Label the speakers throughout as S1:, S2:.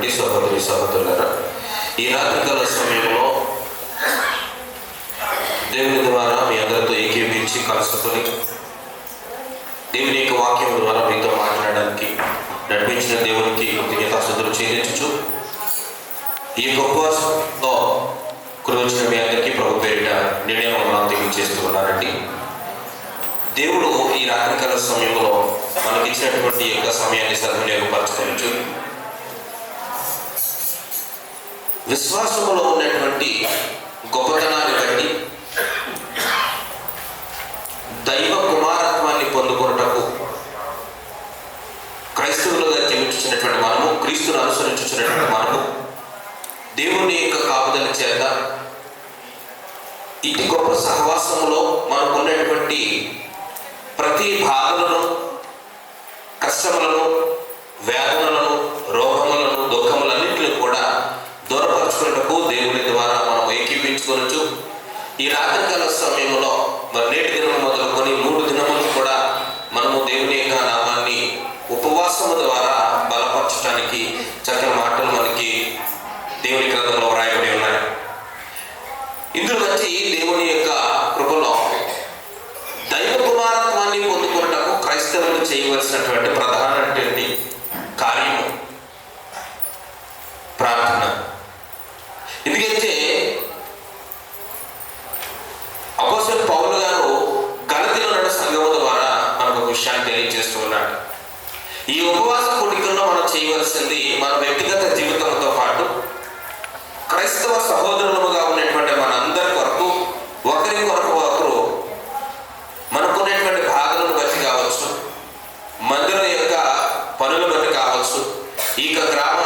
S1: ఉన్నటువంటి సహోదరి సహోదరులారా, ఈ రాత్రికాల సమయంలో దేవుని ద్వారా మీ అందరితో ఏకీభవించి కలుసుకొని దేవుని యొక్క వాక్యం ద్వారా మీతో మాట్లాడడానికి నడిపించిన దేవునికి కృతజ్ఞతాస్తుతులు చెల్లించు. ఈ గొప్ప కురిచిన మీ అందరికీ ప్రభు పేరిట నిర్ణయం తెలియజేస్తూ ఉన్నారండి. దేవుడు ఈ రాత్రికాల సమయంలో మనకి ఇచ్చినటువంటి యొక్క సమయాన్ని సద్వినియోగపరచుకోవచ్చు. విశ్వాసంలో ఉన్నటువంటి గొప్పతనాన్ని బట్టి దైవ కుమారత్వాన్ని పొందుకొనుటకు క్రైస్తవులుగా జీవించుచున్నటువంటి మనము, క్రీస్తును అనుసరించుచున్నటువంటి మనము దేవుని యొక్క కాపుదల చేత ఇటు గొప్ప సహవాసములో మనకున్నటువంటి ప్రతి బాధలను, కష్టములను, వేదనలను, రోగములను, దుఃఖములన్నింటినీ కూడా దూరపరచుకున్నకు దేవుని ద్వారా మనం ఏకీపించుకోవచ్చు. ఈ రాత్రికాల సమయంలో నేటి దినం మొదలుకొని 3 దినములు కూడా మనము దేవుని యొక్క నామాన్ని ఉపవాసము ద్వారా బలపరచడానికి చక్కని మాటలు మనకి దేవుని గ్రంథంలో వ్రాయబడి ఉన్నాయి. ఇందులో వచ్చి దేవుని యొక్క కృపలో దైవ కుమారత్వాన్ని పొందుకున్నటకు క్రైస్తవులు చేయవలసినటువంటి ప్రధానటువంటి కార్యము ప్రార్థన. ఎందుకంటే అపోస్తలుడు పౌలు గారు గలతీలో ఉన్న సంఘము ద్వారా మనకు ఒక విషయాన్ని తెలియజేస్తూ ఉన్నాడు. ఈ ఉపవాస కూడికల్లో మనం చేయవలసింది మన వ్యక్తిగత జీవితంతో పాటు క్రైస్తవ సహోదరులుగా ఉన్నటువంటి మనందరి కొరకు, ఒకరి కొరకు ఒకరు మనకున్నటువంటి బాధలను బట్టి కావచ్చు, మందిరం యొక్క పనులు బట్టి కావచ్చు, ఈ గ్రామ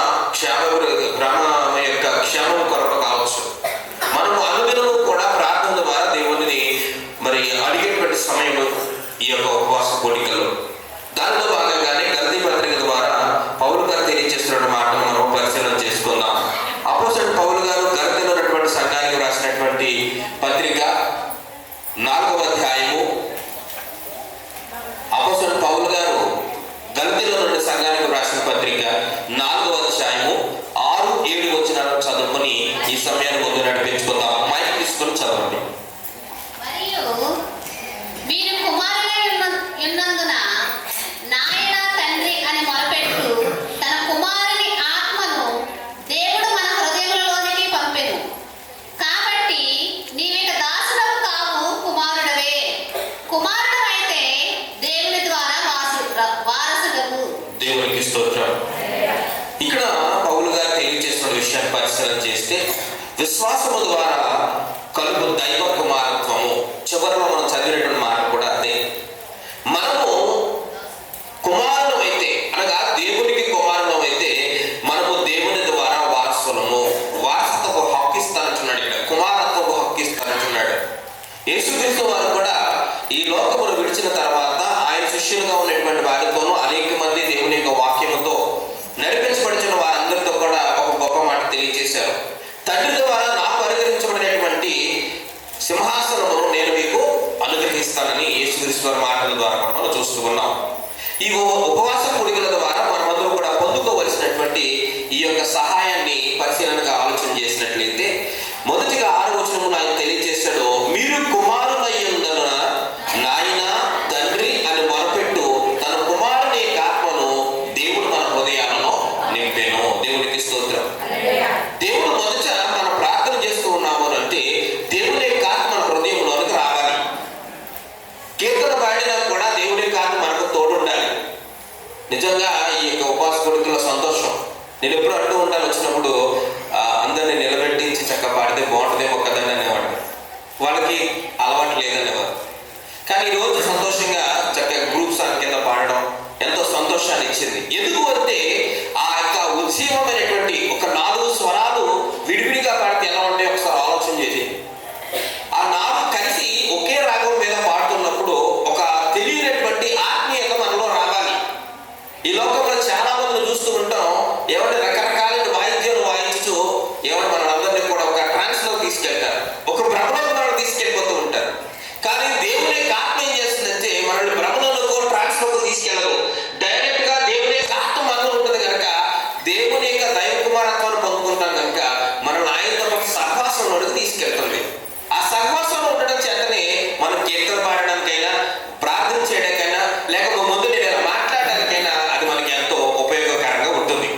S1: యొక్క క్షేమం కొరకు కావచ్చు, మనము అనుదినము కూడా ప్రార్థన ద్వారా దేవుడిని అడిగేటువంటి సమయం ఈ యొక్క ఉపవాస కోడికల్లో. దానిలో భాగంగానే గలతీ పత్రిక ద్వారా పౌలు గారు తెలియజేస్తున్న మాటను మనం పరిశీలన చేసుకుందాం. అపోస్తలుడు పౌలు గారు గలతీలో ఉన్నటువంటి సంఘానికి రాసినటువంటి పత్రిక 4వ అధ్యాయము. అపోస్తలుడు పౌలు గారు గలతీలో ఉన్న సంఘానికి రాసిన పత్రిక 4వ అధ్యాయము 6-7 వచనాలను చదువుకొని ఈ సమయాన్ని ముందు నడిపించుకుందాం. మైక్ తీసుకొని చదవండి.
S2: మీరు కుమారులై ఉన్నందున నాయన తండ్రి అని మొరపెట్టు తన కుమారుని ఆత్మను దేవుడు మన హృదయంలోనికి పంపెను. కాబట్టి నీవిక దాసుడవు కావు, కుమారుడవే. కుమారుడు అయితే దేవుని ద్వారా వారసుడవు.
S1: దేవునికి స్తోత్రం. ఇక్కడ పౌలు గారు తెలియజేస్తున్న విషయాన్ని పరిశీలన చేస్తే విశ్వాసము ద్వారా కలుగు దైవ కుమారత్వము. చివరిలో మనం చదివినటువంటి మాట కూడా అదే. మనము కుమారులం అయితే, అనగా దేవునికి కుమారులం అయితే మనము దేవుని ద్వారా వారసులము. వారసత్వ హక్కు ఇస్తానంటున్నాడు. ఇక్కడ కుమారత్వపు హక్కు ఇస్తానంటున్నాడు. యేసుక్రీస్తు వారు కూడా ఈ లోకమును విడిచిన తర్వాత ఆయన శిష్యులుగా ఉన్నటువంటి వారితోనూ అనేక మంది దేవుని యొక్క వాక్యముతో నడిపించబడిన వారందరితో కూడా ఒక గొప్ప మాట తెలియజేశారు. తండ్రి ద్వారా నాకు అనుగ్రహించబడినటువంటి సింహాసనమును నేను మీకు అనుగ్రహిస్తానని యేసుక్రీస్తు వారి మాటల ద్వారా మనం చూస్తూ ఉన్నాం. ఈ ఉపవాస కూడికల ద్వారా మనమందరూ కూడా పొందుకోవలసినటువంటి ఈ యొక్క సహాయాన్ని పరిశీలనగా ఆలోచన చేసినట్లయితే మొదటిగా 6వ వచనములో ఆయన తెలియజేశాడు, మీరు కుమారులయ్యుందున నాయన తండ్రి అని మొరపెట్టు తన కుమారుని యొక్క ఆత్మను దేవుడు మన హృదయాలలో నింపెను. దేవునికి స్తోత్రం. దేవుడు మొదట మనం ప్రార్థన చేస్తూ ఉన్నాము అంటే దేవుని యొక్క ఆత్మ మన హృదయంలోనికి రావాలి. కీర్తన పాడినా కూడా దేవుని యొక్క ఆత్మ మనకు తోడు ఉండాలి. నిజంగా ఈ యొక్క ఉపవాస కోడికల్లో సంతోషం. నేను ఎప్పుడు అంటూ ఉంటాను, వచ్చినప్పుడు అందరినీ నిలబెట్టించి చక్కగా పాడితే బాగుంటుందేమో కదండి అనేవాడు. వాళ్ళకి అలవాటు లేదనేవారు. కానీ ఈరోజు సంతోషంగా చక్కగా గ్రూప్ సాంగ్ కింద పాడడం ఎంతో సంతోషాన్ని ఇచ్చింది. ఎందుకు అంటే ఆ యొక్క ఉజ్జీవమైనటువంటి ఒక 4 స్వరాలు విడివిడిగా పాడితే ఎలా ఉంటాయో ఒకసారి ఆలోచన చేసి, ఆ 4 కలిసి ఒకే రాగం మీద పాడుతున్నప్పుడు ఒక తెలియనటువంటి ఆత్మీయత మనలో రావాలి. ఈ లోకంలో చాలా మందిని చూస్తూ ఉంటాం, ఎవరి రకరకాలైన వాయిద్యాలు వాయించుతూ ఎవరు మనందరినీ కూడా ఒక ట్రాన్స్ లో తీసుకెళ్తారు, ఒక భ్రమణంలో తీసుకెళ్ళిపోతూ ఉంటారు. కానీ దేవుని ఆత్మ ఏం చేస్తుందంటే మనల్ని భ్రమణంలో ట్రాన్స్ లోకి తీసుకెళ్ళదు. డైరెక్ట్ గా దేవుని ఆత్మ మనలో ఉంటుంది కనుక దేవుని యొక్క దైవ కుమారత్వాన్ని పొందుకుంటాం కనుక మనల్ని ఆయనతో పాటు సహవాసంలోకి తీసుకెళ్తుంది. ఆ సహవాసంలో ఉండడం చేతనే మనం కీర్తన పాడడానికైనా, ప్రార్థన చేయడానికైనా, లేక ముందు నేను ఇలా మాట్లాడడానికైనా అది మనకి ఎంతో ఉపయోగకరంగా ఉంటుంది.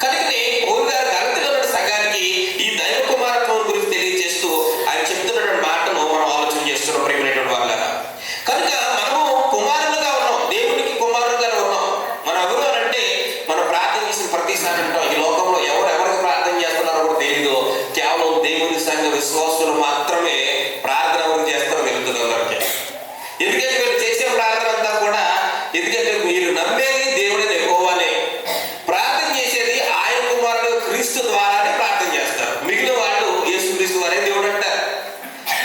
S1: కనుకనే పౌలు గారు గలతీలో ఉన్న సంఘానికి ఈ దైవ కుమారత్వం గురించి తెలియజేస్తూ ఆయన చెప్తున్న మాటను మనం ఆలోచన చేస్తున్నాం ప్రియమైనటువంటి వాళ్ళారా. కనుక మనము కుమారులుగా ఉన్నాం, దేవునికి కుమారులుగానే ఉన్నాం. మనం ఎవరు అంటే మనం ప్రార్థన చేసిన ప్రతిసారి అంటాం, ఈ లోకంలో ఎవరెవరికి ప్రార్థన చేస్తున్నారో కూడా తెలియదు. కేవలం దేవుని సంఘ విశ్వాసులు మాత్రమే ప్రార్థన ఎవరు చేస్తారో తెలుస్తుంది అందరికీ. ఎందుకంటే మీరు చేసే ప్రార్థన అంతా కూడా, ఎందుకంటే మీరు నమ్మేది దేవుడిని యెహోవానే, ప్రార్థన చేసేది ఆయన కుమారుడు క్రీస్తు ద్వారానే ప్రార్థన చేస్తారు. మిగిలిన వాళ్ళు యేసుక్రీస్తు వారే దేవుడు అంటారు.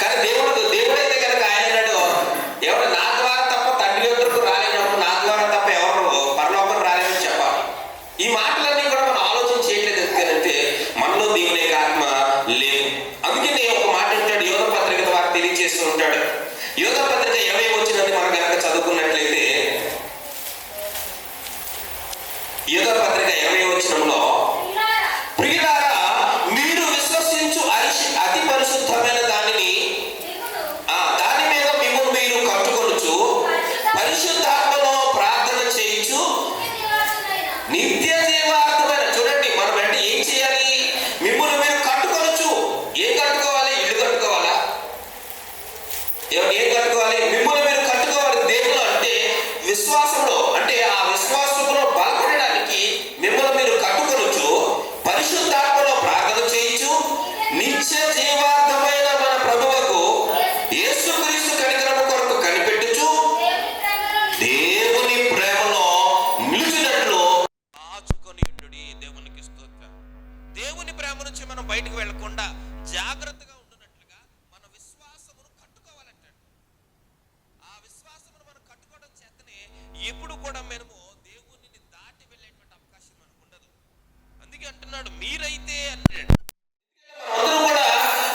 S1: కానీ దేవుడైతే కనుక ఆయన అన్నాడు, ఎవరు నా ద్వారా తప్ప తండ్రి యొద్దకు రాలేనప్పుడు నా ద్వారా తప్ప ఎవరు పరలోకం రాలేదని చెప్పాలి. ఈ మాటలన్నీ కూడా మనం ఆలోచన చేయట్లేదు. ఎందుకంటే మనలో దేవుని యొక్క ఆత్మ లేదు. అందుకనే ఒక మాట ఉంటాడు, యోధ పత్రిక ద్వారా తెలియజేస్తూ ఉంటాడు. యోధ పత్రిక 20 వచ్చినది మనం కనుక చదువుకున్నట్లయితే, యోధ పత్రిక 20 వచనంలో, ప్రియులారా మీరు విశ్వసించు అతి పరిశుద్ధమైన దానిని దాని మీద మిమ్మల్ని మీరు కట్టుకొనుచు పరిశుద్ధాత్మలో ప్రార్థన చేయించు నిత్య జీవార్థమైన. చూడండి, మనం అంటే ఏం చేయాలి? మిమ్మల్ని మీరు కట్టుకొనొచ్చు. ఏం కట్టుకోవాలి? ఇల్లు కట్టుకోవాలా? ఏం కట్టుకోవాలి? మిమ్మల్ని మీరు కట్టుకోవాలి. దేవుడు అంటే విశ్వాసంలో, అంటే ఆ విశ్వాసంలో బలపడడానికి మిమ్మల్ని మీరు కట్టుకొనొచ్చు, పరిశుద్ధాత్మలో ప్రార్థన చేయించు నిత్య జీవార్థమైన మన ప్రభువుకు యేసుక్రీస్తు కనికరము కొరకు కనిపెట్టుచు దేవుని ప్రేమలో నిలిచినట్లు కాచుకొని ఉండుడి. దేవునికి స్తోత్రం. దేవుని ప్రేమ నుంచి మనం బయటకు వెళ్లకుండా జాగ్రత్తగా ఉండునట్లుగా మన విశ్వాసమును కట్టుకోవాలంటాడు. ఆ విశ్వాసమును మనం కట్టుకోవడం చేతనే ఎప్పుడు కూడా మనము దేవుని దాటి వెళ్ళేటువంటి అవకాశం మనకు ఉండదు. అందుకే అంటున్నాడు, మీరైతే అన్నాడు అందరూ కూడా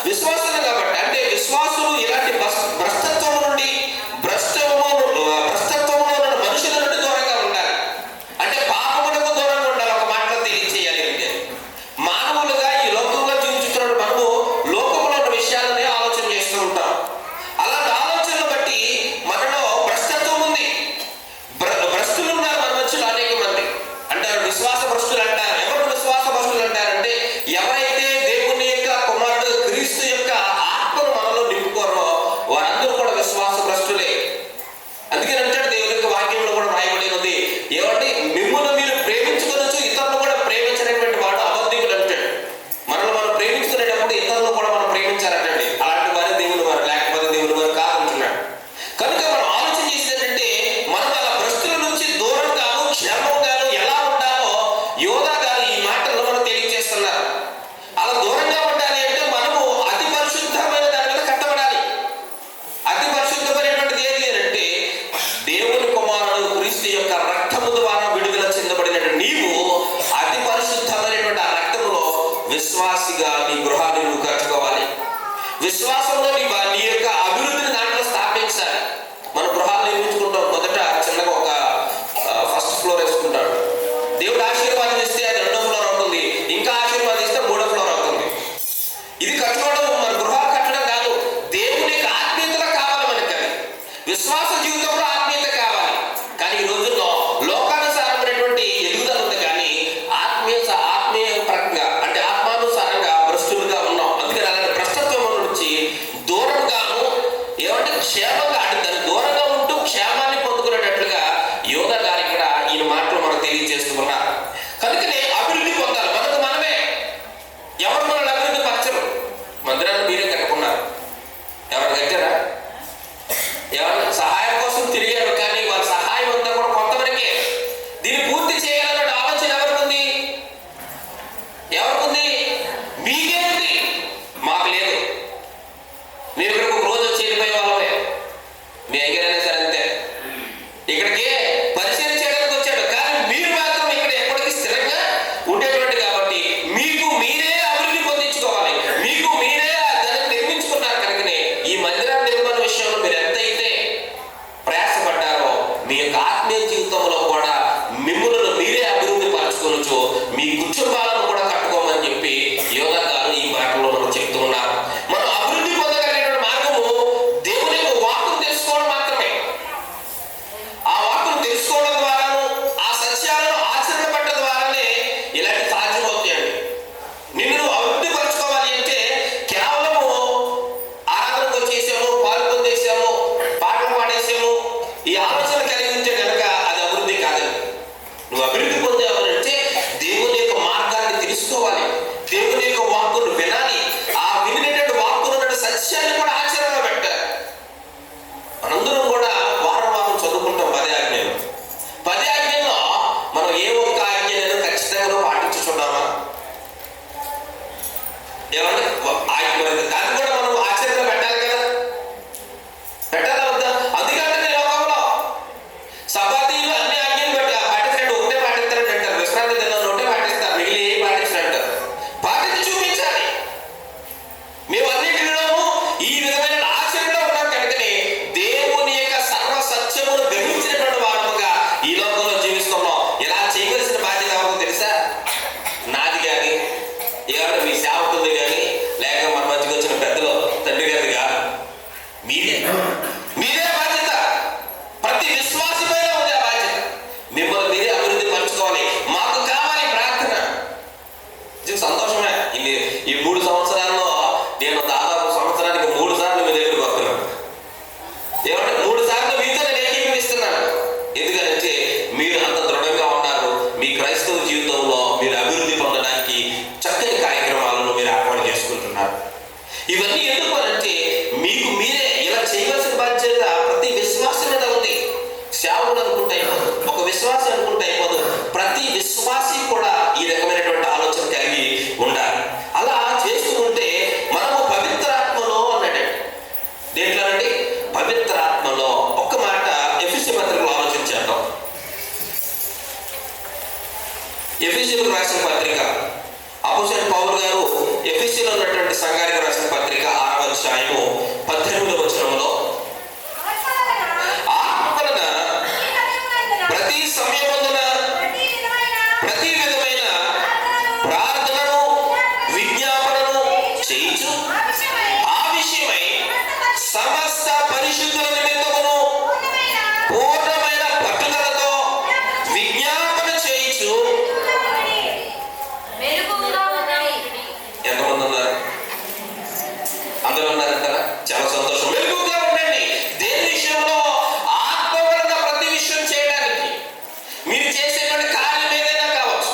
S1: విశ్వాసులు కాబట్టి, అంటే విశ్వాసులు ఇలాంటి భ్రష్టత్వం నుండి భ్రష్టత్వంలో ఉన్న మనుషుల నుండి దూరంగా ఉండాలి. అంటే పాపమునకు దూరంగా ఉండాలి. ఒక మాటలో తెలియజేయాలి అంటే, మానవులుగా ఈ లోకంలో జీవించుతున్న మనము లోకంలో ఉన్న విషయాలనే ఆలోచన చేస్తూ ఉంటాం. అలాంటి ఆలోచనలు బట్టి మనలో భ్రష్టత్వం ఉంది. భ్రష్టులు ఉన్నారు మన మధ్యలో అనేక మంది. అంటారు విశ్వాస భ్రష్టులు అంటారు. ఎవరు విశ్వాస భ్రష్టులు అంటారంటే, ఎవరైతే దేవుని యొక్క కుమారుడు క్రీస్తు యొక్క ఆత్మను మనలో నింపుకోరో వారందరూ కూడా విశ్వాస భ్రష్టులే. అందుకని అంటాడు దేవుని యొక్క వాక్యంలో కూడా రాయబడినది, ఏమంటే మిమ్మల్ని మీరు ప్రేమించుకోవచ్చు, ఇతరులు కూడా ప్రేమించినటువంటి వాడు అబద్ధికుడు అంటాడు. మనల్ని మనం ప్రేమించుకునేటప్పుడు ఇతరులను కూడా మనం ప్రేమించాలంటండి. అలాంటి వారే దేవుని వారు, లేకపోతే దేవుని వారు కాదంటున్నాడు. కనుక మనం ఆలోచన చేసేటంటే మనం అలా భ్రష్టుల నుంచి దూరంగాను క్షేమంగాను ఎలా ఉండాలో యోధా గారు ఈ మాటల్లో మనం తెలియజేస్తున్నారు. అలా దూరంగా ఉండాలి అంటే మనము అతి పరిశుద్ధమైన దాని మీద కట్టబడాలి. అతి పరిశుద్ధమైనటువంటిది ఏది అంటే దేవుని కుమారుడు క్రీస్తు యొక్క రక్తము ద్వారా విడుదల చెందబడినట్టు నీవు అతి పరిశుద్ధమైనటువంటి ఆ రక్తములో విశ్వాసిగా నీ గృహాన్ని నువ్వు కట్టుకోవాలి. విశ్వాసంలో నీ యొక్క అభివృద్ధిని దాంట్లో స్థాపించాలి. మన గృహాలు నిర్మించుకుంటాం. మొదట చిన్నగా ఒక ఫస్ట్ ఫ్లోర్ వేసుకుంటాడు. దేవుడు ఆశీర్వాదం ఇస్తే అది 2వ ఫ్లోర్ అవుతుంది. ఇంకా ఆశీర్వాదం ఇస్తే 3వ ఫ్లోర్ అవుతుంది. ఇది కట్టుకోవడం మన గృహాలు కట్టడం కాదు, దేవుని యొక్క ఆత్మీయతలో కావాలి మనకి. అది విశ్వాస జీవితంలో ఆత్మీయత కావాలి. కానీ ఈ రోజుల్లో లోకానుసారమైనటువంటి ఎదుగుదల ఉంది, కానీ ఆత్మీయ పరంగా అంటే ఆత్మానుసారంగా భ్రష్టులుగా ఉన్నాం. అందుకని అలాంటి భ్రష్టత్వం నుంచి చక్కని కార్యక్రమాలను మీరు ఏర్పాటు చేసుకుంటున్నారు. ఇవన్నీ ఎందుకు అంటే మీకు మీరే ఇలా చేయవలసిన బాధ్యత ప్రతి విశ్వాసం మీద ఉంది. సేవకుడు అనుకుంటే అయిపోదు, ఒక విశ్వాసి అనుకుంటే అయిపోదు. ప్రతి విశ్వాసి కూడా ఈ రకమైనటువంటి ఆలోచన కలిగి ఉండాలి. అలా చేస్తూ ఉంటే మనము పవిత్రాత్మలో అన్నట్టు. దేంట్లోనండి? పవిత్రాత్మలో. ఒక్క మాట ఎఫెసీ పత్రికలో ఆలోచించేద్దాం. ఎఫెసీలకు రాసిన పత్రిక, అపోస్తలుడైన పౌలు గారు ఎఫెసీలో ఉన్నటువంటి సంఘానికి రాసిన పత్రిక 6వ అధ్యాయము 18వ వచనంలో, ఆత్మవలన ప్రతి సమయమందున ప్రతి విధమైన ప్రార్థనను విజ్ఞాపనను చేయించు ఆ విషయమై సమస్త పరిశుద్ధుల నిమిత్తమును పూర్ణమైన పట్టుదలతో విజ్ఞాపన చేయించు. ఎంతమంది ఉన్నారు? అందరూ ఉన్నారంటారా? చాలా సంతోషం. మెలుగుగా ఉండండి. దేని విషయంలో? ఆత్మ వలన ప్రతి విషయం చేయడానికి. మీరు చేసేటువంటి కార్యం ఏదైనా కావచ్చు,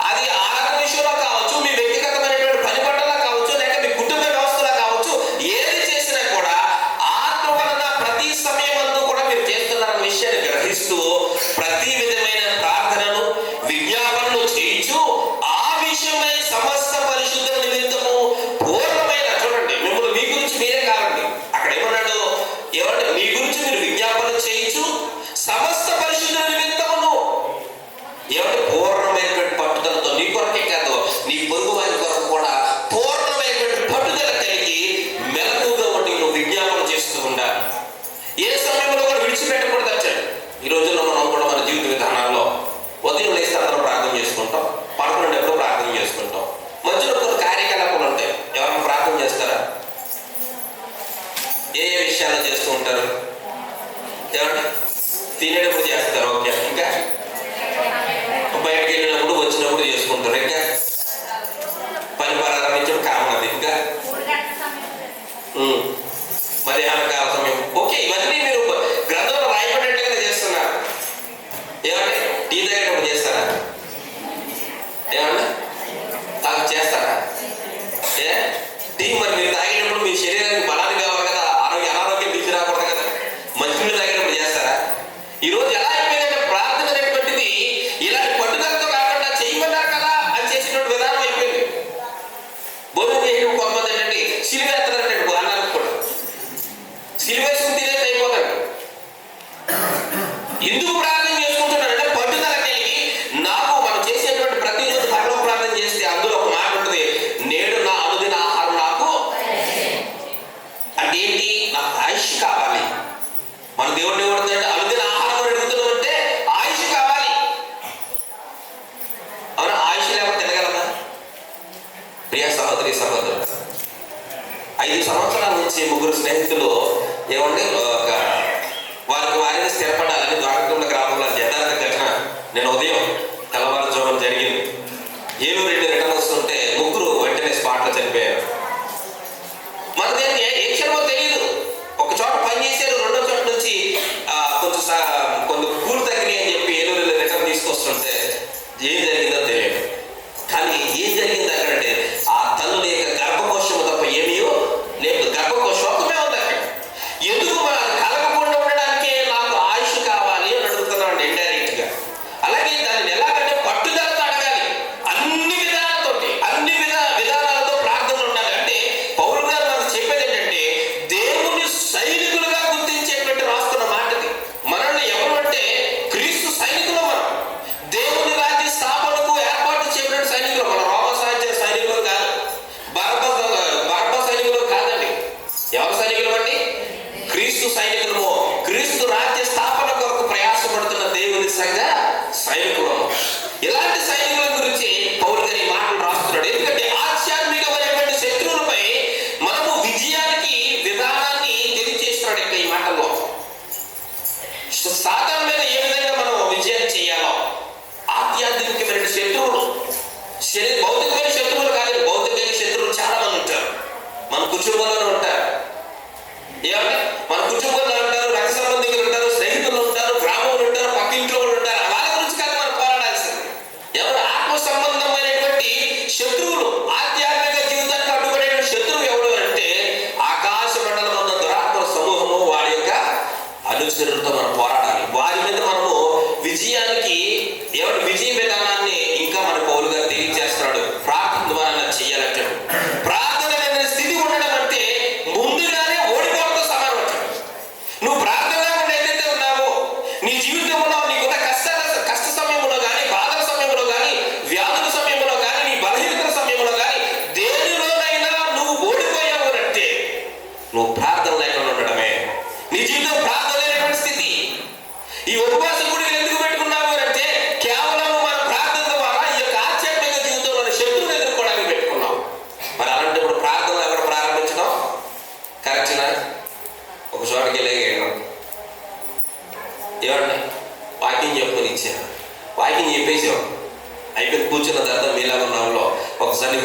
S1: అది ఆరాధన విషయంలో కావచ్చు, మీ వ్యక్తిగతమైనటువంటి పని పట్ల కావచ్చు, లేక మీ కుటుంబ వ్యవస్థలో కావచ్చు, ఏది చేసినా కూడా ఆత్మ వలన ప్రతి సమయమందు కూడా మీరు చేస్తున్నారన్న విషయాన్ని గ్రహిస్తూ ప్రతి విధమైన ప్రార్థనను విజ్ఞాపనలు చేయించు ఆ విషయమై సమస్త పరిశుద్ధుల నిమిత్తము పూర్ణమైన. చూడండి, మిమ్మల్ని మీ గురించి మీరే కాదండి, అక్కడ ఏమన్నాడు? ఏమంటే మీ గురించి మీరు విజ్ఞాపన చేయించు సమస్త పరిశుద్ధుల నిమిత్తమును. ఏమంటే పూర్ణమైనటువంటి పట్టుదలతో, నీ కొరకే కాదు నీ పొరుగు వారి కొరకు కూడా పూర్ణమైనటువంటి పట్టుదల కలిగి మెలకుగా ఉండి నువ్వు విజ్ఞాపన చేస్తూ ఉండాలి. ఏ సమయంలో కూడా విడిచిపెట్టకూడదు అంటాడు. ఈ రోజుల్లో మనం కూడా మన జీవిత విధానాల్లో ఉదయం లేస్తే అందరం ప్రార్థన చేసుకుంటాం, పడుకునేటప్పుడు ప్రార్థన చేసుకుంటాం. మధ్యలో కొన్ని కార్యకలాపాలు ఉంటాయి. ఎవరైనా ప్రార్థన చేస్తారా? ఏ ఏ విషయాలు చేస్తూ ఉంటారు? ఏమంటే తినేటప్పుడు చేస్తారు, ఓకే. ఇంకా బయటకు వెళ్ళినప్పుడు వచ్చినప్పుడు చేసుకుంటారు. ఇంకా పని ప్రారంభించడం కారణం అది. ఇంకా మధ్యాహ్న కాల సమయం, ఓకే. ఇవన్నీ మీరు గ్రంథంలో రాయబడినట్టుగానే చేస్తున్నారు. ఏమంటే టీ తాగేటప్పుడు చేస్తారా? ఏమన్నా చేస్తారా? టీ మరి మీరు తాగేటప్పుడు మీ శరీరానికి బలాన్ని కావాలి కదా, అనారోగ్యం తీసి రాకూడదు కదా. మంచినీళ్ళు తాగేటప్పుడు చేస్తారా? ఈరోజు ఎలా అయిపోయిందంటే ప్రార్థన అనేటువంటిది ఇలాంటి పట్టుదలతో కాకుండా చేయమన్నారు కదా అని చేసినటువంటి విధానం అయిపోయింది. భోజనం చేయడం కొంతమంది ఏంటంటే సిలివేస్తారంటే అన్నానికి కూడా సిలివేసుకుని తినేది అయిపోతాడు. ఎందుకు ప్రార్థన చేసుకుంటున్నాడంటే పట్టుదల కలిగి. నాకు మనం చేసేటువంటి ప్రతిరోజు పరలో ప్రార్థన చేస్తే అందులో ఒక మాట ఉంటుంది, నేడు నా అనుదిన ఆహారం నాకు అంటే ఏంటి? నాకు ఆయుష్ కావాలి. మన దేవుడిని ఏమడుతుందంటే అనుదిన ఆహారం అడుగుతున్నాం అంటే ఆయుష్ కావాలి. అవునా? ఆయుష్ లేకపోతే తినగలదా? ప్రియ సహోదరి సహోదరుడు, 5 సంవత్సరాల నుంచి ముగ్గురు స్నేహితులు ఏమంటే వారికి వారిని స్థిరపడాలని ద్వారకంలో గ్రామంలో యథార్థ ఘటన నేను ఉదయం తెల్లవారుజామున జరిగింది. ఏలూరు రిటర్న్ వస్తుంటే ముగ్గురు వెంటనే స్పాట్లో చనిపోయారు. మనదేంటి ఏ క్షణమో తెలియదు. ఒక చోట పని చేశారు, రెండో చోట నుంచి కొంత కూలు తగ్గినాయి అని చెప్పి ఏలూరు రిటర్న్ తీసుకొస్తుంటే ఏం జరిగిందో తెలియదు. కానీ ఏం జరిగింది అక్కడంటే ఆ తల్లి యొక్క గర్భకోశము తప్ప ఏమీయో లేదు. గర్భకోశమే ఉంది అక్కడ. ఎందుకు మనం కలగకుండా ఉండడానికే నాకు ఆయుష్ కావాలి అని అడుగుతున్నామండి ఇండైరెక్ట్ గా. అలాగే దాన్ని ఎలాగంటే పట్టుదలతో అడగాలి. అన్ని విధానాలతోటి అన్ని విధానాలతో ప్రార్థన ఉండాలి. అంటే పౌలు గారు మనకు చెప్పేది ఏంటంటే దేవుని సైనికులుగా గుర్తించేటువంటి రాస్తున్న మాటది. మనల్ని ఎవరు అంటే క్రీస్తు సైనికులు. మనం దేవుని రాజ్య స్థాపనకు ఏర్పాటు చేయబడిన సైనికులు. మన రోమ సాహిత్య సైనికులు కాదు, భారత సైనికులు కాదండి. ఎవరు సైనికులు అండి? క్రీస్తు సైనికులము. క్రీస్తు రాజ్య స్థాపన కొరకు ప్రయాసపడుతున్న దేవుని సంఘ సైనికులు. ఇలాంటి సైనికుల గురించి పౌలు గారు ఈ మాటలు రాస్తున్నాడు. ఎందుకంటే ఆధ్యాత్మికమైనటువంటి శత్రువులపై మనము విజయానికి విధానాన్ని తెలియజేస్తున్నాడు ఇక్కడ ఈ మాటల్లో. సాతాను మీద ఏ విధంగా మనం విజయం చేయాలో, ఆధ్యాత్మికమైన శత్రువులు, భౌతికమైన శత్రువులు కాదు, భౌతికమైన శత్రువులు చాలా మంది ఉంటారు. మన కుటుంబంలోనే ఉంటారు. ఏమంటే మన కుటుంబంలో ఉంటారు, రక్త సంబంధికులు ఉంటారు, స్నేహితులు ఉంటారు, గ్రామంలో ఉంటారు, పక్కింట్లో ఉంటారు. వాళ్ళ గురించి కాదు మనం పోరాడాల్సింది. ఎవరు ఆత్మ సంబంధమైనటువంటి శత్రువులు,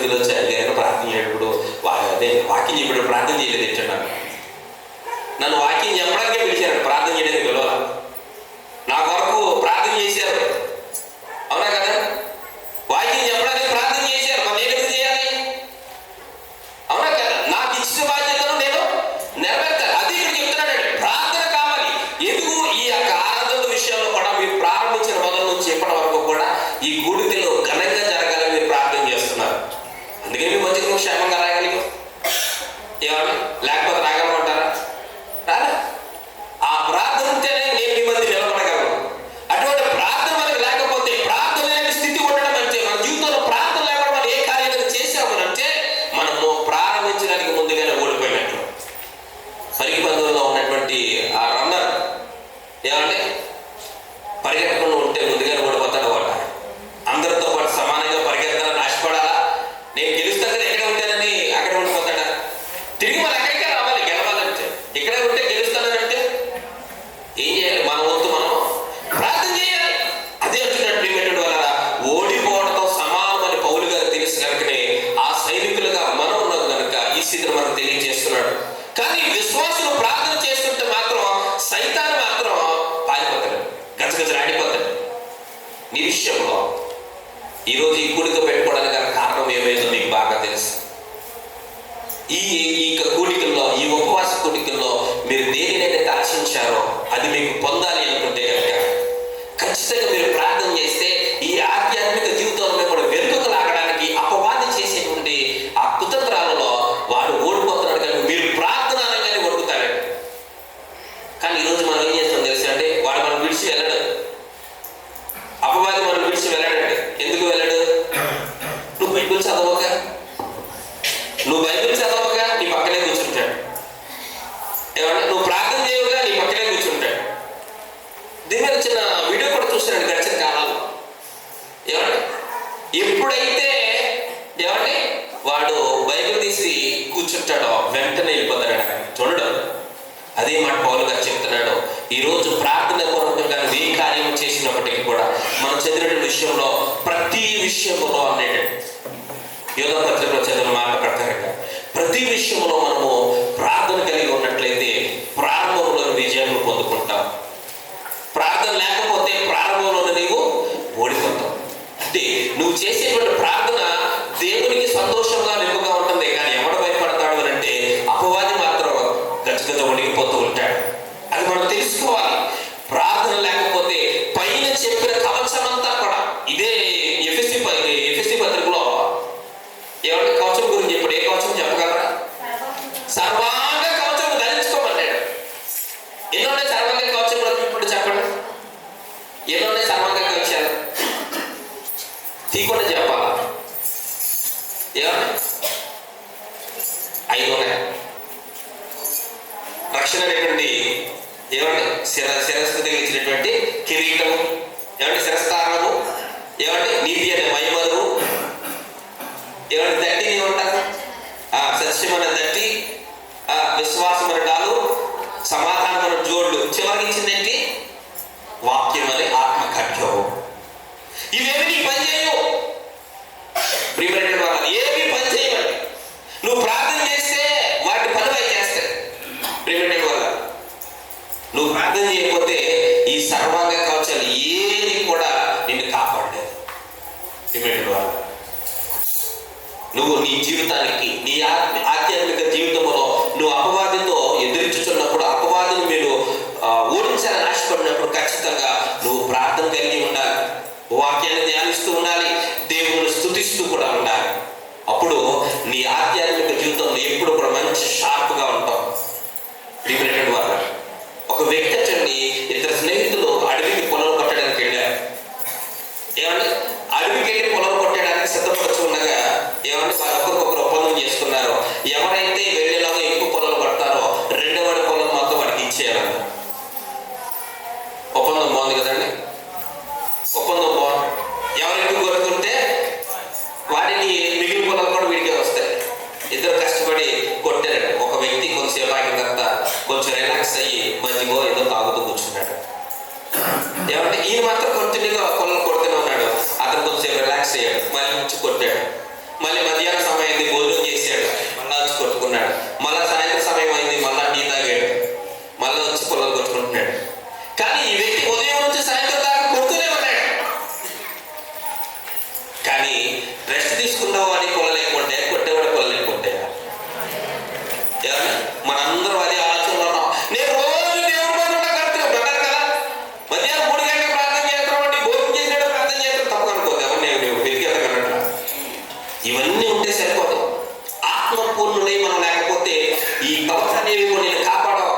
S1: మందిలో వచ్చి అడిగారు ప్రార్థన చేయప్పుడు అదే వాకింగ్ ఇప్పుడు ప్రార్థన చేయలేదు ఇచ్చాడు. నన్ను వాకింగ్ చెప్పడానికే పిలిచారు, ప్రార్థన చేయడానికి పిలవాలి. నా కొరకు ప్రార్థన చేశారు, అవునా కదా? వాకింగ్ చెప్పడానికి ప్రార్థన చేశారు, మరి నేను ఎందుకు చేయాలి? అవునా కదా? నాకు ఇచ్చిన బాధ్యతను నేను నెరవేర్చాలి. అది ఇక్కడ చెప్తున్నానండి, ప్రార్థన కావాలి. ఎందుకు? ఈ యొక్క ఆరాధన విషయంలో కూడా మీరు ప్రారంభించిన మొదటి నుంచి ఇప్పటి వరకు కూడా ఈ కూడికలు ఘనంగా జరగాలని మీరు ప్రార్థన చేస్తున్నారు. అందుకే మీ మంచిగా క్షేమంగా రాయగలిగాం. ఏమన్నా లేకపోతే రాగలమంటారా? రారా? ఆ ప్రార్థన ఉంటేనే నేను మీ మధ్య నిలబడగలను. అటువంటి ప్రార్థన మనకి లేకపోతే, ప్రార్థన లేని స్థితి ఉండడం అంటే, మన జీవితంలో ప్రార్థన లేకుండా మనం ఏ కార్యాలను చేసామనంటే మనము ప్రారంభించడానికి ముందుగానే ఓడిపోయినట్లు. పరికి పందులో ఉన్నటువంటి ఆ రన్నర్ ఏమంటే పరిగెత్తకుండా ఉంటే ముందుగానే ఓడిపోతాడు వాడు. అందరితో పాటు సమానంగా పరిగెత్తాలని ఆశపడాలా? నేను గెలుస్తాను కదా ఎక్కడ ఉంటానని అక్కడ ఉండిపోతాడా? తిరిగి మనం ఎక్కడికే రావాలి గెలవాలంటే. ఇక్కడే ఉంటే గెలుస్తానంటే ఏం చేయాలి? మన వంతు మనం ప్రార్థన చేయాలి. అదే అంటున్నట్టు వల్ల ఓడిపోవడంతో సమానమని పౌలు గారు తెలుసు కనుకనే ఆ సైనికులుగా మనం ఉన్నాం కనుక ఈ స్థితిని మనకు తెలియజేస్తున్నాడు. కానీ విశ్వాసులు ప్రార్థన చేస్తుంటే మాత్రం సైతాను మాత్రం పారిపోతాడు, గజగజలాడిపోతాడు. నీ విషయంలో ఈరోజు ఈ కూడిక పెట్టుకోవడానికి గల కారణం ఏమైందో మీకు బాగా తెలుసు. ఈ కూడికల్లో, ఈ ఉపవాస కూడికల్లో మీరు దేనినైతే ఆశించారో అది మీకు పొందాలి అనుకుంటే కనుక ఖచ్చితంగా మీరు ప్రార్థన చేస్తే ఈ ఆధ్యాత్మిక జీవితంలో కూడా వెనుకకు లాగడానికి అపవాది చేసేటువంటి ఆ కుతంత్రాలలో వాడు ఓడిపోతున్నాడు. కానీ మీరు ప్రార్థన అనగానే ఓడుకుతాడు. కానీ ఈరోజు మనం ఏం చేస్తాం తెలుసా అంటే, వాడు మనం విడిచి వెళ్ళడు. అపవాది మనం విడిచి వెళ్ళాడండి. ఎందుకు వెళ్ళాడు? నువ్వు బైబిల్ చదవక, నువ్వు బైబిల్ చదవగా నీ పక్కనే కూర్చుంటాడు. ఏమన్నా నువ్వు ప్రార్థన చేయవుగా నీ పక్కనే కూర్చుంటాడు. దీని మీద చిన్న వీడియో కూడా చూస్తున్నాడు గడిచిన కాలంలో. ఏమండి ఎప్పుడైతే ఏమండి వాడు బైబిల్ తీసి కూర్చుంటాడో వెంటనే వెళ్ళిపోతాడు చూడడం. అదే మాట పౌలు గారు చెప్తున్నాడు. ఈరోజు ప్రార్థన పూర్వకంగా ఏ కార్యం చేసినప్పటికీ కూడా మనం చదివిన విషయంలో ప్రతి విషయంలో అన్నాడు యోధా పత్రికలో చదివిన మాట ప్రకారంగా ప్రతి విషయంలో మనము ప్రార్థన కలిగి ఉన్నట్లయితే ప్రారంభంలో విజయాన్ని పొందుకుంటాం. ప్రార్థన లేకపోతే ప్రారంభంలో నీవు ఓడిపోతావు. అంటే నువ్వు చేసేటువంటి ప్రార్థన దేవునికి సంతోషంగా నిలుపుగా ఉంటుంది. కానీ ఎవడు భయపడతాడు అని అంటే అపవాది మాత్రం గజగజ వణిగిపోతూ ఉంటాడు. అది మనం తెలుసుకోవాలి. ప్రార్థన లేకపోతే పైన చెప్పిన కవచమంతా కూడా ఇదే ఎఫెసీ పత్రికలో ఏమంటే కవచం గురించి చెప్పాడు. ఏ కవచం చెప్పగలరా? సర్వాంగ కవచం ధరించుకోమన్నాడు. ఎన్నున్నాయి సర్వాంగ కవచం? ఇప్పుడు చెప్పండి, ఎన్నున్నాయి సర్వాంగ కవచాలు? తీకుండా చెప్పాలా? ఏమన్నా 5 ఉన్నాయి. రక్షణ అనేటువంటి ఏమంటే శిరస్సు తగిలించినటువంటి కిరీటము, ఏమంటే శిరస్థానము, ఏమంటే నీతి అనే మైమరు, ఏమంటే దట్టిని ఏమంటారు? సత్యం అనే దట్టి, విశ్వాసం అనే డాలు, సమాధానం అనే జోళ్ళు, చివరికి ఇచ్చిందేంటి? వాక్యం అనే ఆత్మ ఖడ్గము. ఇవేమి నీకు పని చేయవు. ప్రియమైన వాళ్ళ ఏమి పని చేయమని నువ్వు ప్రార్థన చేస్తే వాటి పనులు అవి చేస్తాయి. ప్రియమైన వాళ్ళ నువ్వు ప్రార్థన చేయకపోతే ఈ సర్వాంగ కవచాలు ఏది కూడా నిన్ను కాపాడలేదు. ప్రియమైన వాళ్ళ నువ్వు నీ జీవితానికి, నీ ఆధ్యాత్మిక జీవితంలో నువ్వు అపవాదితో ఎదిరించుతున్నప్పుడు, అపవాదిని మీరు ఓడించాలని ఆశపడినప్పుడు ఖచ్చితంగా నువ్వు ప్రార్థన కలిగి ఉండాలి. వాక్యాన్ని ధ్యానిస్తూ ఉండాలి. దేవుని స్తుతిస్తూ కూడా ఉండాలి. అప్పుడు నీ ఆధ్యాత్మిక జీవితంలో ఎప్పుడు కూడా మంచి షార్ప్గా ఉంటావు. ప్రియమైన వాళ్ళ ఒక వ్యక్తి వచ్చండి, 2 స్నేహితులు అడవికి పొలం కొట్టడానికి వెళ్ళారు. ఏమంటే అడవికి వెళ్ళి పొలం కొట్టడానికి సిద్ధపడుతూ ఉండగా ఏమంటే వారు ఒకరికొకరు ఒప్పందం చేసుకున్నారు. ఎవరైతే వెళ్ళేలాగా ఎక్కువ పొలాలు కొడతారో 2వ వాడి పొలం మొత్తం వాడికి ఇచ్చేయాలంట. ఒప్పందం బాగుంది కదండి? ఒప్పందం బాగుంది. ఎవరు ఎక్కువ కొడుతుంటే వాడిని మిగిలిన పొలాలు కూడా వీడికే వస్తాయి. ఇద్దరు కష్టపడి కొట్టారు. ఒక వ్యక్తి కొంతసేపు ఆగిన తర్వాత కొంచెం రిలాక్స్ అయ్యి మధ్యలో ఏదో తాగుతూ కూర్చున్నాడు. ఏమంటే ఈయన మాత్రం కంటిన్యూగా పొలం కొడుతూనే ఉన్నాడు. అతను కొంచెంసేపు రిలాక్స్ అయ్యాడు, మళ్ళీ నుంచి కొట్టాడు. మళ్ళీ మధ్యాహ్నం సమయం అయింది, భోజనం చేశాడు, మళ్ళా వచ్చి కొట్టుకున్నాడు. మళ్ళా సాయంత్రం సమయం అయింది, మళ్ళా టీ తాగాడు, మళ్ళా వచ్చి పొలాలు కొట్టుకుంటున్నాడు. కానీ ఈ వ్యక్తి ఉదయం నుంచి సాయంత్రం దాకా కొడుతూనే ఉన్నాడు. కానీ రెస్ట్ తీసుకున్నావు అని కొలలేకుంటే, కొట్టేవాడు కొలలేకుంటాయా? మనందరం అదే ఆలోచనలో ఉన్నాం. నేను రోజు దేవుడి మీద ఉంటా కడుతున్నాను కదా, మధ్యాహ్నం 3 గంటలకు ప్రార్థన చేస్తాం అంటే భోజనం చేసినట్టు ప్రార్థన చేస్తాం, తప్పు అనుకోదు. ఎవరు నేను వెతికేదన్నట్లా ఇవన్నీ ఉంటే సరిపోతాం. ఆత్మపూర్ణులై మనం లేకపోతే ఈ కవచాన్ని నేను కాపాడవు.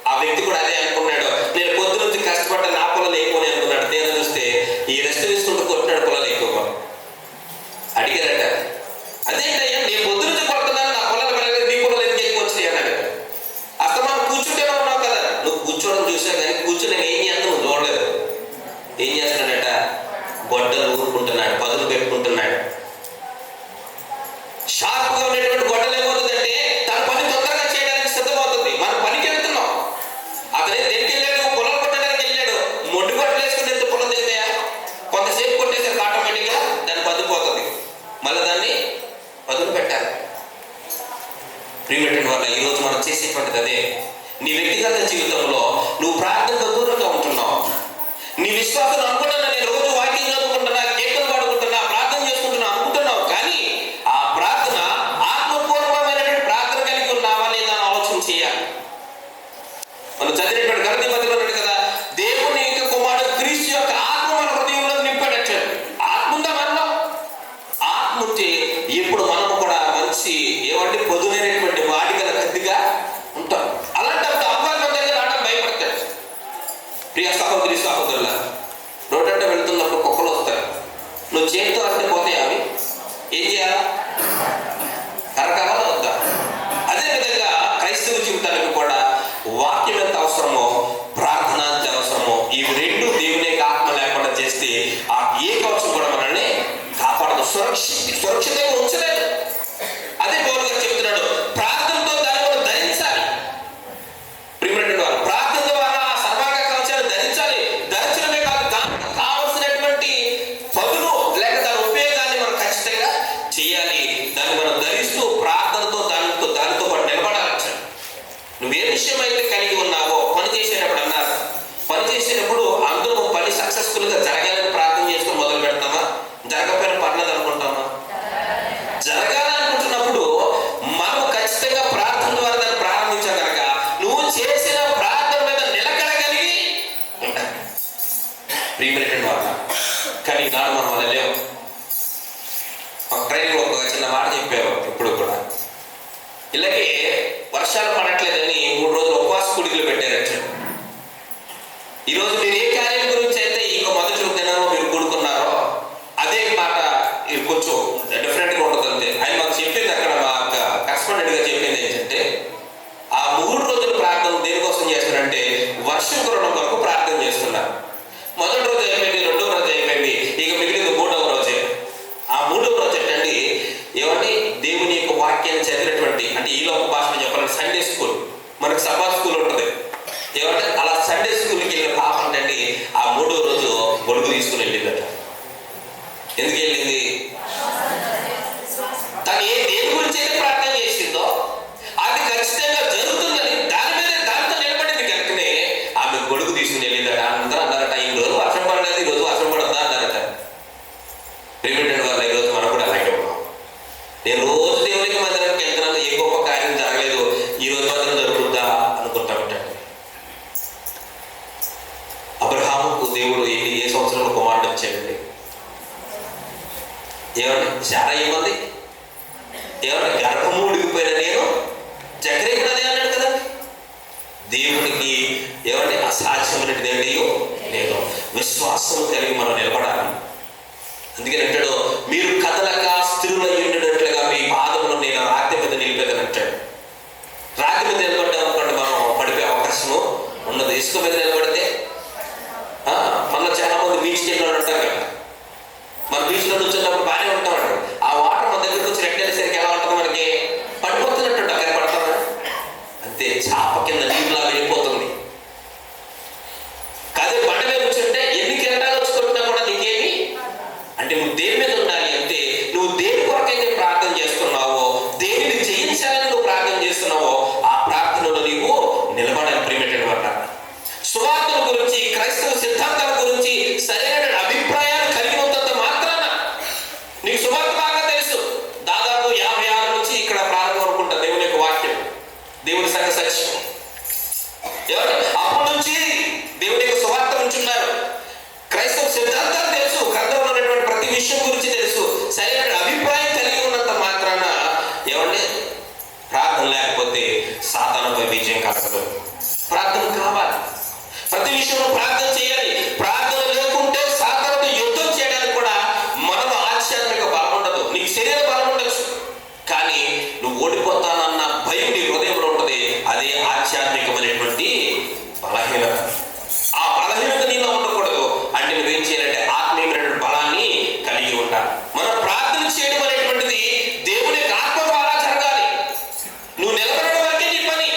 S1: ఆ వ్యక్తి కూడా అదే అనుకున్నాడు. నేను పొద్దు నుంచి కష్టపడ్డ నా పొలాలు ఎక్కువ అనుకున్నాడు. తీరా చూస్తే ఈ రెస్ట్ తీసుకుంటూ కొట్టినాడు, పొలాలు ఎక్కువ. అడిగారట, అదేంటయ్యా నేను పొద్దు నుంచి కొడుతున్నాను, నా పొలాలు పెరగలేదు, నీ పొలాలు ఎందుకు ఎక్కువ వచ్చినాయి అన్నాడు. అసలు మనం కూర్చుంటేనే ఉన్నావు కదా. నువ్వు కూర్చోవడం చూసా కానీ కూర్చుని నేను ఏం చేస్తాను నువ్వు చూడలేదు. ఏం చేస్తున్నాడట? గొడ్డలు ఊరుకుంటున్నాడు, పదులు పెట్టుకుంటున్నాడు. షార్ప్గా ఉన్నటువంటి గొడ్డలు ఏమవుతుందంటే తన పని తొందరగా చేయడానికి సిద్ధమవుతుంది. మనం పనికి వెళ్తున్నాం. అతనే దేనికి వెళ్ళాడు? పొలం కొట్టడానికి వెళ్ళాడు. మొడ్డు గొడ్డలు వేసుకుని ఎంత పొలం దిగుతాయా? కొంతసేపు కొట్టేసరికి ఆటోమేటిక్గా దాన్ని పదిపోతుంది. మళ్ళీ దాన్ని పదులు పెట్టాలి. ప్రియమైన వల్ల ఈరోజు మనం చేసేటువంటిది అదే. నీ వ్యక్తిగత జీవితంలో నువ్వు ప్రార్థనకు దూరంగా ఉంటున్నావు. నీ విశ్వాసం అనుకుంటున్నా, నేను రోజు వాకింగ్ చదువుకుంటున్నా, కీర్తన పాడుకుంటున్నా, ప్రార్థన చేసుకుంటున్నా అనుకుంటున్నావు. కానీ ఆ ప్రార్థన ఆత్మపూర్వమైనటువంటి ప్రార్థన కలిగి ఉన్నావా లేదా అని ఆలోచన చేయాలి. మనం చదివినటువంటి గలతీ పత్రికలో ఉన్నాడు కదా, దేవుని యొక్క కుమారుడు క్రీస్తు యొక్క ఆత్మ మన హృదయంలో నింపాడట. ఆత్మ ఉందా మనలో? ఆత్మ ఉంటే ఇప్పుడు మనము కూడా మంచి ఏమంటే పొదునైనటువంటి వాడి గల కత్తిగా ఉంటాం. అలాంటప్పుడు అపవాదం దగ్గర రావడం భయపడతాడు. ప్రియ సహోదరి సహోదరుల, రోడ్డంట వెళ్తున్నప్పుడు కుక్కలు వస్తాయి. నువ్వు చేతితో అర్థం పోతాయి. అవి ఏం చేయాలా? కరకాల వద్దా? అదేవిధంగా క్రైస్తవ జీవితానికి కూడా వాక్యం ఎంత అవసరమో, ప్రార్థన ఎంత అవసరమో, ఇవి రెండు దేవుని యొక్క ఆత్మ లేకుండా చేస్తే ఆ ఏ కవచం కూడా మనల్ని కాపాడదు, సురక్షితంగా ఉంచలేదు. అదే పౌలు గారు చెప్తున్నాడు, ప్రార్థనతో దాన్ని మనం ధరించాలి. ప్రియమైన వారు, ప్రార్థన ద్వారా ఆ సర్వాంగ కవచాన్ని ధరించాలి. ధరించడమే కాదు, దానికి కావలసినటువంటి పదులు లేక దాని ఉపయోగాన్ని మనం ఖచ్చితంగా చేయాలి. దాన్ని మనం ధరిస్తూ ప్రార్థనతో దానితో పాటు నిలబడాలి. నువ్వే విషయం అయితే కలిగి ఉన్నావో, పని చేసేటప్పుడు అన్నారు, పని చేసేటప్పుడు అందులో పని సక్సెస్ఫుల్ గా జరగాలని ప్రార్థన చేసుకుని మొదలు పెడతామా? జరగకపోయినా పర్లేదు అనుకుంటామా? జరగాలనుకుంటున్నప్పుడు మనం ఖచ్చితంగా ప్రార్థన ద్వారా దాన్ని ప్రారంభించాం కనుక నువ్వు చేసిన ప్రార్థన మీద నిలకడగలిగి ఉంటాయి. ప్రియమైన వాళ్ళ, కానీ ఈనాడు మనం అలా లేవు. ఒక ట్రైన్లో ఒక చిన్న మాట చెప్పారు. ఇప్పుడు కూడా ఇలాగే వర్షాలు పడట్లేదని 3 రోజులు ఉపవాస కూడికలు పెట్టారట. ఈరోజు మీరు ఏ కార్యం గురించి అయితే ఇంకో మొదటి దినాల్లో మీరు కూడుకున్నారో అదే మాట కొంచెం డిఫరెంట్గా ఉంటుంది అంతే. ఆయన మాకు చెప్పింది, అక్కడ మా కరెస్పాండెంట్గా చెప్పింది ఏంటంటే, ఆ 3 రోజుల ప్రార్థన దేనికోసం చేస్తున్నారంటే వర్షం కురవడం కొరకు ప్రార్థన చేస్తున్నారు. మొదటి రోజు అయిపోయింది, 2వ రోజు అయిపోయింది, ఇక మిగిలింది 3వ రోజే. ఆ 3వ రోజు ఏంటండి ఏమంటే దేవుని యొక్క వాక్యాన్ని చదివినటువంటి, అంటే ఈ లోక భాషలో చెప్పాలంటే సండే స్కూల్, మనకు సభా స్కూల్ ఉంటుంది ఏమంటే, అలా సండే స్కూల్కి వెళ్ళిన పాప అంటే ఆ 3వ రోజు గొడుగు తీసుకుని వెళ్ళిందట. ఎందుకు వెళ్ళింది? తను దేని గురించి అయితే ప్రార్థన చేసిందో అది ఖచ్చితంగా జరుగుతుందని దానితో నిలబడింది కనుకనే ఆమె గొడుగు తీసుకుని వెళ్ళిందట. అందరూ అన్నారట, ఈ రోజు వర్షం పడలేదు, ఈ రోజు వర్షం పడద్దా అన్నారట. ప్రియమైన వాళ్ళ, ఈరోజు మనం కూడా అలాగే ఉన్నాం. నేను రోజు దేవునికి మందిరానికి వెళ్తున్నాను, ఏ గొప్ప కార్యం జరగలేదు, ఈ రోజు మాత్రం జరుగుతుందా అనుకుంటా ఉంటాడు. అబ్రహాముకు దేవుడు ఏ సంవత్సరంలో కుమారుడు వచ్చాడండి? ఏమండి? శారా ఏమంది? ఏమంటే గర్భము ఉడికిపోయిన నేను చక్రీకుడు అదే అన్నాడు కదా. దేవుడికి ఏమంటే అసాధ్యమైనది ఏమిటో లేదు. విశ్వాసం కలిగి మనం నిలబడాలి. అందుకని అంటాడు, మీరు కదలక స్థిరులై ఉండినట్లుగా మీ పాదమును నేను రాతి మీద నిలిపేదని అంటాడు. రాతి మీద నిలబడ్డాం అనుకోండి, మనం పడిపోయే అవకాశము ఉన్నది. ఇసుక మీద నిలబడితే మనలో చాలా మంది బీచ్కి వెళ్ళి ఉంటారు కదా. మన బీచ్లో కూర్చున్నప్పుడు బాగానే ఉంటామండి. ఆ వాటర్ మన దగ్గరకు వచ్చి రెట్టేసరికి ఎలా ఉంటుంది? మనకి పడిపోతున్నట్టు అక్కడ పడతామా? అంతే, చాప కింద నీరులా వెళ్ళిపోతుంది. కాదే బండ మీద కూర్చుంటే ఎన్ని కిరటాలు వచ్చి కొట్టినా కూడా నీకేమి అంటే, నువ్వు దేని మీద ఉండాలి అంటే, నువ్వు మీద బలం ఉండొచ్చు, కానీ నువ్వు ఓడిపోతానన్న భయం నీ హృదయంలో ఉంటుంది. అదే ఆధ్యాత్మికమైనటువంటి బలహీనత. ఆ బలహీనత నీలో ఉండకూడదు. అంటే నువ్వేం చేయాలంటే ఆత్మీయమైనటువంటి బలాన్ని కలిగి ఉండాలి. మనం ప్రార్థన చేయడం అనేటువంటిది దేవుని ఆత్మ ద్వారా జరగాలి. నువ్వు నిలబడడం వరకే నీ పని.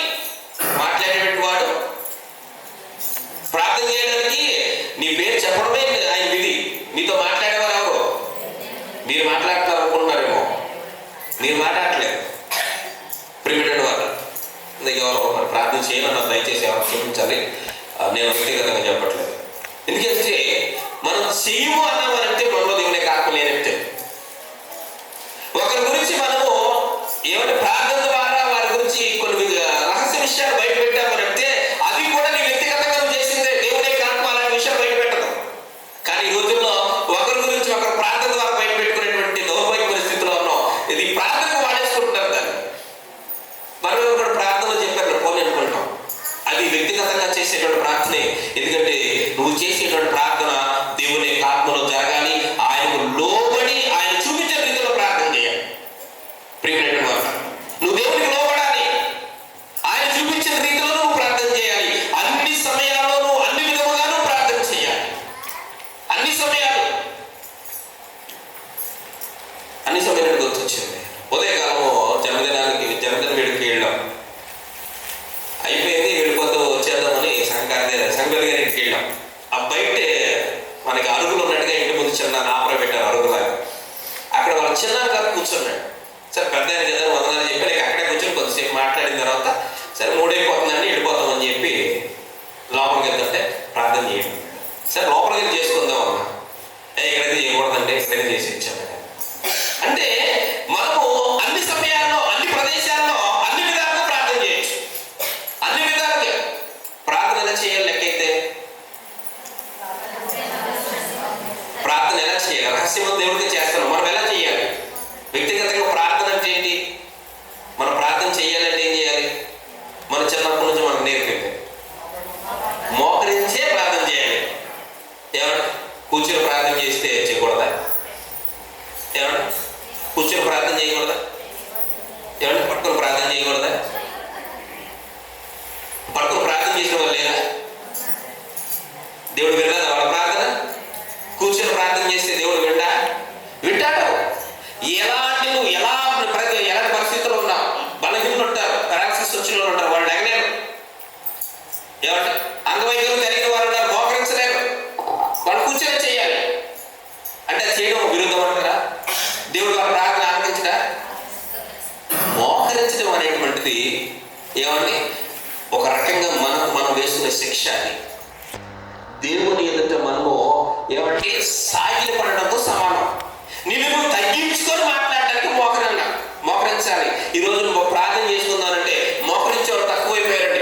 S1: మాట్లాడేటువంటి వాడు ప్రార్థన చేయడానికి నీ పేరు చెప్పడమే ఆయన విధి. మీతో మాట్లాడేవారు ఎవరు? మీరు మాట్లాడతారు అనుకుంటున్నారేమో, మీరు మాట్లాడట్లేదు. ప్రిమిటెడ్ వారు ఎవరో ఒకరు ప్రార్థన చేయమన్నా దయచేసి ఎవరు క్షమించాలి, నేను వ్యక్తిగతంగా చెప్పట్లేదు. ఎందుకంటే మనం చేయము అన్నామనంటే మనలో దేవుని ఆత్మ లేనట్టే. ఒకరి గురించి మనము ఏమంటే ప్రార్థన ద్వారా వారి గురించి కొన్ని రహస్య విషయాలు బయట పెట్టామనంటే అది కూడా నీ వ్యక్తిగతంగా నువ్వు చేసిందే. దేవుని ఆత్మ అలాంటి విషయాలు బయట పెట్టదు. కానీ ఈ రోజుల్లో ఒకరి గురించి ఒకరు ప్రార్థన ద్వారా బయట పెట్టుకునేటువంటి దౌర్భాగ్య పరిస్థితిలో ఉన్నాం. ఇది ప్రార్థనకు వాడేసుకుంటున్నారు దాన్ని. మనం ఒకరు ప్రార్థనలో చెప్పారు పోనీ అనుకుంటాం. అది వ్యక్తిగతంగా చేసేటువంటి ప్రార్థనే. ఎందుకంటే నువ్వు చేసేటువంటి ప్రార్థన దేవుని ఆత్మలో జరగాలి. ఆయనకు లోబడి ఆయన చూపించిన రీతిలో ప్రార్థన చేయాలి. ప్రియమైన వారు, నువ్వు దేవునికి లోబడాలి. ఆయన చూపించిన రీతిలో నువ్వు ప్రార్థన చేయాలి. అన్ని సమయాల్లోనూ అన్ని విధముగాను ప్రార్థన చేయాలి. అన్ని సమయాలు గుర్తొచ్చింది. ఉదయకాలము జన్మదిన వేడుకకి వెళ్ళాం. అయిపోయింది, వెళ్ళిపోతూ వచ్చేద్దామని సంకల్ గారికి వెళ్ళాం. ఆ బయటే మనకి అరుగులు ఉన్నట్టుగా ఇంటి ముందు చిన్న నాపర పెట్టారు, అరుగులాగా. అక్కడ వాళ్ళ చిన్నాన్న గారు కూర్చున్నాడు. సరే పెద్ద ఆయన కదా వందనాలు చెప్పి నేను అక్కడే కూర్చొని కొద్దిసేపు మాట్లాడిన తర్వాత సరే మూడైపోతుందని వెళ్ళిపోతామని చెప్పి లోపలికి వెళ్తుంటే ప్రార్థన చేయండి. సరే లోపలికి వెళ్ళి చేసుకుందాం అన్నా. ఇక్కడైతే చేయకూడదంటే ఇక్కడైతే చేసి ఇచ్చాను. అంటే మనము అన్ని సమయాల్లో అన్ని ప్రదేశాల్లో అన్ని విధాలుగా ప్రార్థన చేయొచ్చు. అన్ని విధాలుగా ప్రార్థన ఎలా చేయాలి? లెక్కైతే ప్రార్థన ఎలా చేయాలి? రహస్యం దేవుడికి చేస్తాను. మనం ఎలా చేయాలి? వ్యక్తిగతంగా ప్రార్థన అంటే ఏంటి? మనం ప్రార్థన చేయాలంటే ఏం చేయాలి? మన చిన్నప్పటి నుంచి మనకు నేర్పింది మోకరించే ప్రార్థన చేయాలి. ఏమంటే కూర్చొని ప్రార్థన చేస్తే చేయకూడదా? ఏమంటే కూర్చొని ప్రార్థన చేయకూడదా? ఏమంటే పట్టుకొని ప్రార్థన చేయకూడదా? పట్టుకొని ప్రార్థన చేసిన వాళ్ళు లేదా? దేవుడు వినదా వాళ్ళ ప్రార్థన? కూర్చొని ప్రార్థన చేస్తే దేవుడు వింటాడు. నువ్వు ఎలాంటి పరిస్థితుల్లో ఉన్నావు, బలహీనలు ఉంటారు, పారాలసిస్ వచ్చిన వాళ్ళు ఉంటారు, వాళ్ళు ఎగలేరు. ఏమంటే అంగవైకల్యం కలిగిన వారు ఉన్నారు, మోకరించలేరు. వాళ్ళు కూర్చొని చేయాలి. అంటే చేయడం విరుద్ధం అంటారా? దేవుడు వాళ్ళ ప్రార్థన ఆలకించడా? మోకరించడం అనేటువంటిది ఏమండి ఒక రకంగా మనం వేసుకునే శిక్ష. అది దేవుని ఎదుట మనము ఏమంటే సాగిలి పడడంతో సమానం. నువ్వు తగ్గించుకొని మాట్లాడడానికి మోకరించాలి. ఈ రోజు నువ్వు ప్రార్థన చేసుకుందానంటే మోకరించేవాడు తక్కువైపోయారండి.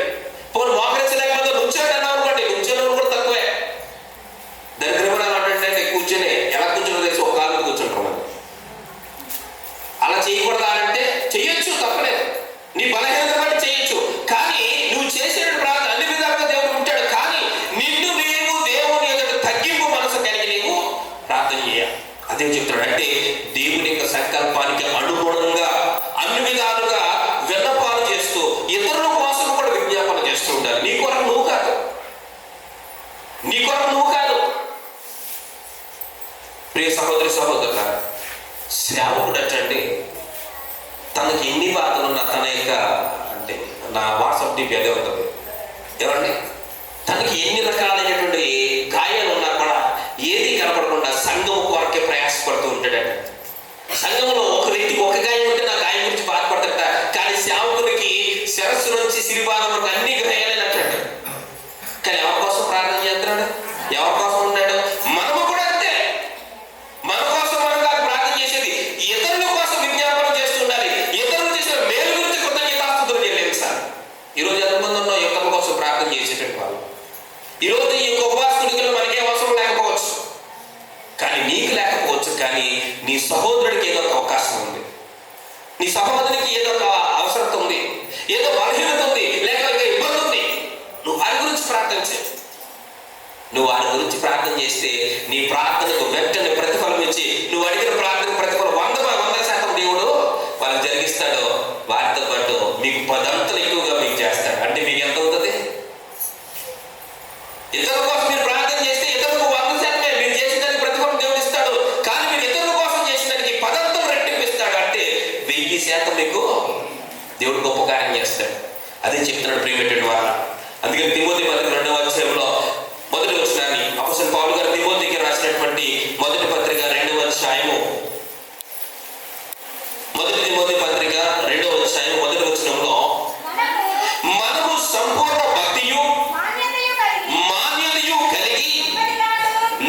S1: పోనీ మోకరించలేకపోతే నుంచోటి అన్నావు అనుకోండి, నుంచోని కూడా తక్కువే. దాని క్రిమినల్ అంటే కూర్చొని ఎలా కూర్చొని తెలిసి ఒక కాలు కూర్చుంటాం. మనం అలా చేయకూడదా అంటే చెయ్యొచ్చు, తప్పలేదు. నీ బలహీనత బట్టి చేయొచ్చు. కానీ నువ్వు చేసే ప్రార్థన అన్ని విధాలుగా దేవుడు ఉంటాడు. కానీ నిన్ను నీవు దేవుని ఎదుట తగ్గింపు మనసు కలిగి నీవు ప్రార్థన చేయాలి. అదే చెప్తాడు. అంటే దేవుని యొక్క సంకల్పానికి అనుగుణంగా అన్ని విధాలుగా విన్నపాలు చేస్తూ ఇతరుల కోసం కూడా విజ్ఞాపన చేస్తూ ఉండాలి. నీ కొరకు నువ్వు కాదు. ప్రియ సహోదరి సహోదరుల, సేవకుడు అంటే తనకి ఎన్ని బాధలున్నా తన యొక్క అంటే నా వాట్సాప్ డిపి అదే ఉంటుంది. ఏమండి తనకి ఎన్ని రకాలైనటువంటి గాయాలు ఉన్నా కూడా ఏది కనపడకుండా సంఘం కొరకే ప్రయాసపడుతూ ఉంటాడట. సంఘంలో ఒక వ్యక్తికి ఒక గాయం ఉంటే నా గాయం గురించి బాధపడతాడట. కానీ సేవకుడికి శిరస్సు నుంచి సిరిపాదం వరకు అన్ని గాయాలైనట్టు. కానీ ఎవరి కోసం ప్రార్థన చేస్తున్నాడు? ఎవరి కోసం ఉన్నాడు? మనము కూడా అంతే. మన కోసం మనం కాదు ప్రార్థన చేసేది, ఇతరుల కోసం విజ్ఞాపనం చేస్తూ ఉండాలి. ఇతరులు చేసిన మేలు గురించి కృతజ్ఞతాస్తుతులు చేయలేదు సార్. ఈరోజు ఎంతమంది ఉన్నాం ఇతరుల కోసం ప్రార్థన చేసేటువంటి వాళ్ళు? ఈరోజు ఈ యొక్క ఉపవాసకుడికి మనకే అవసరం లేకపోవచ్చు, కానీ నీకు లేకపోవచ్చు. కానీ నీ సహోదరుడికి ఏదో ఒక అవకాశం ఉంది, నీ సహోదరునికి ఏదో ఒక అవసరం ఉంది, ఏదో బలహీనత ఉంది, లేక ఇబ్బంది ఉంది. నువ్వు వారి గురించి ప్రార్థన చేయి. నువ్వు వారి గురించి ప్రార్థన చేస్తే నీ ప్రార్థనకు వెంటనే ప్రతిఫలం ఇచ్చి నువ్వు అడిగిన ప్రార్థన ప్రతిఫలం 100% ఇస్తాడో వారితో పాటు మీకు 10 అంతలు ఎక్కువగా మీకు చేస్తాడు. అంటే మీకు ఎంత అవుతుంది? ఇతరుల కోసం మీరు ప్రార్థన చేస్తే ఇతరులకు 100% మీరు చేసిన దానికి ప్రతిఫలం దేవుడు ఇస్తాడు. కానీ మీరు ఇతరుల కోసం చేసిన దానికి 10 అంతలు రెట్టింపిస్తాడు. అంటే 1000% మీకు దేవుడు గొప్ప కార్యం చేస్తాడు. అదే చెప్తున్నాడు ప్రియమైనటువంటి వాళ్ళ. అందుకని తిమోతి పత్రిక 2వ అధ్యాయంలో మొదటి వచనాన్ని అపోస్తలుడు పౌలు గారు తిమోతికి రాసినటువంటి మొదటి పత్రిక 2వ అధ్యాయము, మొదటి తిమోతి పత్రిక 2వ అధ్యాయం మొదటి వచనంలో, మనము సంపూర్ణ భక్తియు మాన్యతయు కలిగి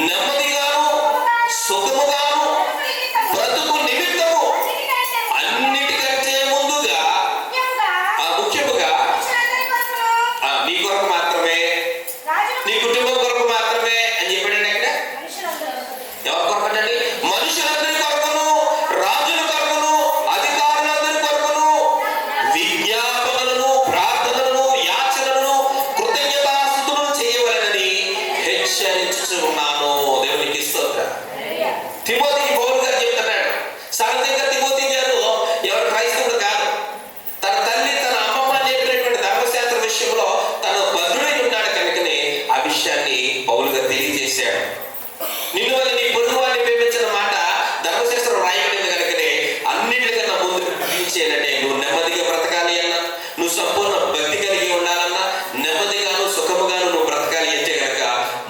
S1: నెమ్మదిగాను సుఖముగాను బ్రతుకు నిమిత్తము అన్నిటికంటే ముందుగా ముఖ్యముగా నీ కొరకు మాత్రమే, నీ కుటుంబం కొరకు మాత్రమే అని చెప్పాడండి. అక్కడ ఎవరి కొరకు అండి? మనుషులందరి కొరకును, రాజుల కొరకును, అధికారులందరి కొరకును విజ్ఞాపనలను, ప్రార్థనలను, యాచనలను, కృతజ్ఞతాస్తుతులను చేయవలెనని హెచ్చరించుచున్నాను. దేవునికి స్తోత్రం. తిమోతికి పౌలు గారు చెప్తున్నాడు. సహజంగా తిమోతి గారు ఎవరు క్రైస్తవుడు కాదు. తన తల్లి తన అమ్మమ్మ నేర్పినటువంటి ధర్మశాస్త్ర విషయంలో తను భద్రుడై ఉన్నాడు. కనుకనే ఆ విషయాన్ని పౌలు గారు తెలియజేశాడు. నిన్ను వల్ల నీ పొరుగు వారిని ప్రేమించిన మాట ధర్మశాస్త్రం రాయబడింది. కనుకనే అన్నిటికన్నా ముందు ప్రేమించేదంటే నువ్వు నెమ్మదిగా బ్రతకాలి అన్నా, నువ్వు సంపూర్ణ భక్తి కలిగి ఉండాలన్నా, నెమ్మదిగాను సుఖముగాను నువ్వు బ్రతకాలి అంటే కనుక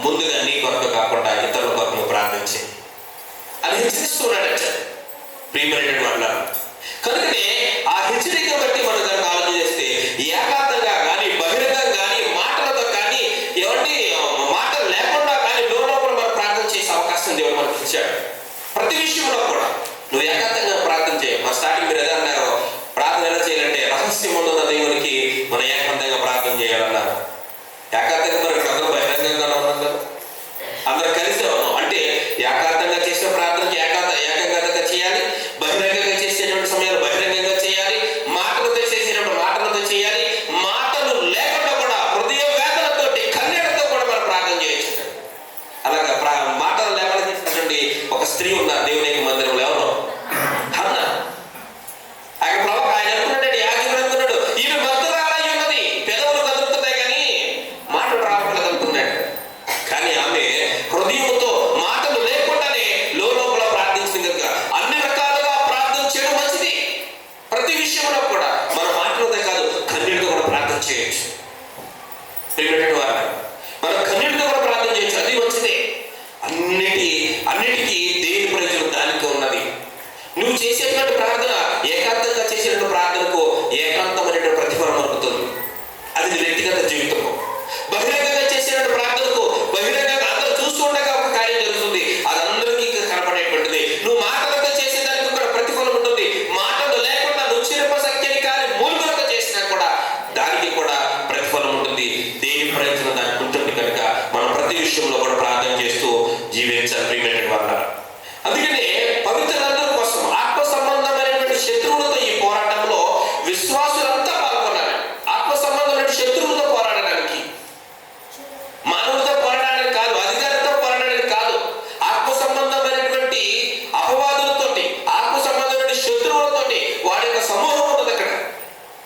S1: ముందుగా నీ కొరకు కాకుండా ఇతరుల కొరకు నువ్వు ప్రార్థించే అని హెచ్చరిస్తున్నాడట ప్రియమైనటువంటి వాళ్ళ. కనుకనే ఆ హెచ్చరిక బట్టి మనం కనుక ఆలోచన చేస్తే ఏకాంతంగా కానీ బహిరంగంగా కానీ మాటలతో కానీ ఏమంటే మాటలు లేకుండా కానీ లోపల మనం ప్రార్థన చేసే అవకాశం దేవుడు మనకి ఇచ్చాడు. ప్రతి విషయంలో కూడా నువ్వు ఏకాంతంగా ప్రార్థన చేయ. మా స్టార్టింగ్ మీరు ఏదో అన్నారు, ప్రార్థన ఎలా చేయాలంటే రహస్యంలో ఉన్న దేవునికి మనం ఏకాంతంగా ప్రార్థన చేయాలన్నారు. ఏకాంతంగా మనకి అందరూ బహిరంగంగా ఉన్నాం కదా, అందరూ కలిసి ఉన్నాం. అంటే ఏకాంతంగా చేసే ప్రార్థన ఏకాంతంగా చేయాలి, బహిరంగంగా చేసేటువంటి సమయాలు బహిరంగంగా చేయాలి, మాటలతో చేసేటువంటి మాటలతో చేయాలి. మాటలు లేకుండా కూడా హృదయ వేదనతోటి కన్నీళ్లతో కూడా మనం ప్రార్థన చేయొచ్చు. అలాగా మాటలు లేకుండా చేసినటువంటి ఒక స్త్రీ ఉన్నారు దేవుని యొక్క మందిరంలో. ఎవరు అన్న ఆయన ప్రభు ఆయన అనుకున్నాడు, యాజకుడు అనుకున్నాడు, ఈమె భక్తురాలై ఉన్నది, పెదవులు కదులుతున్నాయి కానీ మాటలు రావట్లేదు అనుకున్నాడు. కానీ ఆమె హృదయంతో మాటలు లేకుండానే లోపల ప్రార్థించింది. కనుక అన్ని రకాలుగా ప్రార్థన చేయడం మంచిది. ప్రతి విషయంలో కూడా మన మాటలతో కాదు కన్నీటితో కూడా ప్రార్థన చేయొచ్చు. మనం కన్నీటితో కూడా ప్రార్థన చేయొచ్చు, అది మంచిదే. అన్నిటికీ దేని ప్రయోజనం దానికి ఉన్నది. నువ్వు చేసేటువంటి ప్రార్థన ఏకాంతంగా చేసేటువంటి ప్రార్థనకు ఏకాంతమైనటువంటి ప్రతిఫలం దొరుకుతుంది. అది నీ వ్యక్తిగత జీవితము. బహిరంగంగా చేసేటువంటి ప్రార్థనకు బహిరంగంగా అందరూ చూస్తుండగా ఒక కార్యం జరుగుతుంది. అది అందరికీ కనపడేటువంటిది. నువ్వు మాటలతో చేసేదానికి కూడా ప్రతిఫలం ఉంటుంది. మాటలు లేకుండా నువ్వు చిరపశక్తిని కానీ మూలుగులతో చేసినా కూడా దానికి కూడా ప్రతిఫలం ఉంటుంది. దేని ప్రయత్నం దానికి ఉంటుంది. కనుక మనం ప్రతి విషయంలో కూడా ప్రార్థన చేస్తూ జీవించాలి ప్రియమైనటువంటి వాళ్ళ. అందుకనే పవిత్రులందరి కోసం ఆత్మ సంబంధమైనటువంటి శత్రువులతో ఈ పోరాటంలో విశ్వాసులంతా పాల్గొన్నారు. ఆత్మ సంబంధమైన శత్రువులతో పోరాడడానికి, మానవులతో పోరాడడానికి కాదు, అధికారులతో పోరాడడానికి కాదు, ఆత్మ సంబంధమైనటువంటి అపవాదులతోటి, ఆత్మ సంబంధమైన శత్రువులతోటి వాడి యొక్క సమూహం ఉన్నది అక్కడ.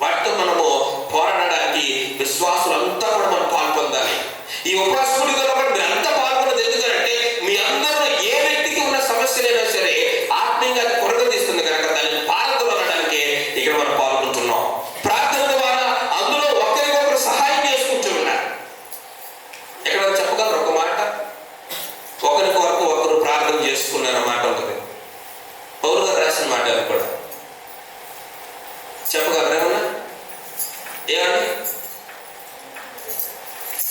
S1: వాటితో మనము పోరాడడానికి విశ్వాసులంతా కూడా మనం పాల్పొందాలి. ఈ ఉపవాస కూడికలో కూడా మీరు అంతా పాల్గొన్నది ఎందుకంటే మీ అందరూ ఏ వ్యక్తికి ఉన్న సమస్యలైనా సరే ఆత్మీయంగా కొరగదీస్తుంది కనుక దాన్ని పాల్గొనడానికి ఇక్కడ మనం పాల్గొంటున్నాం. ప్రార్థన ద్వారా అందులో ఒకరికొకరు సహాయం చేసుకుంటూ ఉన్నారు. ఎక్కడ చెప్పగలరు ఒక మాట? ఒకరి కొరకు ఒకరు ప్రార్థన చేసుకున్నారు మాట ఉంటుంది. పౌలు గారు రాసిన మాట అది కూడా చెప్పగలరు ఏమన్నా?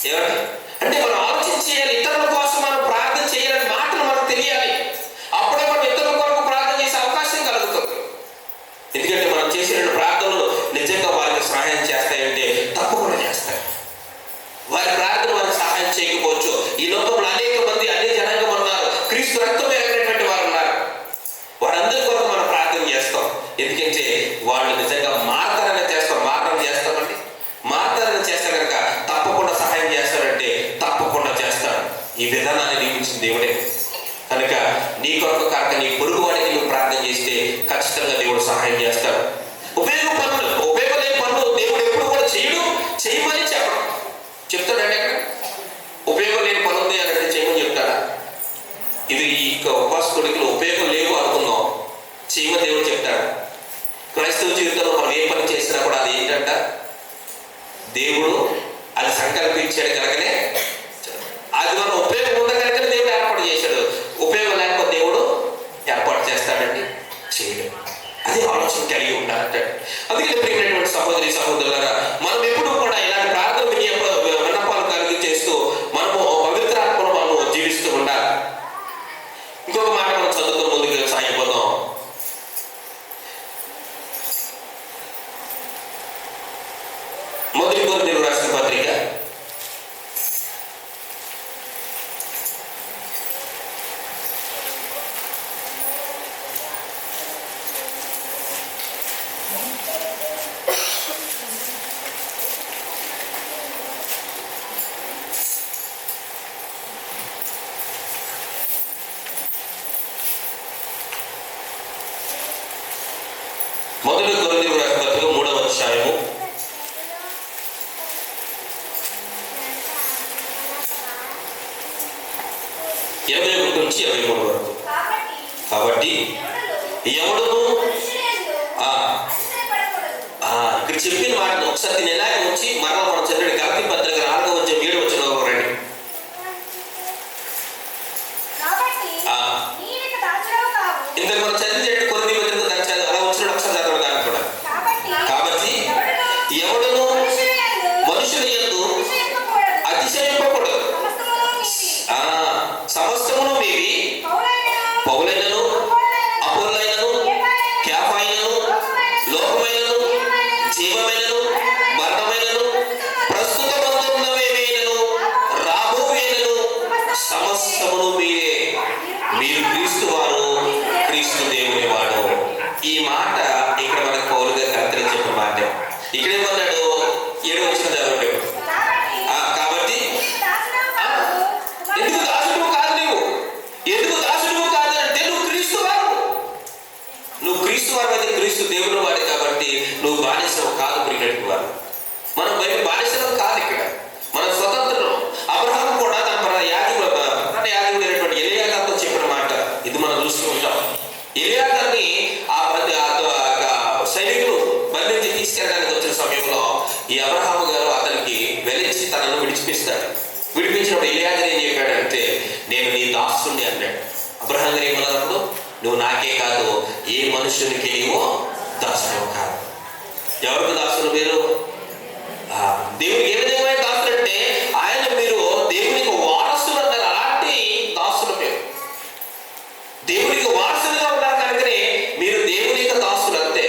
S1: ఏమండి అంటే మనం ఆలోచన చేయాలి. ఇతరుల కోసం మనం ప్రార్థన చేయాలని మాటలు మనకు తెలియాలి. అప్పుడే మనం ఇతరుల కొరకు ప్రార్థన చేసే అవకాశం కలుగుతుంది. ఎందుకంటే మనం చేసిన ప్రార్థనలు నిజంగా వారికి సహాయం చేస్తాయంటే తప్పకుండా చేస్తాయి. వారి ప్రార్థన వారికి సహాయం చేయకపోవచ్చు. ఈ లోకంలో అనేక మంది అన్ని జనాంగం ఉన్నారు, క్రీస్తు రక్తం ఎగిరినటువంటి వారు ఉన్నారు. వారందరి కొరకు మనం ప్రార్థన చేస్తాం. ఎందుకంటే వాళ్ళు నిజంగా మారతారని చేస్తామండి. మారతారని చేస్తే కనుక తప్పకుండా సహాయం చేస్తారంటే తప్పకుండా చేస్తాడు. ఈ విధానాన్ని నియమించిన దేవుడే. కనుక నీ కొరకు కాక నీ పొరుగు వాడికి నువ్వు ప్రార్థన చేస్తే ఖచ్చితంగా దేవుడు సహాయం చేస్తాడు. దేవుడు అది సంకల్పించాడు కనుకనే అది మనం ఉపయోగం ఉందా కనుక దేవుడు ఏర్పాటు చేశాడు. ఉపయోగం లేకపోతే దేవుడు ఏర్పాటు చేస్తాడండి, చేయడు. అది ఆలోచన కలిగి ఉండాలంటే. అందుకే ప్రియమైనటువంటి సహోదరి సహోదరులారా, మనం ఎప్పుడు కూడా ఇలాంటి ప్రార్థన విన్నపాలు కలిగి చేస్తూ మనము పవిత్రాత్మను మనము జీవిస్తూ ఉండాలి. ఇంకొక మాట మనం చదువుతూ ముందుకు సాగిపోదాం. మొదటి కొరింథీయులకు రాసిన పత్రిక 3వ అధ్యాయము 21 నుంచి 23 వరకు. కాబట్టి ఎవడును ఇక్కడ చెప్పిన మాటను ఒకసారి నేను ఎలాగ వచ్చి మరలా మనం చదివిన గలతీ పత్రిక 4వ అధ్యాయం 7వ వచనంలో రండి. ఇంత మనం చదివించండి కొరింథీ పత్రిక దాని అలా వచ్చిన ఒకసారి చదవడం దాన్ని కూడా. కాబట్టి ఎవడును మనుషుల యందు అతిశయింపకూడదు. సమస్తమును మీవి పౌలైనను అపొల్లైనను కేఫాయినను లోకమైనను జీవమైనను మరణమైనను ప్రస్తుతమందున్నవేమైనను రాబోయేనను సమస్తమును మీరే. మీరు క్రీస్తు వారు, క్రీస్తు దేవుని వాడు. ఈ మాట ఇక్కడ మనకు పౌలు గారు కర్తలు చెప్పిన మాట. ఇక్కడ ఏమన్నాడు? 7వ వచనం చదవండి. కాబట్టి ఎందుకు దాసుడు కాదు నీవు? ఎందుకు దాసుడు కాదు అంటే నువ్వు క్రీస్తు వారు. నువ్వు క్రీస్తు వారు అయితే క్రీస్తు దేవుని వాడు కాబట్టి నువ్వు బానిసవు కాదు. ప్రియమైన వారు, మనం బానిసలం కాదు. ఇక్కడ మన స్వతంత్రం. అబ్రహాము కూడా తన యాజకుడైనటువంటి ఎలియాజరుతో చెప్పిన మాట ఇది మనం చూస్తూ ఉంటాం. ఎలియాజరుని సైనికులు బంధించి తీసుకెళ్ళడానికి వచ్చిన సమయంలో ఈ అబ్రహాము గారు అతనికి వెలించి తనను విడిచిపిస్తాడు. విడిపించినప్పుడు ఎలియాజరు ఏం చెప్పాడంటే, నేను నీ దాసుని అన్నాడు. అబ్రహాం గారు ఏమన్నప్పుడు, నువ్వు నాకే కాదు ఏ మనుషునికి నీవో దాసుడు కాదు. ఎవరికి దాసులు మీరు? దేవునికి ఏ విధమైన దాసులు అంటే ఆయన మీరు దేవునికి వారసులు అన్నారు. అలాంటి దాసులు మీరు దేవునికి వారసులుగా ఉన్నారు కనుకనే మీరు దేవుని యొక్క దాసులు అంతే.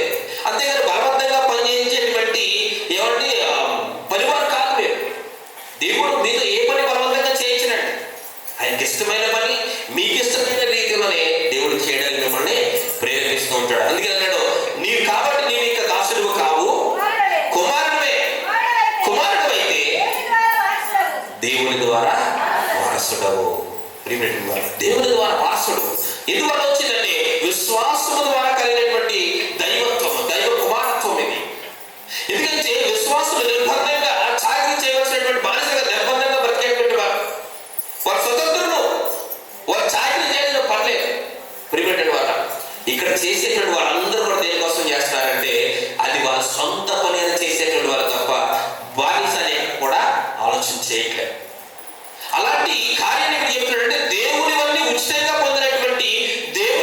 S1: అంతేగాని బలవంతంగా పనిచేయించేటువంటి ఏమంటే పనివారు కాదు మీరు. దేవుడు మీతో ఏ పని బలవంతంగా చేయించినండి. ఆయనకి ఇష్టమైన పని మీకు ఇష్టమైన రీతిలోనే దేవుడు చేయడానికి మిమ్మల్ని ప్రేరేపిస్తూ ఉంటాడు. అందుకే అన్నాడు, నీవు కాబట్టి నీవు ఇంకా దాసుడు కావు, కుమారుడివే. కుమారుడు అయితే దేవుని ద్వారా వారసుడవు. దేవుని ద్వారా వారసుడు ఎందువల్ల వచ్చిందంటే విశ్వాసము ద్వారా కలిగినటువంటి దైవత్వం, దైవ కుమారత్వం ఇది. ఎందుకంటే విశ్వాసులు నిర్బంధంగా చాకరీ చేయవలసినటువంటి బానిసగా నిర్బంధంగా బ్రతికేటువంటి వారు స్వతంత్రులు. వారు చాకరీ చేయడం పర్లేదు. ప్రియమైనటువంటి వారు, ఇక్కడ చేసేటువంటి వాళ్ళందరూ కూడా దేనికోసం చేస్తున్నారంటే అది వాళ్ళ సొంత పని అని చేసేటువంటి వారు తప్ప బానిస అనే కూడా ఆలోచన చేయట్లేదు. అలాంటి కార్యాన్ని చెప్తున్నాడంటే దేవుని వల్ల ఉచితంగా పొందినటువంటి దేవుని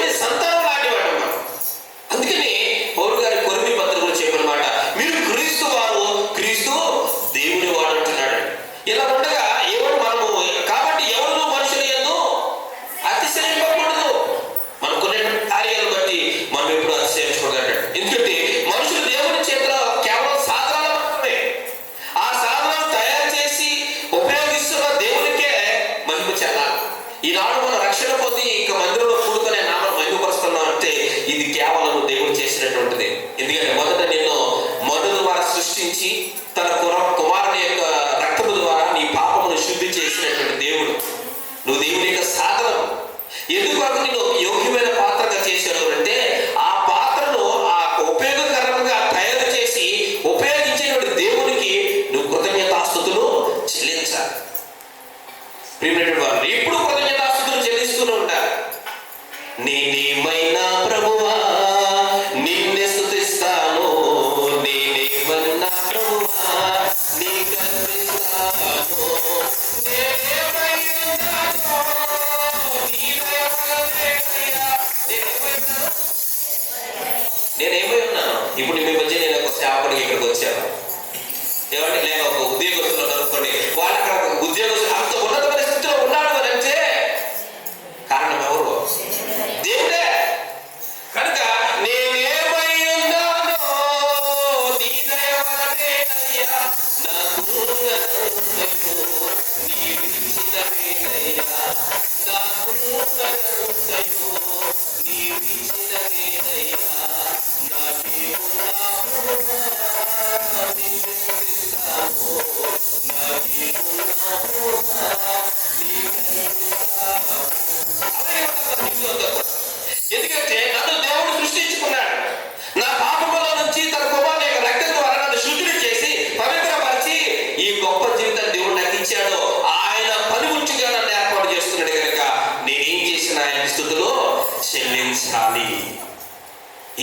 S1: ఇప్పుడు మీ మధ్య నేను ఒక సేవకుడికి ఇక్కడికి వచ్చాను, ఏమంటే లేక ఒక ఉద్యోగస్తులు అనుకోండి, వాళ్ళు అక్కడ ఒక ఉద్యోగస్తులు అంత ఉన్నతమైన స్థితిలో ఉన్నాడు అని అంటే కారణం ఎవరు? దేవుడే. కనుక నేనేమై ఉన్నానో నీ దయ వలనేనయ్యా, ఎందుకంటే నన్ను దేవుడు సృష్టించుకున్నాడు. నా పాపముల నుంచి తన కుమారుని యొక్క రక్తం ద్వారా నన్ను శుద్ధులు చేసి పవిత్రపరిచి ఈ గొప్ప జీవితాన్ని దేవుడు నాకు ఇచ్చాడు. ఆయన పనిముట్టుగా నన్ను ఏర్పాటు చేస్తున్నాడు కనుక నేనేం చేసిన ఆయన స్థుతులు చెల్లించాలి.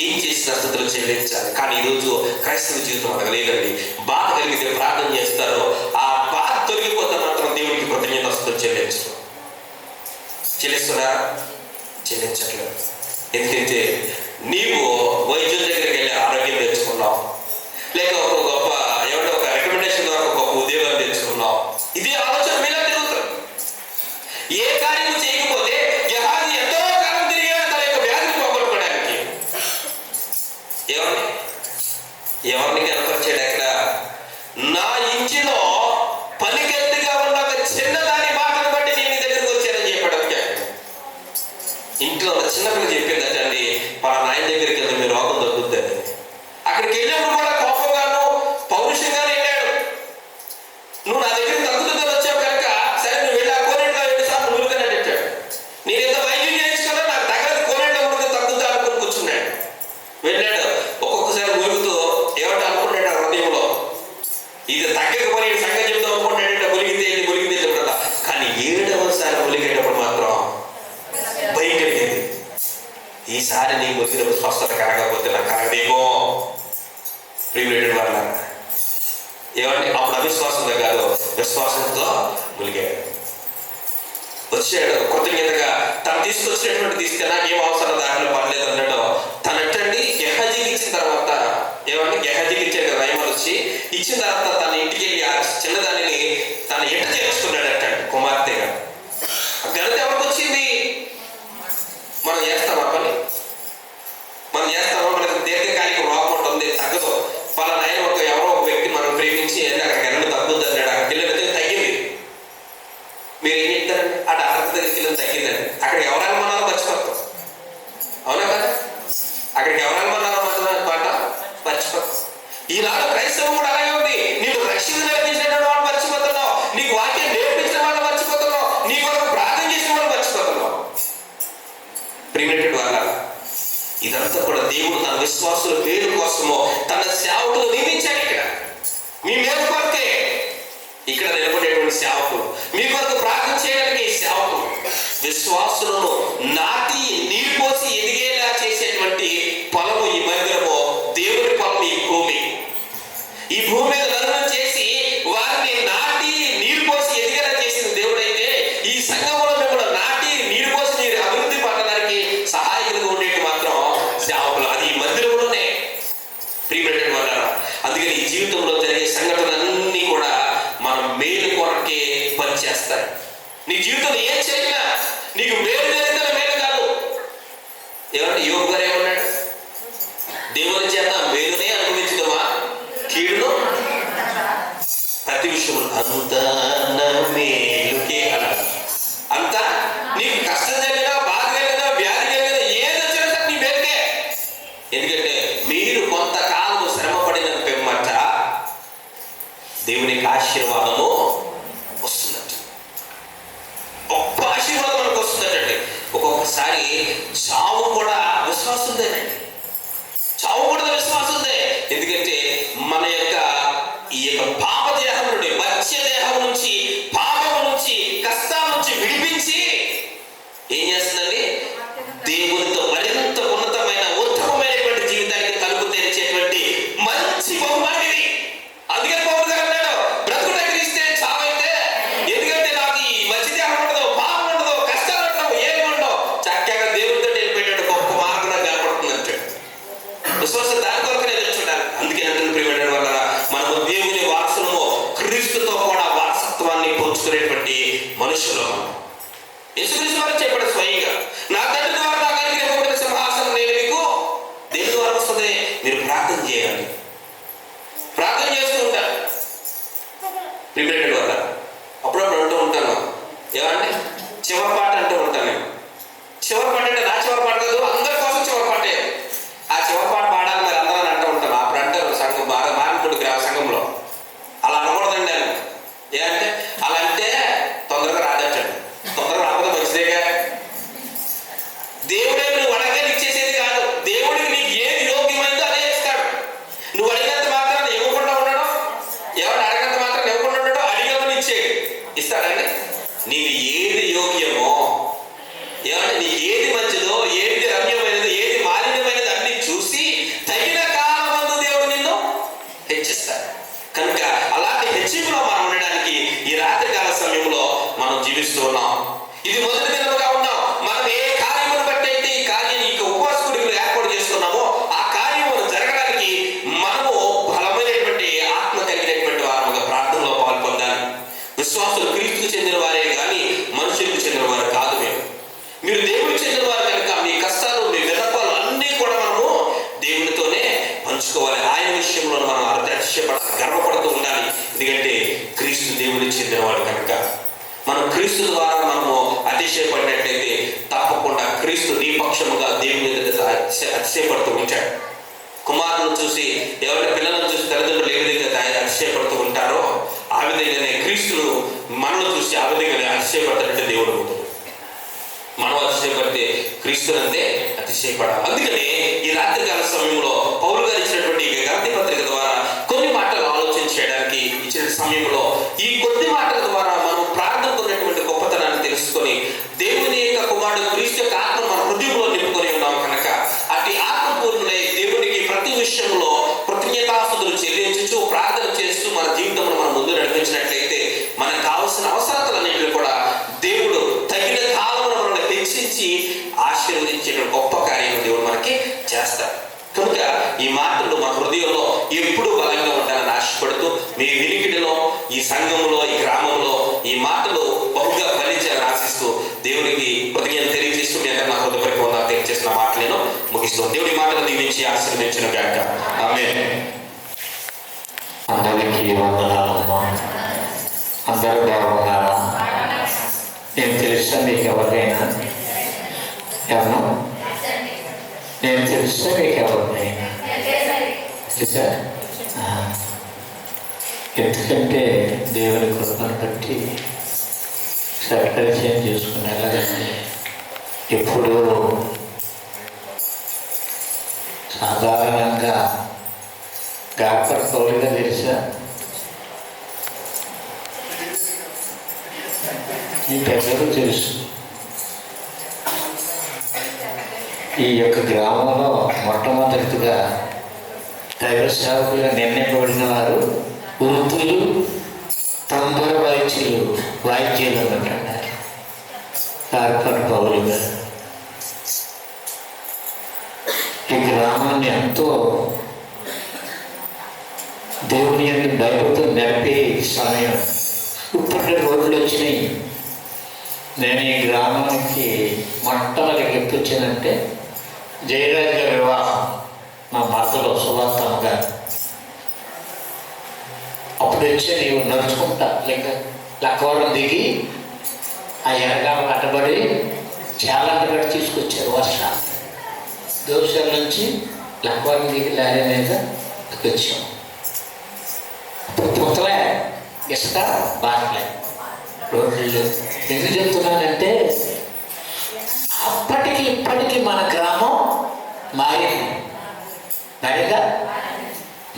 S1: ఏం చేసిన స్థుతులు చెల్లించాలి. కానీ ఈరోజు క్రైస్తవ జీవితం అడగలేదండి. బాధ కలిగితే ప్రార్థన చేస్తారు, ఆ బాధ తొలగిపోతే మాత్రం దేవుడికి కృతజ్ఞత స్థుతులు చెల్లిస్తున్నారా? చెల్లించట్లేదు. ఎందుకంటే నీవు వైద్యుల దగ్గరికి వెళ్ళి ఆరోగ్యం తెచ్చుకున్నావు, లేక ఒక గొప్ప ఎవరో ఒక రికమెండేషన్ ద్వారా ఒక గొప్ప ఉద్యోగాలు తెచ్చుకున్నావు. ఇదే ఆలోచన మీలో తిరుగుతుంది. ఏ కార్యం చేయకపోతే గెహాజీ ఎంతో కాలం తిరిగాడు తన యొక్క వ్యాధిని పోగొట్టుకోవడానికి. ఎవరిని కనపరిచాడు? అక్కడ నా ఇంటిలో పనికెత్తుగా ఉన్న ఒక చిన్నదాని మాటను బట్టి నేను నీ దగ్గరికి వచ్చానని చెప్పాడు. ఇంట్లో ఒక చిన్నపిల్ల చెప్పిందట అండి, పలానా ఆయన దగ్గరికి వెళ్తే మీ రోగం తగ్గుద్దని. అక్కడికి వెళ్ళినప్పుడు కూడా కోపంగాను పౌరుషంగానే వెళ్ళాడు. నువ్వు నా దగ్గరికి తగ్గుతుందని వచ్చావు కనుక సరే నువ్వు వెళ్ళి ఆ కోనేట్లో 7 సార్లు ములుగుని పెట్టాడు. నేను ఎంత వైద్యం చేయించుకున్నా నాకు తగ్గదు, కోనేట్లో ములుగు తగ్గుతా అనుకుని కూర్చున్నాడు. వెళ్ళాడు, ఒక్కొక్కసారి ములుగుతూ ఏమంటే అనుకున్నాడు ఆ హృదయంలో, ఇది తగ్గకపోయి సంగతి చెప్తాం అనుకుంటాడంటే ములిగితే చెప్తా. కానీ 7వసారి ములిగేటప్పుడు మాత్రం భయం కలిగింది. ఈసారి నీ ములిగినప్పుడు స్వస్థత కలగకపోతే నాకు కలగదేమో. ప్రియులైన వాళ్ళ ఏమంటే అప్పుడు అవిశ్వాసంతో కాదు, విశ్వాసంతో ములిగాడు. వచ్చాడు కృతజ్ఞతగా తను తీసుకొచ్చినటువంటి నాకేం అవసరం దారిలో పడలేదు అన్నాడు. తనంటండి గెహాజీకి ఇచ్చిన తర్వాత ఏమంటే గెహాజీకి ఇచ్చాడు కదా, రైమలు వచ్చి ఇచ్చిన తర్వాత తన ఇంటికి వెళ్ళి ఆ చిన్నదానిని తన ఎంట చేర్చుకున్నాడు అంటాడు కుమార్తెగా. ఘనత ఎవరికి వచ్చింది? మనం చేస్తామా పని? మనం చేస్తామా? మనకు దీర్ఘకాలిక రోగం ఉంటుంది, తగ్గదు. పలానా ఆయన ఎవరో ఒక వ్యక్తి మనం ప్రేమించి అక్కడ గెలను తగ్గుద్ది అన్నాడు. అక్కడ పిల్లలతో తగ్గింది. మీరు ఏం చెప్తారండి? ఆ డాక్టర్ దగ్గరికి వెళ్ళి తగ్గిందండి. అక్కడికి ఎవరైనా మన్నారో మర్చిపోతాం, అవునా కదా? అక్కడికి ఎవరైనా మన్నారో మాట మర్చిపోతాం. ఈనాడు క్రైస్తవం కూడా అలాగే ఉంది. నీకు రక్షణ నేర్పించినటువంటి వాళ్ళు మర్చిపోతున్నావు, నీకు వాక్యం నేర్పించిన వాళ్ళు మర్చిపోతున్నావు, నీ కొరకు ప్రార్థన చేసిన వాళ్ళు మర్చిపోతున్నావు. ప్రియమైనటువంటి వాళ్ళ ఇదంతా కూడా దేవుడు తన విశ్వాసుల పేరు కోసమో తన సేవకులు నియమించాడు. ఇక్కడ మీ మేలు కొరకే ఇక్కడ నిలబడేటువంటి సేవకులు, మీ కొరకు ప్రార్థన చేయడానికి సేవకులు, విశ్వాసులను నాటి నీరు పోసి ఎదిగేలా చేసేటువంటి పొలము ఈ మందిరము, దేవుని పొలము ఈ భూమి. ఈ భూమి మీద నరులను చేసి వారిని నాటి నీరు పోసి ఎదిగేలా చేసిన దేవుడైతే ఈ సంఘంలో మిమ్మల్ని నాటి నీరు పోసి మీరు అభివృద్ధి పడడానికి సహాయకులుగా ఉండేది మాత్రం సేవకులు. అది ఈ మందిరంలోనే. ప్రియమైన వాళ్ళారా, అందుకని ఈ జీవితంలో జరిగే సంఘటనలన్నీ కూడా మనం మేలు కొరకే పనిచేస్తాయి. నీ జీవితంలో ఏం చేసినా నీకు మేలు జరిగితే మేలు కాదు. ఏమంటే యోగు గారు ఏమన్నాడు? దేవుని చేత మేలునే అనుభవించదమా కీడును ప్రతి విషయం అంతా మేలుకే అన్నాడు. అంతా నీకు కష్టం జరిగినా, బాధ కలిగినా, వ్యాధి కలిగినా, ఏది వచ్చినా సరే నీ మేలుకే. ఎందుకంటే మీరు కొంతకాలం శ్రమ పడిన పిమ్మట దేవునికి ఆశీర్వాదము వస్తుందట. గొప్ప ఆశీర్వాదం మనకు వస్తుందటండి. ఒక్కొక్కసారి చావు కూడా విశ్వాసందేనండి. చావు కూడా విశ్వాసందే. ఎందుకంటే మన యొక్క ఈ యొక్క పాప దేహం నుండి, మత్స్య దేహం నుంచి, పాపం నుంచి, కష్టాల నుంచి విడిపించి ఏం చేస్తుందండి? దేవునితో మరింత ఉన్నతమైన ఉత్తమమైనటువంటి జీవితానికి తలుపు తెరిచేటువంటి మంచి బహుమానం ఇది. అందుకే పౌలు గారు అన్నాడు, బ్రతుకుట క్రీస్తే చావైతే. ఎందుకంటే నాకు ఈ మత్స్య దేహం ఉండదు, పాపం ఉండదు, కష్టాలు ఉండవు, ఏమి ఉండవు, చక్కగా దేవునితో వెళ్ళిపోయాడు. గొప్ప మార్గం నాకు కనపడుతుంది అంటాడు. విశ్వాసం దాని కొరకు నేను మీరు ప్రార్థన చేయాలి. ప్రార్థన చేస్తూ ఉంటారు ప్రిపేటెడ్ వల్ల. అప్పుడప్పుడు అంటూ ఉంటాను, ఏమంటే చివరి పాట అంటూ ఉంటాను నేను. చివరి పాట అంటే నా చివరి పాట కాదు, అందరి కోసం చివరి పాటే. ఆ చివరి పాట పాడాలి మరి అందరూ అని అంటూ ఉంటాను. అప్పుడు అంటారు సంఘం బాగా మారినప్పుడు సంఘంలో అలా అనకూడదండి అని. ఏమంటే అలా అంటే తొందరగా రాదట్టండి. తొందరగా రాకపోతే మంచిదేగా. దేవుడే నువ్వు అడగగా నీకు చేసేది కాదు. దేవుడికి నీకు ఏది యోగ్యమైందో అదే ఇస్తాడు. నువ్వు అడిగినంత మాత్రాన్ని ఇవ్వకుండా ఉండడం, ఎవరు అడగంత మాత్రాన్ని ఇవ్వకుండా ఉండడం, అడిగమని ఇచ్చేది ఇస్తాడండి. నీకు ఏది యోగ్యమో, ఏమంటే నీకు ఏది మంచిదో, ఏది రమ్యమైనదో, ఏది మాలిన్యమైనదో అన్ని చూసి తగిన కాలమందు దేవుడు నిన్ను హెచ్చిస్తాడు. కనుక అలాంటి హెచ్చింపులో మనం ఉండడానికి ఈ రాత్రికాల సమయంలో మనం జీవిస్తూ ఉన్నాం. ఇది మొదటి దినముగా ఉన్నాం. మనం ఏ కార్యమును బట్టి అయితే ఈ కార్యం ఇక ఉపవాస కూడికలు ఏర్పాటు చేస్తున్నామో ఆ కార్యమును జరగడానికి మనము బలమైనటువంటి ఆత్మ కలిగినటువంటి వారముగా ప్రార్థనలో పాల్పొందాలి. విశ్వాసులు క్రీస్తుకు చెందిన వారే కానీ మనుషులకు చెందిన వారు కాదు. మీరు దేవుడికి చెందిన వారు కనుక మీ కష్టాలు, మీ విన్నపాలు అన్నీ కూడా మనము దేవుడితోనే పంచుకోవాలి. ఆయన విషయంలో మనం అతిశయపడాలి, గర్వపడుతూ ఉండాలి. ఎందుకంటే క్రీస్తు దేవుడికి చెందినవాడు కనుక. మనం క్రీస్తు ద్వారా మనము అతిశయపడినట్లయితే తప్పకుండా క్రీస్తు నీ పక్షముగా దేవుని అతిశయపడుతూ ఉంటాడు. కుమారులను చూసి, ఎవరి పిల్లలను చూసి తల్లిదండ్రులు ఏ విధంగా అతిశయపడుతూ ఉంటారో ఆ విధంగానే క్రీస్తును మనల్ని చూసి ఆ విధంగానే అతిశయపడుతున్నట్టు దేవుడు ఉంటుంది. మనం అతిశయపడితే క్రీస్తునంతే అతిశయపడాలి. అందుకనే ఈ రాత్రికాల సమయంలో పౌలు గారు ఇచ్చినటువంటి గలతీ పత్రిక ద్వారా కొన్ని మాటలు ఆలోచన చేయడానికి ఇచ్చిన సమయంలో ఈ కొద్ది మాటల ద్వారా మనం ప్రార్థనకున్నటువంటి గొప్పతనాన్ని తెలుసుకొని దేవుని యొక్క కుమారుడు క్రీస్తు యొక్క ఆత్మ మన హృదయంలో నింపుకొని ఉన్నాం కనుక అటు ఆత్మపూర్ణులై దేవునికి ప్రతి విషయంలో కృతజ్ఞతాస్తుతులు చెల్లించు ప్రార్థన చేస్తూ మన జీవితంలో మనం ముందు నడిపించినట్లయితే మనకు కావాల్సిన అవసరతలన్నింటినీ కూడా దేవుడు తగిన కాలంలో మనల్ని హెచ్చించి ఆశీర్వదించే గొప్ప కార్యం దేవుడు మనకి చేస్తాడు. కనుక ఈ మాటలు మన హృదయంలో ఎప్పుడూ బలంగా ఉండాలని ఆశపడుతూ మీ వినికిడిలో, ఈ సంఘంలో, ఈ గ్రామంలో ఈ మాటలు బహుగా ఫలించాలని ఆశిస్తూ దేవుడికి కృతజ్ఞతలు తెలియజేస్తూ మీ అందరూ నా హృదయపరికి వందనాలు తెలియజేసిన మాటలు నేను ముగిస్తాను. దేవుడి మాటలు దీవించి ఆశీర్వదించిన గాక. ఆమేన్.
S3: అందరికీ వందనాలమ్మా. అందరూ బాగున్నారా? నేను తెలుసా మీకు ఎవరికైనా? ఎవరు? నేను తెలుసా మీకు ఎవరినైనా? తెలుసా? ఎందుకంటే దేవుని కృపను బట్టి పరిచయం చేసుకునేలాగంటే ఎప్పుడూ సాధారణంగా గాపర్ పౌరుగా తెలుసా? మీకెవరూ తెలుసు. ఈ యొక్క గ్రామంలో మొట్టమొదటిగా దైవ సేవకులుగా నిర్ణయింపబడిన వారు వృత్తులు, తంబుర వాయిద్యులు అంటున్నారు. గాపర్ పౌరు గారు ఈ గ్రామాన్ని ఎంతో దేవుని యొక్క దైవతో నడిపే సమయం. ఇప్పటి రోజులు వచ్చినాయి. నేను ఈ గ్రామానికి మొట్టమొదటి ఎప్పుడు వచ్చానంటే జయరాజు గారి వివాహం, మా మరదలో సువార్తమ్మ గారు. అప్పుడు వచ్చి నీవు నడుచుకుంటా లక్కవడం దిగి ఆ ఎనగామ అడ్డబడి చాలా అడ్డబడి తీసుకొచ్చారు. వర్షాలు దోషాల నుంచి లక్కవరం దిగి లారీ మీద వచ్చాం. అప్పుడు పుత్తలే, ఇసుక, బాట్లే, రోడ్లు. ఎందుకు చెప్తున్నానంటే అప్పటికి ఇప్పటికీ మన గ్రామం మారింది. మరిగా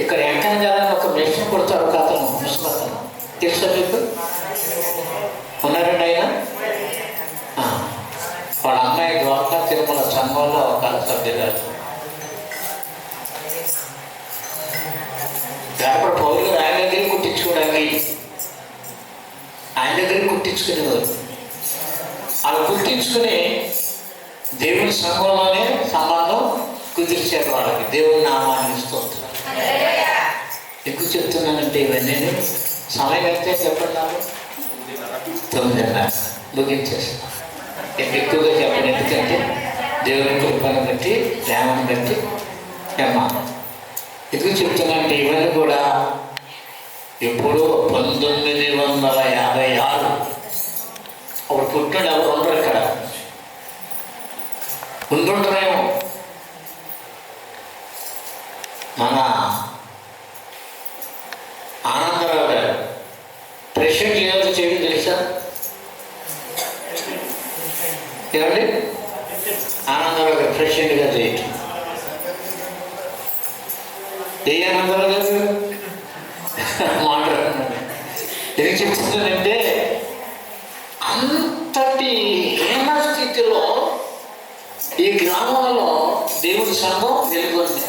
S3: ఇక్కడ వెంకన్న గారు ఒక మెషిన్ కొడతాడు ఒక అతను, ముసలతను. తెలుసా మీకు? ఉన్నారండి ఆయన. వాళ్ళ అమ్మాయి ద్వారకా తిరుమల సంఘంలో ఒక సభ్యురాలు. గాపర్ పౌరు గారు ఆయన దగ్గర కుట్టించుకోవడానికి కుట్టించుకునేవారు. అలా కుట్టించుకుని దేవుని సంఘంలోనే సంబంధం కుదిర్చారు వాళ్ళకి. దేవుని నామాన్ని స్తోత్రం. ఎక్కువ చెప్తున్నానంటే ఇవన్నీ సమయం అయితే చెప్పండి. నాకు 9:30 ముగించేస్తాను. ఎక్కువగా చెప్పండి. ఎందుకంటే దేవుని కృపను బట్టి, ప్రేమను బట్టి ఎందుకు చెప్తున్నానంటే ఇవన్నీ కూడా ఎప్పుడో 1956 అప్పుడు పుట్టినోడు ఎవరు ఉండరు ఇక్కడ, ఉండుంటారేమో. మన ఆనందరావు గారు ప్రెసిడెంట్ ఏదో చేయడం తెలుసా ఏమండి? ఆనందరావు గారు ప్రెసిడెంట్గా చేయటం. ఏ ఆనందరావు గారు మాట్లాడుతున్నాడు. ఎందుకు చెప్తున్నానంటే అంతటి హీన స్థితిలో ఈ గ్రామంలో దేవుడి సంఘం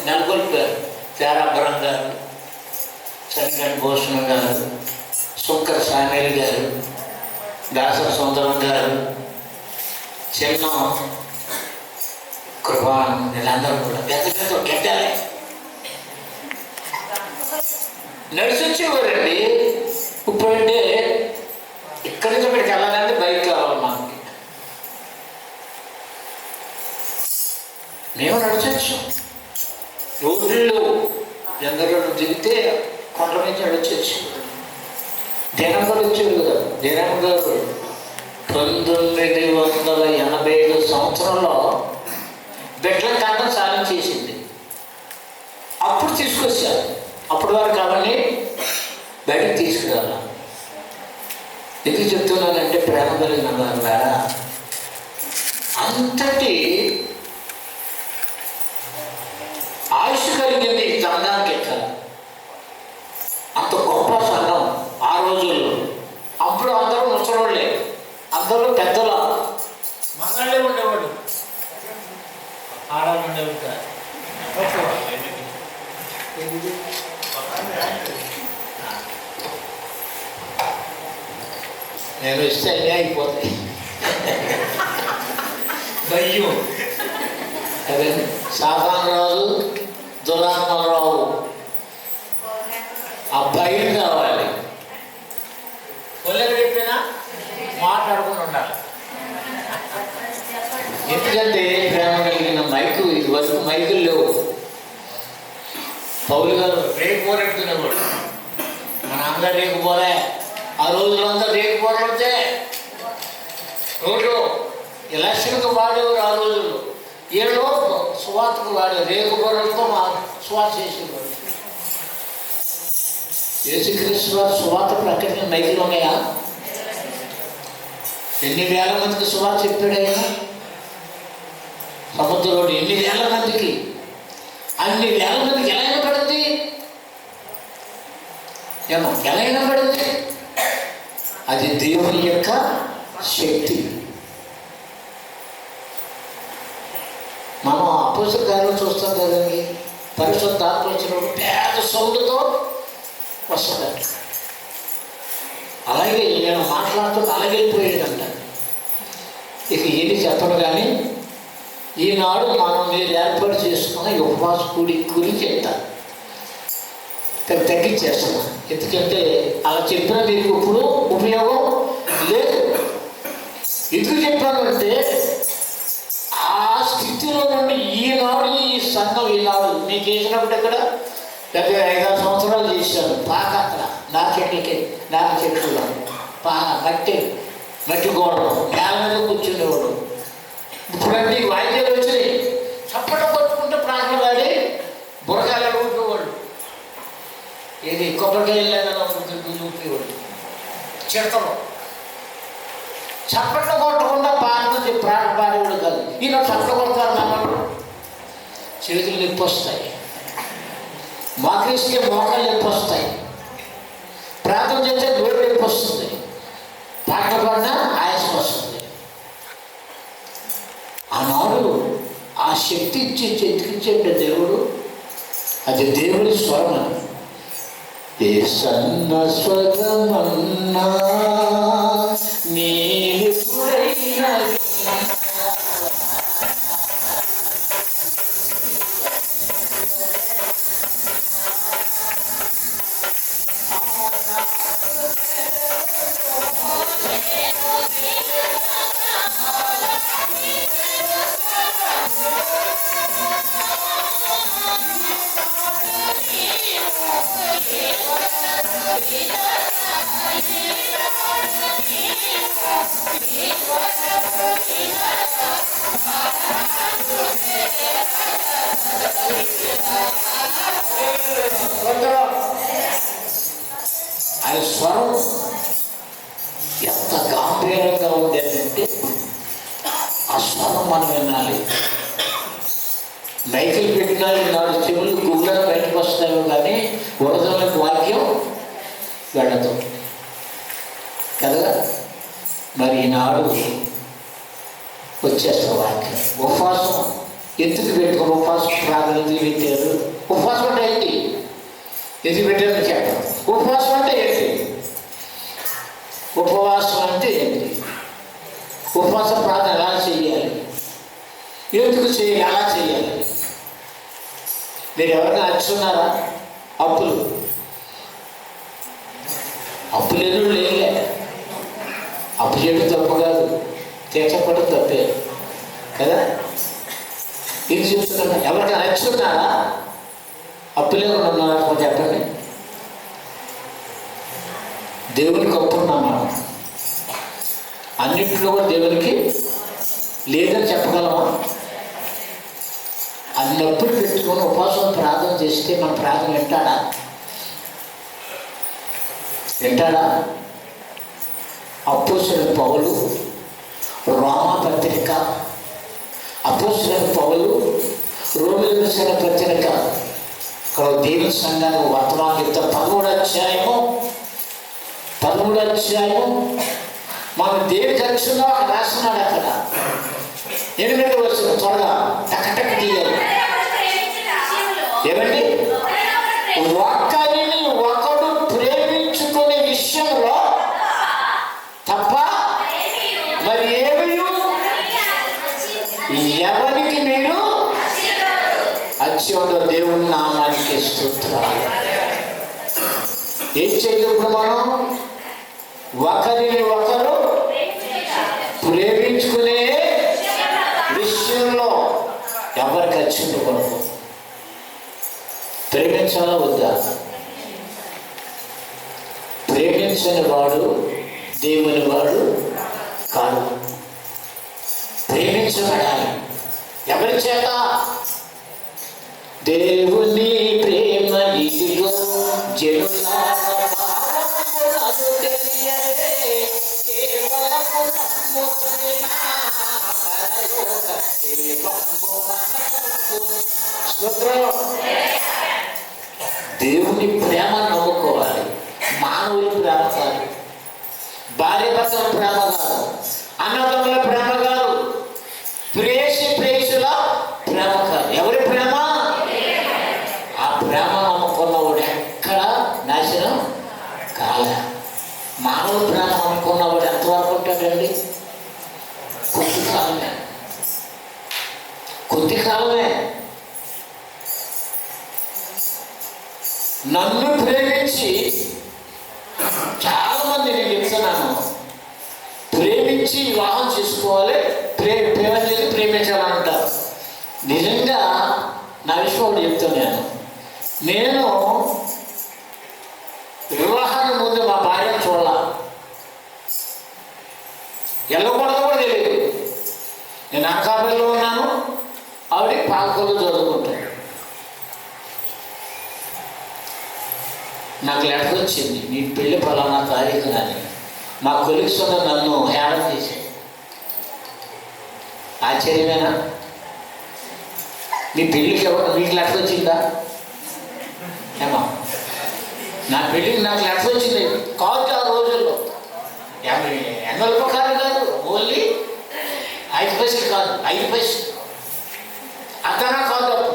S3: నెలకొల్పారు. తేరాభరం గారు, చనిగండి భూషణం గారు, శంకర సామేల్ గారు, దాసర సుందరం గారు, చిన్న కృపాన్, వీళ్ళందరూ కూడా పెద్ద పెద్ద గెట్టాలి నడిచి వచ్చేవారండి. ఇప్పుడంటే ఇక్కడి నుంచి ఇక్కడికి వెళ్ళాలంటే బైక్ కావాలి మనకి. మేము నడిచొచ్చు. రోడ్లు ఎందరో దిగితే కొండ నుంచి నడిచొచ్చు. దినం గారు వచ్చేది కదా, దినం గారు 1987 సంవత్సరంలో బిడ్డల కాండం సాధించేసింది. అప్పుడు తీసుకొచ్చారు. అప్పుడు వారు కావాలని బయటకు తీసుకురావాలి. ఎందుకు చెప్తున్నానంటే ప్రేమ కలిగిన వారు ద్వారా అంతటి ఆయుష్ కలిగింది ఈ సంఘానికి ఎక్కాలి. అంత గొప్ప సంఘం ఆ రోజుల్లో. అప్పుడు అందరూ ముసలోళ్ళే, అందరూ పెద్దల మగాళ్ళే ఉండేవాడు, ఆడవాళ్ళు ఉండేవాడు కాదు. నేను ఇస్తే అన్నీ అయిపోతాయి. భయం అదే సాధారణ రాజు, దురాత్మరావు, ఆ భయం కావాలి. వాళ్ళకి చెప్పినా మాట్లాడుకుని ఉండాలి. ఎందుకంటే ప్రేమ కలిగిన మైకు, ఇది వరకు మైకులు లేవు. పౌలు గారు రేకు పోరెడుతున్నవాడు, మన అందరు రేకు పోలే. ఆ రోజుల్లో అందరూ రేకు పోరడితే రోడ్లు ఎలక్షన్కు వాడేవారు. ఆ రోజుల్లో ఏదో సువార్తకు వాడేవారు. రేకు పోరలతో మా సువార్త చేసేవారు. యేసుక్రీస్తు వారు సువార్త ప్రకటన మైకులు ఉన్నాయా? ఎన్ని వేల మందికి సువార్త చెప్పాడు ఆయన? సముద్రంలో ఎన్ని వేల మందికి, అన్ని వేల మందికి ఎలా వినపడింది? ఎలా వినపడింది? అది దేవుని యొక్క శక్తి. మనం అపోస్తల కార్యాలు చూస్తాం కదండి, పరిశుద్ధాత్మ వచ్చినప్పుడు పేద సౌండ్తో వస్తుందంట. అలాగే నేను మాట్లాడుతూ అలాగైపోయేదంట. ఇక ఏది చెప్పను కానీ ఈనాడు మనం మీరు ఏర్పాటు చేసుకున్న ఈ ఉపవాస కూడి చెప్తాను, తగ్గించేస్తున్నాం. ఎందుకంటే అలా చెప్పిన మీకు ఇప్పుడు ఉపయోగం లేదు. ఎందుకు చెప్పానంటే ఆ స్థితిలో నుండి ఈనాడు ఈ సంఘం ఈనాడు మీకు చేసినప్పుడు ఇక్కడ 5-6 సంవత్సరాలు చేశాను. పాక అక్కడ నాక చెట్లు మట్టి గోడలు నేల మీద కూర్చునేవాడు. ఇప్పుడంటే వాయిద్యాలు వచ్చినాయి, చప్పట పట్టుకుంటే ప్రాణం వాడి బురకాయలు ఊపేవాడు. ఏది కొబ్బరికాయలు ఊపేవాడు. చిడతలు చప్పట్లు కొట్టకుండా ప్రాణ పాడేవాడు కాదు. ఈయన చప్పట్లు కొడతారు. నమ్మడు చేతులు నొప్పి వస్తాయి, మాకేస్తే మోకాలు నొప్పి వస్తాయి, ప్రార్థన చేస్తే నోరు నొప్పి వస్తుంది, పాటలు పడినా ఆయాసం వస్తుంది. ఆనాడు ఆ శక్తి ఇచ్చి ఎత్తికిచ్చేట దేవుడు, అది దేవుడి స్వరం. ఏ సన్న స్వరమన్నా నీవుడైనా ఆయన స్వరం ఎంత గాంభీర్యంగా ఉండేదంటే ఆ స్వరం మనం వినాలి. మైకిల్ పెట్టినా నాడు చెవులు గుళ్ళను బయటకు వస్తాయో కానీ వరదలకు వాక్యం వెళ్ళదు కదా. మరి ఈనాడు వచ్చేస్తా వాక్యం. ఉపవాసం ఎందుకు పెట్టుకుని ఉపవాసం ప్రార్థన ఎందుకు పెట్టారు? ఉపవాసం అంటే ఏంటి? ఎందుకు పెట్టారని చెప్పారు. ఉపవాసం అంటే ఏంటి? ఉపవాసం అంటే ఏంటి? ఉపవాస ప్రార్థన ఎలా చేయాలి? ఎందుకు చేయాలి? ఎలా చేయాలి? మీరు ఎవరైనా అచ్చున్నారా? అప్పులు ఎన్నో లేలే. అప్పు చేయడం తప్పు కాదు, తీర్చకపోవడం తప్పే కదా. ఇది చెప్తున్నా. ఎవరికైనా అచ్చున్నారా? అప్పు లేకుండా ఉన్నారా చెప్పండి. దేవునికి అప్పున్నాం మనం. అన్నింటిలో కూడా దేవునికి లేదని చెప్పగలమా? అన్నప్పుడు పెట్టుకొని ఉపవాసం ప్రార్థన చేస్తే మన ప్రార్థన వింటాడా? అపోస్తలుడైన పౌలు రోమా పత్రిక, అపోస్తలుడైన పౌలు రోమీయులకు రాసిన పత్రిక, ఇక్కడ దేవుని సంఘానికి వర్తమానం చెప్తా 13వ అధ్యాయము మనం దేవుడికి అచ్చున్నా రాస్తున్నాడు. అక్కడ 8వ వచనం త్వరగా టక్ తీయాలి. ఏమండి? ఒకరిని ఒకడు ప్రేమించుకునే విషయంలో తప్ప మరి ఏమీ ఎవరికి మీరు అచ్చుండో. దేవుని నామానికి స్తోత్రాలు. ఏం చేయకూడదు మనం? ఒకరిని ఒకరు ప్రేమించుకునే విషయంలో ఎవరికి అచ్చుండకూడదు. ప్రేమించాలా వద్దా? ప్రేమించని వాడు దేవుని వాడు కాదు. ప్రేమించబడాలి. ఎవరి చేత? దేవుని ప్రేమ ఇదిగో దేవుని ప్రేమ నమ్ముకోవాలి. మానవుల ప్రేమ కాదు, భార్య భర్తల ప్రేమ కాదు, అన్నదమ్ముల ప్రేమ కాదు, ప్రేషుల ప్రేమ కాదు. ఎవరి ప్రేమ? ఆ ప్రేమ నమ్ముకున్నవాడు ఎక్కడ నాశనం కాలే. మానవ ప్రేమ నమ్ముకున్నవాడు ఎంతవరకు ఉంటాడండి? కొద్ది కాలమే. నన్ను ప్రేమించి చాలా మంది, నేను చెప్తున్నాను, ప్రేమించి వివాహం చేసుకోవాలి, ప్రేమ చేసి ప్రేమించాలంటారు. నిజంగా నా విషయం ఒకటి చెప్తున్నాను. నేను వివాహానికి ముందు మా భార్యను చూడాల, వెళ్ళకూడదు కూడా తెలియదు. నేను అనకాపల్లిలో ఉన్నాను, ఆవిడ పాలకొల్లు చదువుకుంటాను. నాకు లెటర్ వచ్చింది, మీ పెళ్ళి ఫలానా తారీఖు అని. మా కొలీగ్స్ నన్ను హేళన చేశారు. ఆశ్చర్యమేనా? మీ పెళ్ళికి ఎవరు మీకు లెటర్ వచ్చిందా? ఏమా? నా పెళ్ళికి నాకు లెటర్ వచ్చింది కాదు. ఆ రోజుల్లో ఎన్నో ప్రకారం కాదు, ఓన్లీ 5 పైసలు కాదు, 5 పైసలు అతనా కాదు. అప్పుడు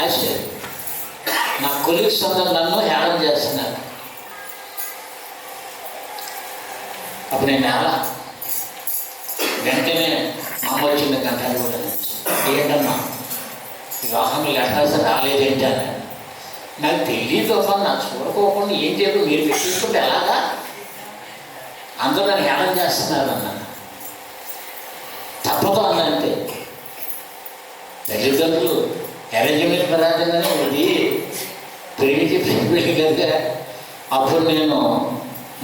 S3: ఆశ్చర్యం. నా కొలీగ్స్ నన్ను హేళన చేస్తున్నారు. అప్పుడు నేను ఎలా వెంటనే మా అమ్మ వచ్చింది గంటలు కూడా. ఏంటమ్మా వివాహం లెటర్స్ రాలేదేంటి అని. నాకు తెలియదు అమ్మా, నాకు చూడకోకుండా ఏం చేయదు, మీరు పెట్టించుకుంటే ఎలాగా? అందరూ నన్ను హేళన చేస్తున్నారు అన్నాను. తప్పదు అన్నంటే తల్లిదండ్రులు అరేంజ్మెంట్ పరాజంగానే ఉంది. ప్రేమించి పెళ్లి కదా. అప్పుడు నేను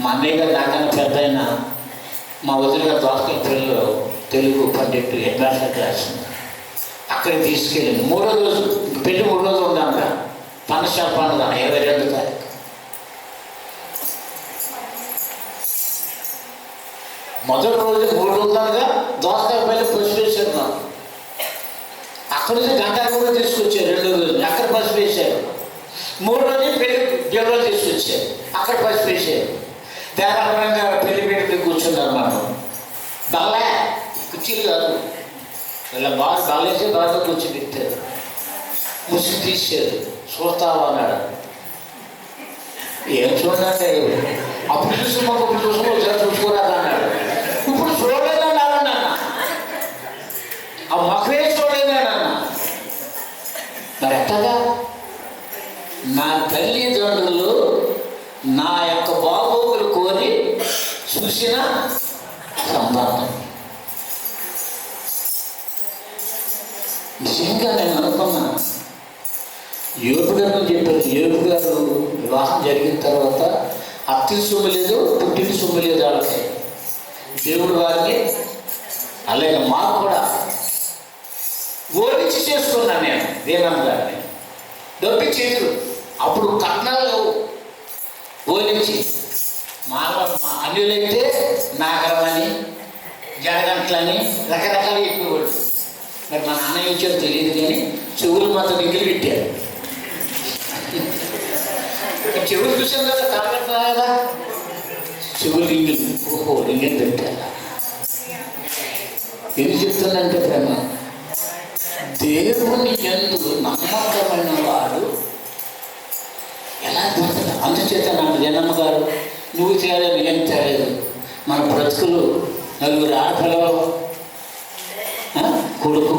S3: మా అన్నయ్య గారు నాకన్నా పెద్ద అయినా మా వదిలిగా దోసకాయ పిల్లలు తెలుగు పండిట్టు హెడ్మాస్టర్ క్లాస్ అక్కడికి తీసుకెళ్ళింది. 3వ రోజు పెళ్లి 3 రోజులు ఉందంట. పన్నశాల పండుగ 22 తారీఖు. మొదటి రోజు 3 రోజులుగా దోసకాయ పైన పసుపు వేశారు నాకు. అక్కడి నుంచి గంటలు కూడా తీసుకొచ్చారు. 2వ రోజు అక్కడ పసుపు వేశారు. 3వ రోజు పెళ్లి బియ్యంలో తీసుకొచ్చారు. అక్కడ పసుపు వేశారు. తేరాపరంగా పెళ్లి పెట్టి కూర్చున్నారు. మనం బల్లే కుర్చీలు కాదు, ఇలా బాగా బల్లేసి బాగా కూర్చోబెట్టారు. ముసుగు తీశారు. చూస్తావా అన్నాడు. ఏం చూడండి, అప్పుడు చూసి మాకు ఇప్పుడు చూసుకో చూసుకోరాదు అన్నాడు. ఇప్పుడు చూడలేదన్నాడు అన్న. ఆ మొక్కలే చూడలేదన్న. మరి ఎట్టగా నా తల్లిదండ్రులు నా యొక్క బాగోగులు కోరి చూసిన సంబంధం. నిజంగా నేను అనుకున్నా. యోగు గారు చెప్పారు. యోగు గారు వివాహం జరిగిన తర్వాత అత్తి సొమ్ము లేదు, పుట్టిన సొమ్ము లేదు వాళ్ళకి. దేవుడు వారిని అలాగే మాకు కూడా ఓడించి చేసుకున్నాను నేను. వేణమ్మ గారిని డబ్బి చేతులు అప్పుడు కట్నాలు లేవు. ఓడించి మా అన్యులైతే నాగరమని జడగంటలని రకరకాలు చెప్పేవాడు. మరి మా నాన్న ఇచ్చారు తెలియదు కానీ చెవులు మాత్రం రింగులు పెట్టారు. చెవులు చూసాం కదా, తలగట్లా కదా, చెవులు రింగులు. ఓహో, రింగులు పెట్టారా? ఎందుకు చెప్తుందంటే ప్రేమ, దేవుని యందు నమ్మకమైన వాడు ఎలా పోతుంది. అందుచేత నాకు జనమ్మ గారు నువ్వు తేలేదు, ఏం తేలేదు. మన బ్రతుకులు 4 ఆడపిల్లలు, కొడుకు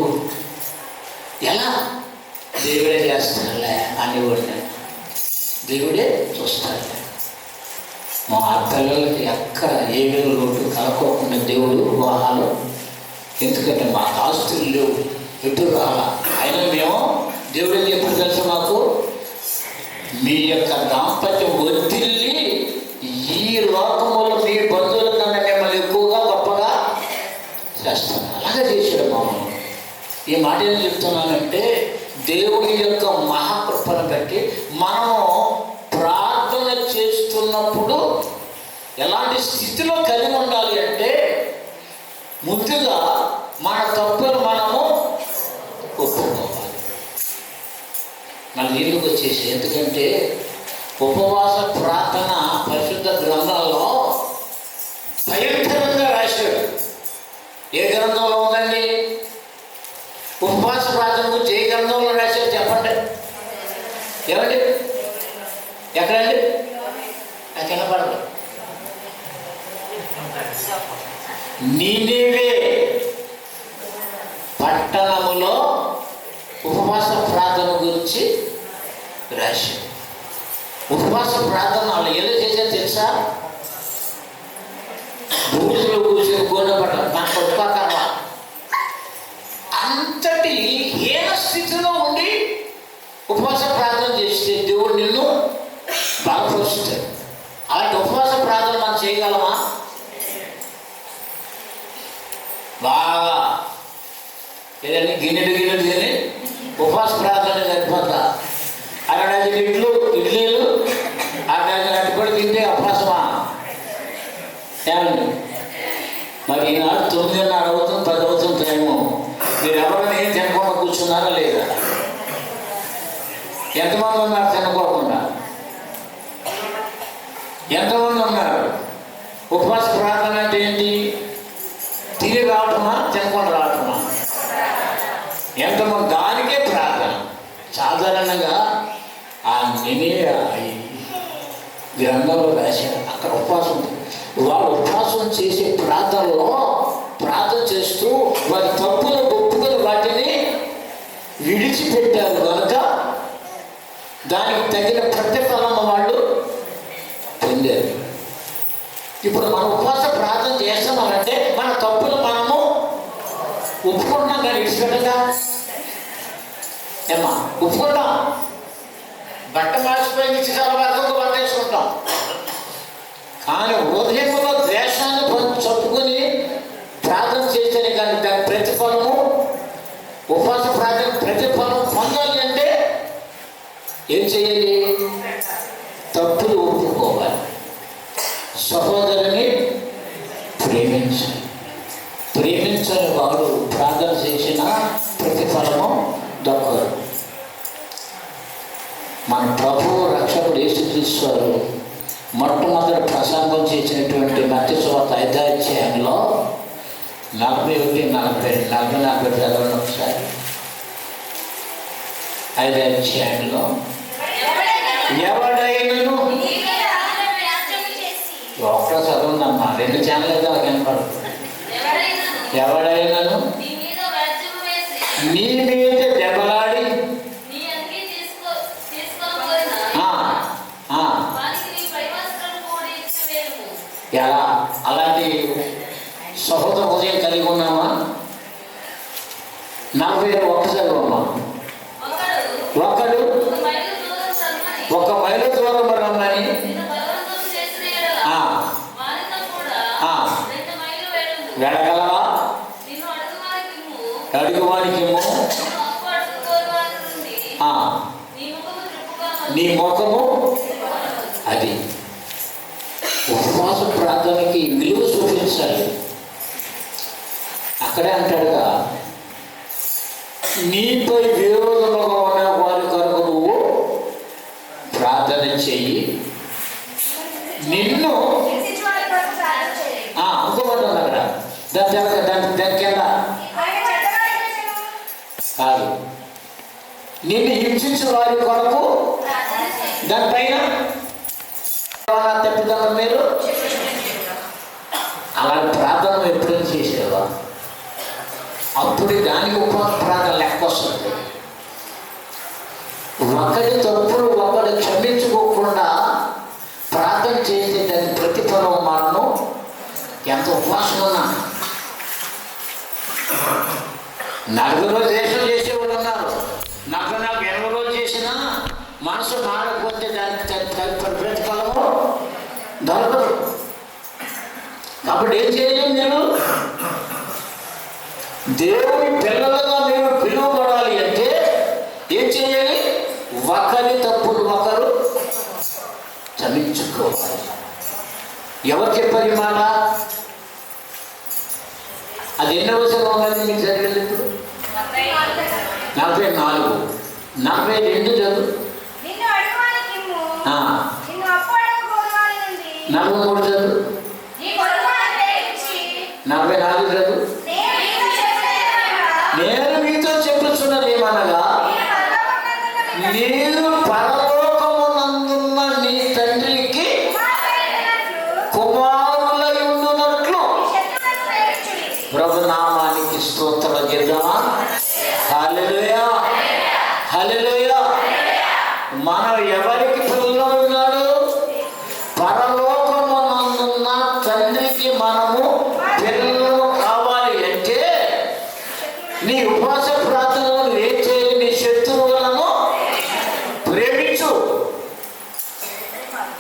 S3: ఎలా దేవుడే చేస్తాడులే అనేవాడు. దేవుడే చూస్తాడులే. మా పిల్లలకి ఎక్కడ ఏ లోటు కలకోకుండా దేవుడు వివాహాలు. ఎందుకంటే మాకు ఆస్తులు లేవు, ఎటు రాలా. అయినా మేము దేవుడు ఎప్పుడు తెలుసు మాకు, మీ యొక్క దాంపత్యం ఒత్తిల్లి ఈ లోకములో మీ బంధువుల కన్నా మిమ్మల్ని ఎక్కువగా గొప్పగా చేస్తాను. అలాగే చేశాడు మామూలు. ఈ మాట ఏం చెప్తున్నానంటే, దేవుని యొక్క మహాకృపను బట్టి మనము ప్రార్థన చేస్తున్నప్పుడు ఎలాంటి స్థితిలో కలిగి ఉండాలి అంటే, ముందుగా మన తప్పులు మనము ఒప్పుకోవాలి. మన నీళ్ళకి వచ్చేసి. ఎందుకంటే ఉపవాస ప్రార్థన పరిశుద్ధ గ్రంథాల్లో భయంకరంగా రాశాడు. ఏ గ్రంథంలో ఉందండి ఉపవాస ప్రార్థన గురించి? ఏ గ్రంథంలో రాశాడు చెప్పండి. ఏమండి? ఎక్కడండి? నాకు వినపడదు. నీనివే పట్టణములో ఉపవాస ప్రార్థన గురించి రాశాడు. ఉపవాస ప్రార్థన వాళ్ళు ఎలా చేశారు తెలుసా? బూజులో కూర్చొని గోనపడ్డ నాకు ఉపకార అంతటి హీన స్థితిలో ఉండి ఉపవాస ప్రార్థన చేస్తే దేవుడు నిన్ను బలపరుస్తాడు. అలాంటి ఉపవాస ప్రార్థన మనం చేయగలమా? బాగా ఏదైనా గిన్నెలు తిని ఉపవాస ప్రార్థన సరిపోతా. 6 ఇడ్లీలు 6 అట్టుపడి తింటే ఉపవాసమా? ఏమండి? మరి ఈనాడు 9:30 అవుతుంది, 10 అవుతుంది టైము. మీరు ఎవరైనా ఏం తినకుండా కూర్చున్నారా లేదా? ఎంతమంది ఉన్నారు తినకోకుండా? ఎంతమంది ఉన్నారు? ఉపవాస ప్రార్థన అంటే ఏంటి? తిని రావటమా, తినకుండా రావటమా? ఎంతమంది? దానికే ప్రార్థన. సాధారణంగా ఆ గ్రంథంలో రాశారు. అక్కడ ఉపవాసం ఉంది. వాళ్ళు ఉపవాసం చేసే ప్రార్థనలో ప్రార్థన చేస్తూ వారి తప్పులు ఒప్పుకొని వాటిని విడిచిపెట్టారు కనుక దానికి తగిన ప్రతిఫలం వాళ్ళు పొందారు. ఇప్పుడు మనం ఉపవాస ప్రార్థన చేస్తున్నామంటే మన తప్పులు మనము ఒప్పుకుంటున్నాం కానీ విడిచిపెట్టగా ఏమా ఒప్పుకుంటాం. బట్ట మార్చిపోయి ఇచ్చి చాలా వర్గంగా పట్టేసుకుంటాం. కానీ హృదయంలో ద్వేషాన్ని చెప్పుకొని ప్రార్థన చేస్తేనే కానీ దాని ప్రతిఫలము, ఉపవాస ప్రార్థన ప్రతిఫలం పొందాలి అంటే ఏం చేయాలి? తప్పులు ఒప్పుకోవాలి, సహోదరుని ప్రేమించాలి. ప్రేమించని వాడు ప్రార్థన చేసిన ప్రతిఫలము దక్కదు. మన ప్రభువు రక్షకుడు యేసుక్రీస్తు వారు మొట్టమొదటి ప్రసంగం చేసినటువంటి మత్తయి సువార్త 5వ అధ్యాయంలో 41-42 చదవండి ఒకసారి. 5వ అధ్యాయంలో ఎవడైనను ఒక్క చదవందమ్మా, 2 ఛానల్ అయితే అలా కనపడదు. ఎవడైనను నీ మీద దెబ్బలాడి ఎలా అలాంటి సహోదర హృదయం కలిగి ఉన్నామా? 41 చదువమ్మా. ఒకడు 1 మైలు దూరం రమ్మని వెళ్ళగలవా? అడుగువానికి నీ ముఖము. అది ఉపవాస ప్రార్థనకి విలువ చూపించాలి. అక్కడే అంటాడుగా, నీపై విరోధముగా ఉన్న వారి కొరకు నువ్వు ప్రార్థన చెయ్యి, నిన్ను ఇంకోటి ఉంది అక్కడ, దాని కింద కాదు, నిన్ను హింసించే వారి కొరకు దానిపైన తప్పిదాన్ని మీరు అలాంటి ప్రార్థన ఎప్పుడైనా చేసేవా? అప్పుడు దానికి ఉపవాస ప్రార్థన లెక్క వస్తుంది. ఒకరి తప్పులు ఒకరు క్షమించుకోకుండా ప్రార్థన చేస్తే దాని ప్రతిఫలం మనము ఎంత ఉపవాసం ఉన్నా. 40 రోజులు దేశం చేసేవాళ్ళు ఉన్నారు. 40 రోజులు చేసినా మనసు మారకపోతే దానికి ప్రతిఫలము దొరకదు. కాబట్టి ఏం చేయలేము? మీరు దేవుని పిల్లలుగా మీరు పిలువబడాలి అంటే ఏం చేయాలి? ఒకరి తప్పులు ఒకరు క్షమించుకోవాలి. ఎవరు చెప్పారు ఈ మాట? అది ఎన్ని రోజులు ఉందని మీకు జరిగింది? ఇప్పుడు 44, 42 చదువు. 43 చదువు. 44 చదువు. నేను మీతో చెప్పుచున్నది ఏమనగా, నేను పరలోకమునందున్న నీ తండ్రికి కుమారులై ఉండునట్లు. ప్రభు నామానికి స్తోత్రం చేద్దామా? హల్లెలూయా, హల్లెలూయా. మనం ఎవరికి పిల్లలు ఉన్నాడు? పరలోకమునందున్న తండ్రికి మనము పిల్లలు కావాలి అంటే నీ ఉపవాస ప్రార్థనలు ఏం చేయాలి? నీ శత్రువులను ప్రేమించు.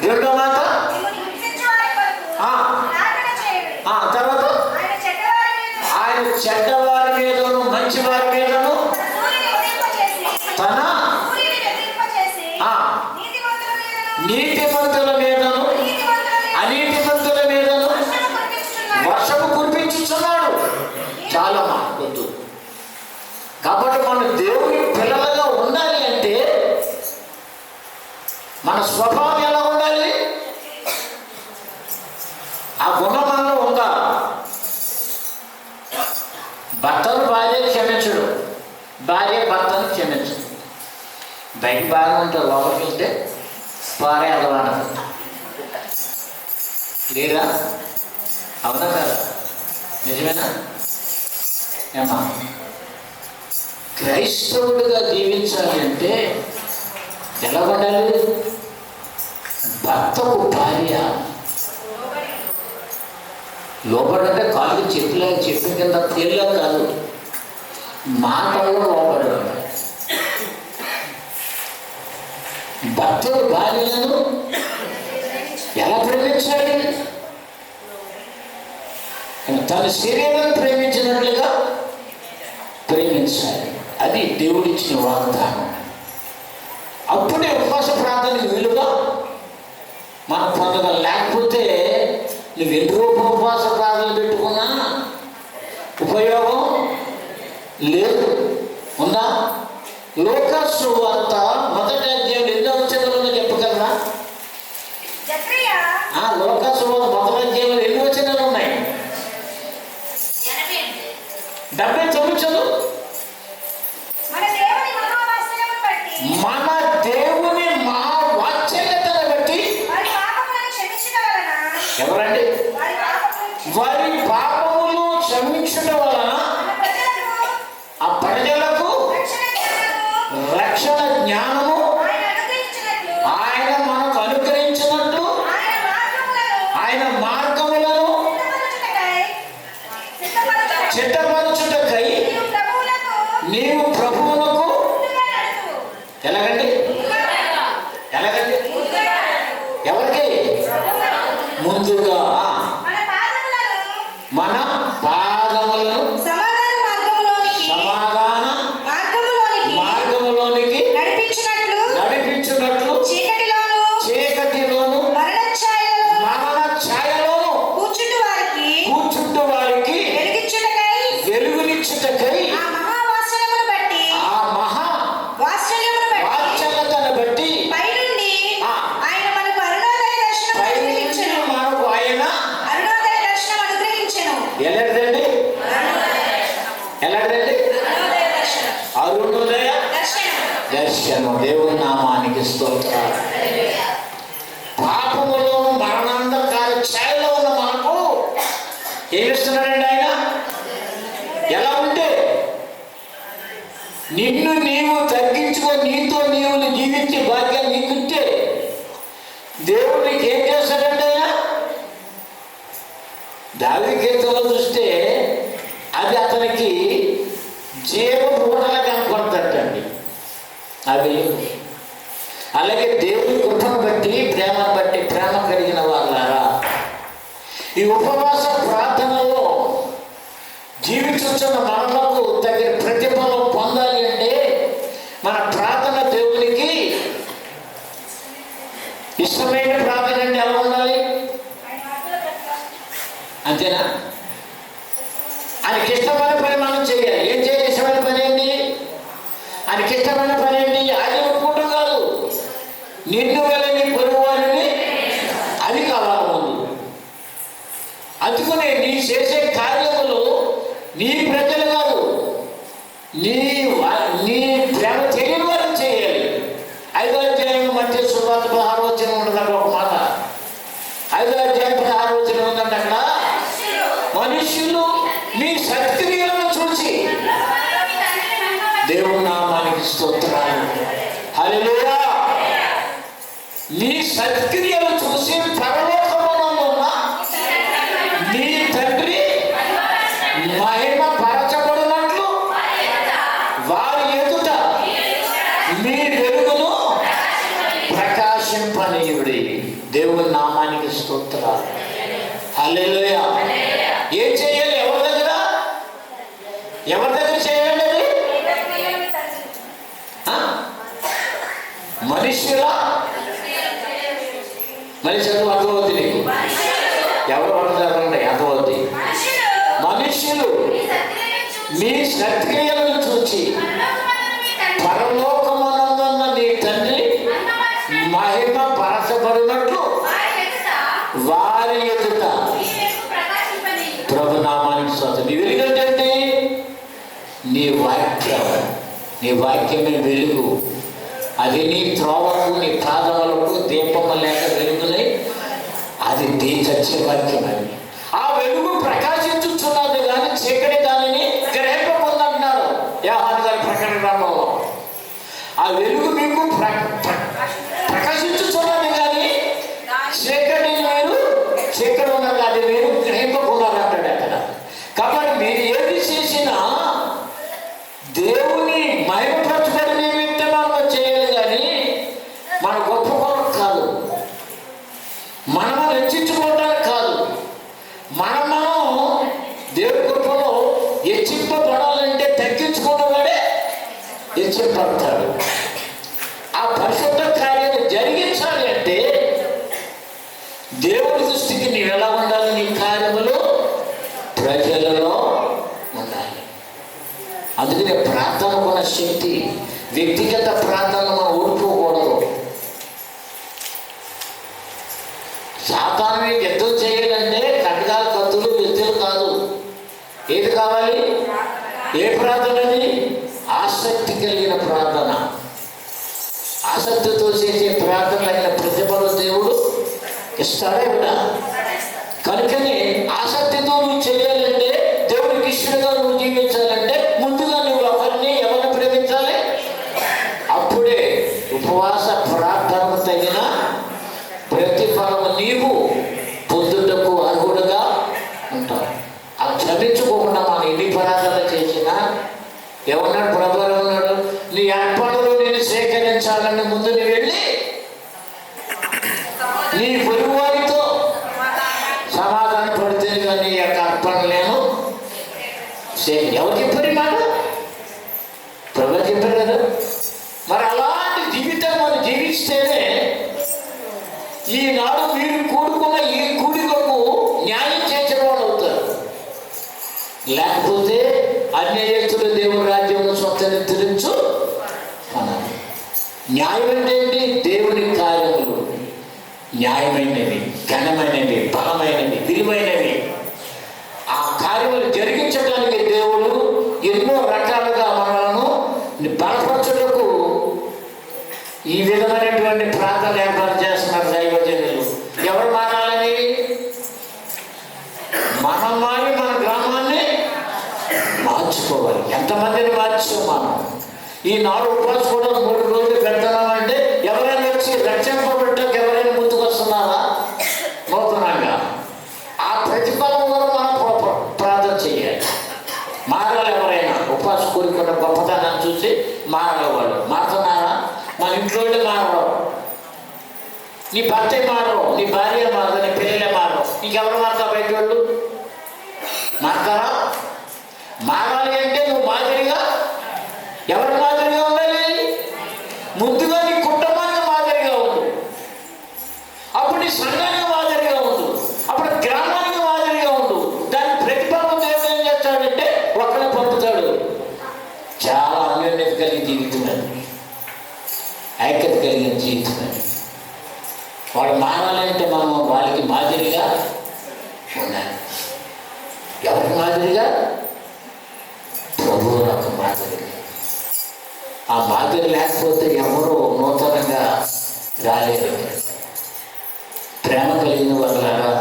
S3: రెండో మాట, తర్వాత ఆయన చెడ్డవారి మీదను మంచివారి మీదను తన నీతిమంతుల మీదను అనీతిమంతుల మీదను వర్షము కురిపించుచున్నాడు. చాలా మాకొద్దు. కాబట్టి మన దేవుని పిల్లలుగా ఉండాలి అంటే మన స్వభావం ఎలా ఉండాలి? ఆ గుణం మనలో ఉందా? భర్తను భార్య క్షమించడు, భార్య భర్తను క్షమించడు. బయట బాగా ఉంటారు, లోపలికి వెళ్తే పారే అలవాటు లేదా? అవునా కదా? నిజమేనా? ఏమా క్రైస్తవుడిగా జీవించాలి అంటే ఎలా ఉండాలి? భర్తకు భార్య లోపడంటే కాళ్ళు చెప్పిన కింద తేలిగా కాదు, మాటల్లో లోపడ. భర్తలు భార్యలను ఎలా ప్రేమించాలి? తన శరీరం ప్రేమించినట్లుగా ప్రేమించాలి. అది దేవుడిచ్చిన వాగ్దానం. అప్పుడే ఉపవాస ప్రార్థనకి విలువ మనం పొందగల. లేకపోతే నువ్వు ఎన్ని రోజులు ఉపవాస ప్రార్థనలు పెట్టుకున్నా ఉపయోగం లేదు. ఉందా? లూకాసు సువార్త 1వ అధ్యాయం 2వ వచనంలో చెప్పగలరా? లూకాసు సువార్త 1వ అధ్యాయంలో ఎన్ని వచనాలు ఉన్నాయి? 79 చదువు. మన దేవుని మహావాత్సల్యతను బట్టి ఎవరండి? వారి పాపములు క్షమించడం వలన ఆ ప్రజలకు రక్షణ జ్ఞానము ఆయన మనకు అనుగ్రహించినట్లు ఆయన మార్గములను చిత్తపరచుటకై నీవు ప్రభువునకు ఎలాగండి? ఎవరికి? ముందుగా మన పాదములను సమాధాన మార్గములోనికి నడిపించున్నట్లు చీకటిలోను మరణ ఛాయలోను కూర్చుంటు వారికి వెలుగునిచ్చుటకై ఆ మహా వాత్సల్యతను బట్టి మనకు ఆయన ఎలాంటిదండి? అరుణోదయ దర్శనం. దేవుని నామానికి స్తోత్రాలు. పాపములో మరణాంధకార ఛాయలో ఉన్న మనకు ఏమిస్తున్నాడండి ఆయన? ఎలా ఉంటే నిన్ను నీవు తగ్గించుకొని నీతో నీవు జీవించే భాగ్యం నీకుంటే దేవుడు నీకు ఏం చేస్తాడంటే ఆయన? దావీదు కీర్తనలో చూస్తే అది అతనికి జీవ పూటలా కనపడుతుందండి. అది అలాగే దేవుని కృపను బట్టి ప్రేమను బట్టి ప్రేమ కలిగిన వాళ్ళారా, ఈ ఉపవాస ప్రార్థనలో జీవించుతున్న మనలకు తగిన ప్రతిఫలం పొందాలి అంటే మన ప్రార్థన దేవునికి ఇష్టమైన ప్రార్థన అంటే ఎలా ఉండాలి? అంతేనా? ఆయనకి ఇష్టమైన పని మనం చేయాలి. ఏం చేయాలి? ఇష్టమైన పని ఏంటి? ఆయనకి ఇష్టమైన పని ఏంటి? అది ఒప్పుకుంటూ కాదు, నిన్ను వల్ల నీ పొరుగు వారిని అది కావాలి ముందు. అందుకనే నీ చేసే కార్యములు నీ ప్రజలు కాదు, నీ ప్రేమ తెలియని వారిని చేయాలి. 5వ అధ్యాయం మత్తయి సువార్త 16వ వచనం ఉండదండి. ఒక మాట 5వ అధ్యాయం 16వ వచనం ఉందండి. అక్కడ మనుష్యులు నీ సత్క్రియలను చూసి దేవుని నామానికి స్తోత్రాలు. హల్లెలూయా. నీ సత్క్రియలు చూసి పరలోకములో ఉన్న నీ తండ్రి మహిమ పరచబడినట్లు వారి ఎదుట నీ వెలుగును ప్రకాశింపనీయుడి. దేవుని నామానికి స్తోత్రాలు. హల్లెలూయా. ఏం చేయాలి? ఎవరి దగ్గర చేయాలి? మనుషుల చదువు అర్థమవుతుంది నీకు. ఎవరు పడతారండి? అర్థమవుతుంది. మనుషులు నీ సత్క్రియలను చూచి పరలోకమునందున్న నీ తండ్రి మహిమ పరచబడినట్లు వారి ఎదుట ప్రభునామానికి స్తోత్రం. నీ వెలుగంటే నీ వాక్యమే వెలుగు. అది నీ త్రోవకు నీ పాదములకు దీపము లేక వెలుగులై అది నీ చచ్చే వాక్యం. అది ఆ వెలుగు ప్రకాశించుతున్నది కానీ చీకటి దానిని గ్రహింపకుందంటున్నారు యోహాను గారి ప్రకటన గ్రంథంలో. ఆ వెలుగు మీకు ప్రకాశించుతున్నది కానీ చీకటి వేరు, చీకటి ఉన్నది అది వేరు, గ్రహింపకున్నారు అంటాడు అక్కడ. కాబట్టి మీరు ఏది చేసినా దేవుని మహిమపరచబడి నిమిత్తం మనం చేయాలి కానీ మన హెచ్చించుకోవడానికి కాదు, మనం దేవుడి కృపలో హెచ్చింపబడాలంటే తగ్గించుకున్నవాడే హెచ్చింపడతాడు. ఆ పరిశుద్ధ కార్యాన్ని జరిగించాలి అంటే దేవుడి దృష్టికి నీవు ఎలా ఉండాలి? నీ కార్యములు ప్రజలలో ఉండాలి. అందుకనే ప్రార్థనకున్న శక్తి, వ్యక్తిగత ప్రార్థనలు మనం ఓడిపోకూడదు. సాతాను యుద్ధం చేయాలంటే ఖడ్గాలు, కత్తులు, వ్యక్తులు కాదు. ఏది కావాలి? ఏ ప్రార్థనని? ఆసక్తి కలిగిన ప్రార్థన. ఆసక్తితో చేసే ప్రార్థన అయిన ప్రతిఫలం దేవుడు ఇస్తాడే కూడా. కనుకనే ఆసక్తితో నువ్వు చేయాలంటే, దేవుడికి ఇష్టంగా నువ్వు జీవించాలంటే ముందుగా నువ్వు ఎవరిని ప్రేమించాలి? అప్పుడే ఉపవాస ప్రార్థనకు తగిన ప్రతిఫలము నీవు పొందుటకు అర్హుడుగా ఉంటావు. అది క్షమించుకోకుండా మనం ఎన్ని ప్రార్థన చేసినా ఏమన్నాడు ప్రభు? ఉన్నాడు, నీ అర్పణలు నేను సేకరించాలని ముందు నువ్వు వెళ్ళి నీ పొరుగు వారితో సమాధాన పడితే కానీ యొక్క అర్పణ నేను ఎవరు చెప్పారు? మాట ప్రభు చెప్పారు కదా. మరి అలాంటి జీవితం మనం జీవిస్తేనే ఈనాడు మీరు కూడుకున్న ఈ కూడికకు న్యాయం చేసిన వాళ్ళు అవుతారు. లేకపోతే అన్యాయస్తులు దేవుని రాజ్యంలో సొంతని తిరించు అన్నారు. న్యాయం అంటే ఏంటి? దేవుని కార్యములు న్యాయమైనవి, ఘనమైనవి, బలమైనవి, విలువైనవి. ఆ కార్యములు జరిగించడానికి దేవుడు ఎన్నో రకాలుగా మనలను బలపరచుటకు ఈ విధమైనటువంటి ప్రార్థన ఏర్పాటు చేస్తున్నారు దైవజనులు. ఎవరు మారాలని? మనం మారి మన గ్రామాన్ని మార్చుకోవాలి. ఎంతమందిని మార్చాం మనం? ఈ 4 ఉపవాసం కూడా 3 రోజులు పెడతామంటే ఎవరైనా వచ్చి రక్షింపబడ్డాక ఎవరైనా ముందుకు వస్తున్నారా? నూతనంగా ఆ ప్రతిఫలం కూడా మనం ప్రార్థన చేయాలి. మారాలి. ఎవరైనా ఉపవాసం కోరుకున్న గొప్పతనాన్ని చూసి మారాలి. వాళ్ళు మారుతున్నారా? మన ఇంట్లో మారడం, నీ భర్తే మారవు, నీ భార్య మారదు, నీ పిల్లలే మారవు, ఇంకెవరు మారుతావు? బయట వాళ్ళు మారుతారా? మారాలి అంటే నువ్వు మాదిరిగా ఎవరి మాదిరిగా ఉండాలి? ముందుగా నీ కుటుంబానికి మాదిరిగా ఉండు, అప్పుడు నీ సంఘానికి మాదిరిగా ఉండు, అప్పుడు గ్రామానికి మాదిరిగా ఉండు. దాని ప్రతిఫలం దేవుడు ఏం చేస్తాడంటే ఒకరిని పంపుతాడు. చాలా అన్యోన్యత కలిగి జీవితున్నాడు, ఐక్యత కలిగిన జీవితున్నాడు. వాడు మారాలంటే మనం వాళ్ళకి మాదిరిగా ఉండాలి. ఎవరికి మాదిరిగా? ప్రభువు నాకు మాదిరిగా. ఆ మాదిరి లేకపోతే ఎవరూ నూతనంగా రాలేరు. ప్రేమ కలిగిన వాళ్ళారా,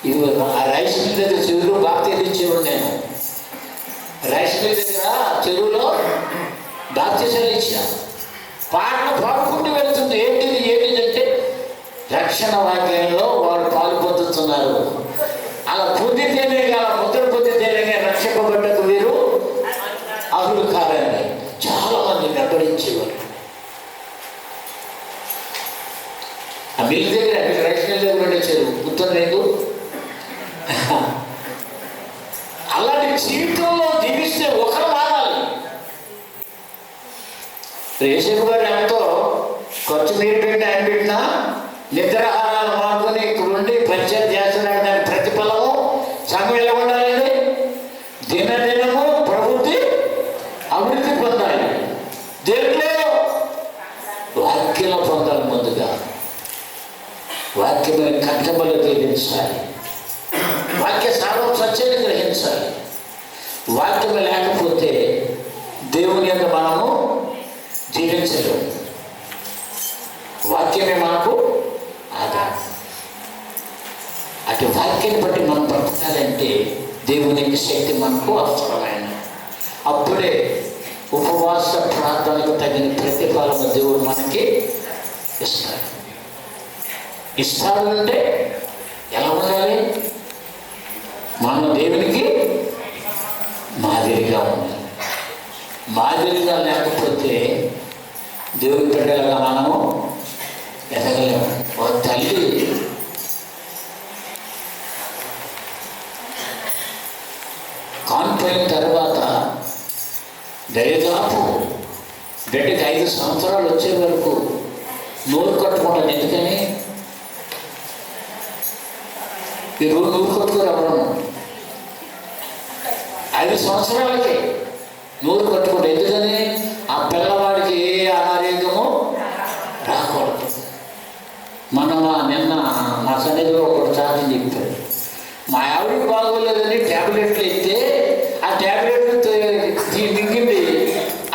S3: ఇది ఆ రైస్ మిల్ దగ్గర చెరువులో బాప్తీసం ఇచ్చేవాడు నేను. రైస్ మిల్ దగ్గర చెరువులో బాప్తీసాలు ఇచ్చా. పాటలు పాడుకుంటూ వెళ్తుంది. ఏంటిదంటే రక్షణ వాక్యంలో వాడు పాలు పొందుతున్నారు. అలా పొందితేనే అలా ముద్ర పొందితేనే రక్షింపబడ్డకు వీరు అర్హులు కాదని చాలా మంది వెంబడించేవారు. ఆ మిల్ దగ్గర రైస్ మిల్ దగ్గర వచ్చారు, గుర్తులేదు. అలాంటి జీవితంలో జీవిస్తే ఒకరు మారాలి. రేషపు గారు ఎంతో ఖర్చు మీరు పెట్టి ఆయన పెట్టినా నిద్రాహారాలు మానుకొని ఇక్కడ ఉండి పరిచయం చేస్తున్నాడు. దాని ప్రతిఫలము సంఘం ఎలా ఉండాలండి? దినదినము ప్రవృత్తి అభివృద్ధి పొందాలి. దేంట్లో? వాక్యంలో పొందాలి. ముందుగా వాక్యమైన కంఠములు గ్రహించాలి, వాక్య సారం సత్యాన్ని గ్రహించాలి. వాక్యం లేకపోతే దేవుని యొక్క మనము జీవించలేము. వాక్యమే మనకు ఆధారం. అటు వాక్యాన్ని బట్టి మనం బ్రతకాలంటే దేవునికి శక్తి మనకు అవసరమైన. అప్పుడే ఉపవాస ప్రార్థనకు తగిన ప్రతిఫలము దేవుడు మనకి ఇస్తాడు. ఇస్తాడు అంటే ఎలా ఉండాలి? మనం దేవునికి మాదిరిగా ఉండాలి. మాదిరిగా లేకపోతే దేవుని బిడ్డలుగా మనము ఎదగలేము. ఒక తల్లి 5 సంవత్సరాలు వచ్చే వరకు నోరు కట్టుకుంటాను. ఎందుకని ఈ రోజు నోరు కట్టుకోరు. 5 సంవత్సరాలకి నోరు కట్టుకుంటాం. ఎందుకని ఆ పిల్లవాడికి ఏ అనారోగ్యము రాకూడదు. నిన్న మా సన్నిధిలో ఒకటి చార్జీ చెప్పాడు. మా ఆవిడకి బాగోలేదని ట్యాబ్లెట్లు ఇస్తే ఆ ట్యాబ్లెట్లు మింగింది.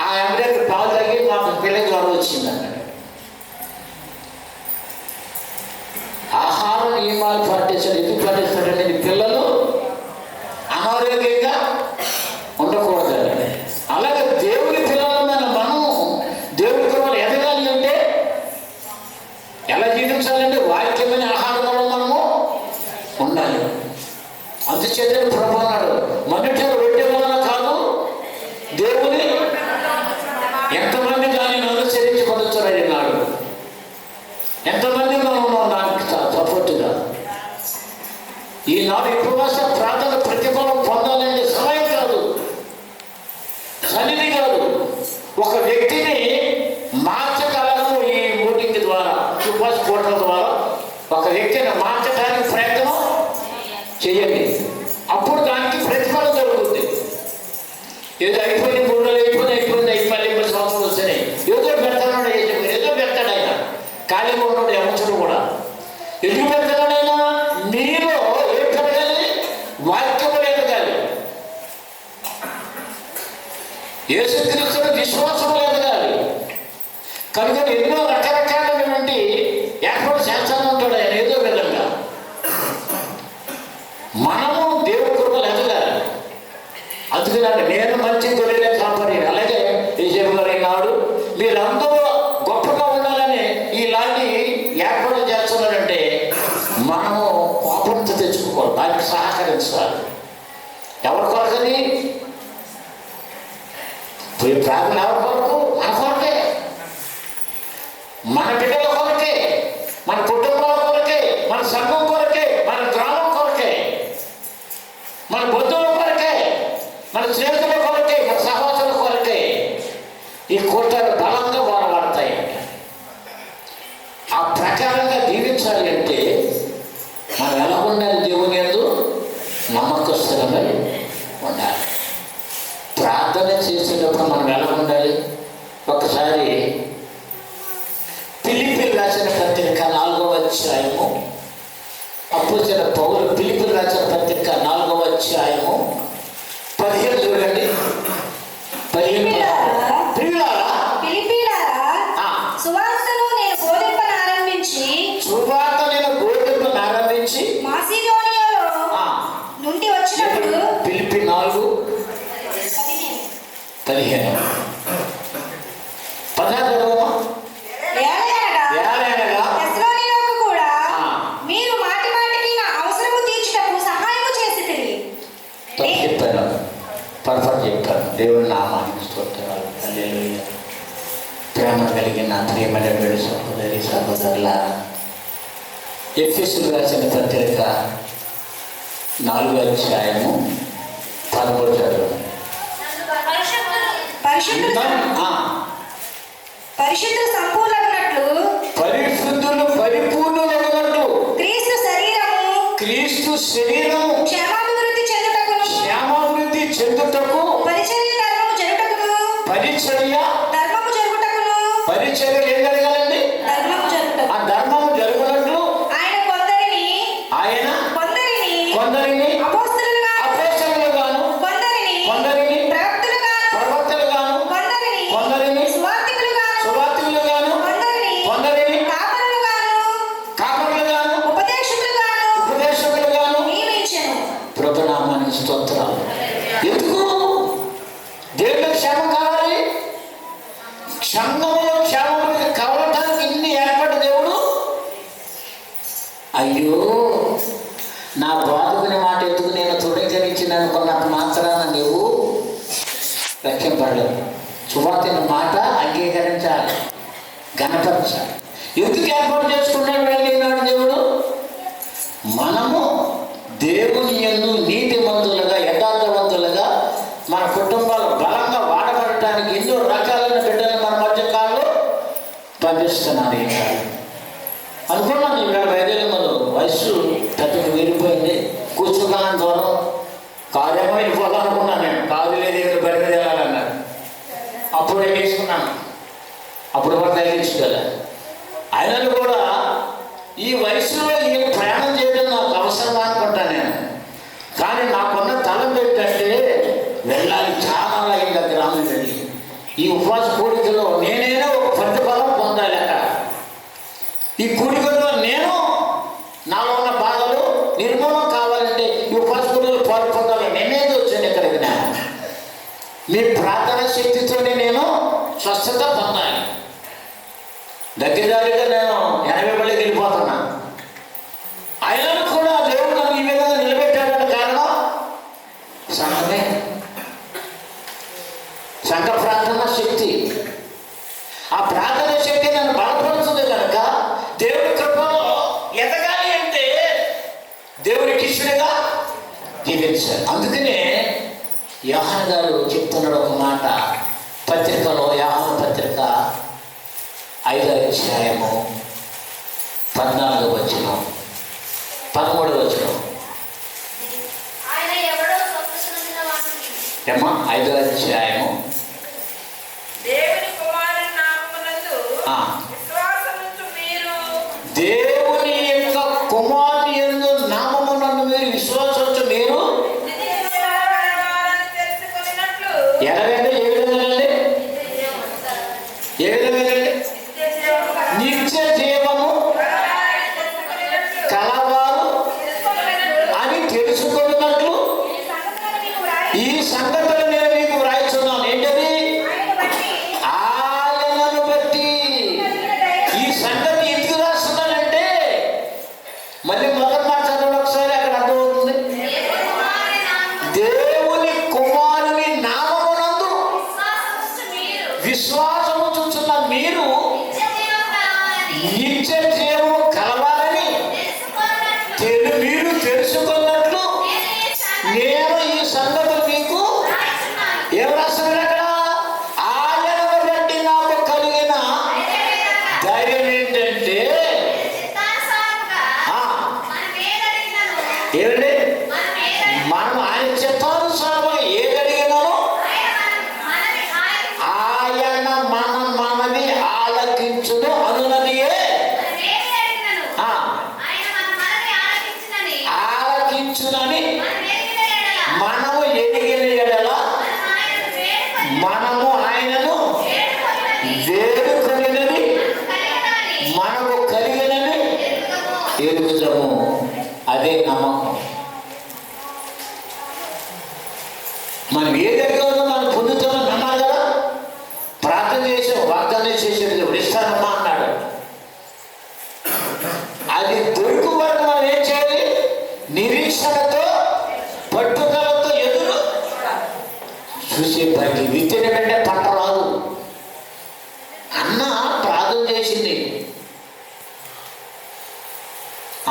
S3: ఆ ట్యాబ్లెట్ పాలు తాగి మా పిల్లకి జ్వరం వచ్చింది అన్నాడు. ఆహార నియమాలు పాటించాడు. ఎందుకు పాటిస్తాడంటే పిల్లలు అనారోగ్యంగా ఉండకూడదు. అలాగే దేవుని పిల్లలమైన మనం దేవుడి పిల్లలు ఎదగాలి అంటే ఎలా జీవించాలంటే వాక్యమైన ఆహారంలో మనము ఉండాలి. అందుచేత ప్రభు అన్నాడు, మొదటి రొట్టె వలన కాదు దేవుని ఎంతమంది దానిని అనుసరించి పొందుతారని నాడు. ఎంతమంది మనం దానికి సపోర్టుగా ఈనాడు ఉపవాస ప్రార్థన ప్రతిఫలం పొందాలంటే సమయం కాదు, సన్నిధి కాదు. ఒక వ్యక్తిని మార్చగలము ఈ మీటింగ్ ద్వారా, ఉపవాస కోట్ల ద్వారా ఒక వ్యక్తిని మార్చడానికి ప్రయత్నం చేయండి. అప్పుడు దానికి ప్రతిఫలం జరుగుతుంది. ఏదో అయిపోయింది, 3 నెలలు అయిపోయింది మళ్ళీ 10 సంవత్సరాలు వస్తున్నాయి. ఏదో పెడతాడు, ఏదో పెడతాడు ఆయన. ఖాళీగా ఉన్నాడు యమచుడు కూడా. ఎందుకు పెడతాడైనా? నీలో ఏం పెరగాలి? వాక్యము ఎదగాలి. యేసుక్రీస్తుని విశ్వాసము ఎదగాలి. కనుక ఎన్నో రకరకాలైనటువంటి ఏర్పాటు చేస్తాను ఉంటాడు ఆయన ఏదో విధంగా. మనము దేవుడి కృపలు ఎదగాలి. అందుకని నేను మంచి గొర్రెలే కాపరి. అలాగే ఈనాడు మీరందరూ గొప్పగా ఉండాలని ఇలాంటి ఏర్పాటు చేస్తున్నారంటే మనము కోపంతో తెచ్చుకోవాలి. దానికి సహకరించాలి. ఎవరి కొరకని? ప్రార్థన ఎవరి కొరకు? మన కొరకే, మన బిడ్డల కొరకే, మన కుటుంబాల కొరకే, మన సంఘం కొరకే, మన గ్రామం కొరకే, మన బంధువుల కొరకే, మన స్నేహితుల కొరకే, మన సహవాసుల కొరకే ఈ కూటాలు బలంగా వాడబడతాయి. ఆ ప్రకారంగా జీవించాలి అంటే మనం ఎలా ఉండాలి? దేవుని యందు నమ్మకస్తులమై ఉండాలి. ప్రార్థన చేసేటప్పుడు మనం ఎలా ఉండాలి? ఒకసారి ఫిలిప్పీయులకు రాసిన పత్రిక 4వ అధ్యాయము, అపోస్తలుడైన పౌలు ఫిలిప్పీయులకు రాసిన పత్రిక 4వ అధ్యాయము 15 చూడండి. 15
S4: సువార్తను నేను బోధింపనారంభించి మాసిదోనియాలో నుండి వచ్చినప్పుడు
S3: ఫిలిప్పీ 4:15
S4: కూడా మీరు మాటి మాటికి నా అవసరము తీర్చుటకు సహాయము చేసితిరి.
S3: చెప్పాను, పొరపాటు చెప్పాను. దేవుని నామానికి స్తోత్రాలు. హల్లెలూయా. ప్రేమ కలిగిన ప్రియమైన సహోదరి సహోదరులారా, ఎఫెసీయులకు రాసిన పత్రిక 4వ అధ్యాయము 13 చదవండి.
S4: పరిశుద్ధులు సంపూర్ణులగునట్లు
S3: పరిపూర్ణులగునట్లు క్రీస్తు శరీరము
S4: క్షేమాభివృద్ధి చెందుటకు
S3: పరిచర్య ఏం జరగాలండి? ఆ ధర్మము జరుగునట్లు ఆయన కొందరిని అపోస్తలుగాను, కొందరిని ప్రవక్తలుగాను, కొందరిని సువార్తికులుగాను, కొందరిని కాపరులుగాను, ఉపదేశకులుగాను ప్రభునామానికి స్తోత్రాలు. ఎందుకు? దేవుని క్షేమం కావాలి. సంఘంలో క్షేమం కావడానికి ఇన్ని ఏర్పాటు దేవుడు. అయ్యో, నా బాధకుని మాట ఎందుకు నేను తృణీకరించిన అనుకున్నంత మాత్రాన నువ్వు రక్షింపడలేదు. సువార్తని మాట అంగీకరించాలి, గణపరచాలి. ఎందుకు ఏర్పాటు చేసుకున్నాడు వెళ్ళినాడు దేవుడు? మనము దేవుని యందు నీతిమంతులుగా, యథార్థవంతులుగా మన కుటుంబాలు బలంగా వాడబడటానికి ఎన్నో రకాలైన బిడ్డలు మన మధ్య కాలంలో ఆలోచిస్తున్నాను ఇంకా అనుకున్నాను. ఇక్కడ బయలుదేరి మనం వయసు పెద్దకు వీరిపోయింది, కూర్చున్నాను దూరం, కారేమో వెళ్ళిపోతాను అనుకున్నాను. నేను కాదు లేదు, ఇక్కడ బయట వెళ్ళాలన్నాడు. అప్పుడు ఎక్కించుకున్నాను, అప్పుడు కూడా తగ్గించుకోలే. అయినను కూడా ఈ వయసులో ఈ ప్రయాణం చేయడం నాకు అవసరం అనుకుంటాను నేను. కానీ నాకున్న తలం ఏంటంటే వెళ్ళాలి, చాలా అయింది ఆ గ్రామం వెళ్ళి. ఈ ఉపవాస కోరికలో నేనైనా ఒక ప్రతిఫలం పొందాలి. అక్కడ ఈ కోరికలో నేను నాలో ఉన్న బాధలు నిర్మూలన కావాలంటే ఈ ఉపవాస కోరికలు పాలు పొందాలి. నేనేది వచ్చాను ఇక్కడికి, నేను మీ ప్రార్థన శక్తితోనే నేను స్వస్థత పొందాలి. దగ్గరగా నేను 80 బళ్ళకి వెళ్ళిపోతున్నా. ఆయనను కూడా దేవుడు నన్ను ఈ విధంగా నిలబెట్టాడని కారణం సంఘమే, సంఘ ప్రార్థన శక్తి. ఆ ప్రార్థన శక్తి నన్ను బలపరుస్తుంది కనుక దేవుడి కృపలో ఎదగాలి అంటే దేవుడికి ఇష్టడుగా జీవించాలి. అందుకనే యోహాను గారు చెప్తున్నాడు ఒక మాట పత్రికలో, యోహాను పత్రిక 5వ అధ్యాయము 14వ వచనం 13వ వచనం. ఏమ్మా 5వ అధ్యాయము
S5: దేవుని కుమారుని నామమునందు విశ్వాసముంచు మీరు,
S3: దేవుని యొక్క కుమారుని యందు నామమునందు మీరు విశ్వాసంచు మీరు
S5: తెలుసుకున్నట్లు
S3: ఎలాగంటే ఏ విధంగానండి, ఏ విధంగానండి నిత్య జీవము కలవారు అని తెలుసుకున్నట్లు ఈ సంగతులు నేను మీకు వ్రాయిస్తున్నాను. ఏంటది? ఆయనను బట్టి. ఈ సంగతి ఎందుకు రాస్తున్నానంటే మళ్ళీ మొదటి మాట చదవండి ఒకసారి, అక్కడ అర్థమవుతుంది. దేవుని కుమారుని నామమునందు విశ్వాసము చూస్తున్న మీరు నిత్య జీవము కలవాలని మీరు తెలుసుకున్నట్లు నేను ఈ సంగతులు మీకు ఏం రాస్తున్నారు అక్కడ? ఆయనను బట్టి నాకు కలిగిన ధైర్యం ఏంటంటే ఏమండి, మనం ఆయన చిత్తానుసారంగా ఏది అడిగినామో ఆయన మనది ఆలకించును అనున్నదియే. ఆలకించునని మనము ఎదిగిన ఎడల మనము ఆయనను వేడుకొనినది మనకు కలిగినది ఎరుగుతాము. అదే నమ్మకం. మనం ఏది అడిగామో మనం పొందుతామని నమ్మాలి కదా. ప్రార్థన చేసాం, వాగ్దానం చేసేది ఇస్తానమ్మా అన్నాడు. అది దొరికి వరకు మనం ఏం చేయాలి? నిరీక్షణతో పట్టుదలతో ఎదురు చూసే పని. విత్తన కంటే పంట రాదు. అన్న ప్రార్థన చేసింది,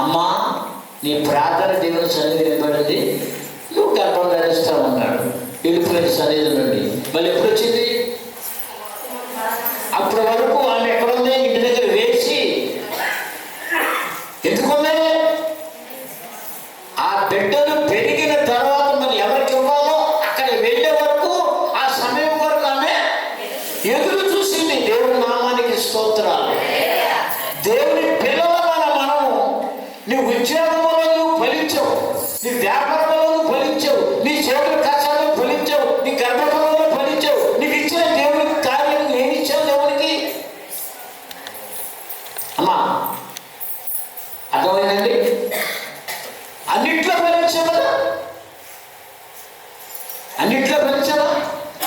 S3: అమ్మా నీ ప్రార్థన దేవుని సన్నిధి నిలబడింది, నువ్వు గర్భం ధరిస్తామన్నాడు. వెళ్ళిపోయిన సన్నిధి నుండి మళ్ళీ ఎప్పుడు వచ్చింది? అప్పటి వరకు ఆమె ఎక్కడుంది? ఇంటి దగ్గర వేసి ఎందుకుంది? ఆ బిడ్డలు పెరిగిన తర్వాత మరి ఎవరికి ఇవ్వాలో అక్కడ వెళ్ళే వరకు, ఆ సమయం వరకు ఆమె ఎదురు చూసింది. దేవుని నామానికి స్తోత్రాలు. దేవుని పిల్లలమైన మనము, నీ ఉద్యోగంలో నువ్వు ఫలించవు, నీ వ్యాపారంలో నువ్వు ఫలించవు, నీ చేతుల కష్టాలు ఫలించవు, నీ గర్భఫలంలో ఫలించవు. నీకు ఇచ్చిన దేవునికి కార్యం నేను ఇచ్చాను దేవునికి. అమ్మా అర్థమైందండి? అన్నిట్లో ఫలించావు కదా, అన్నిట్లో ఫలించావా?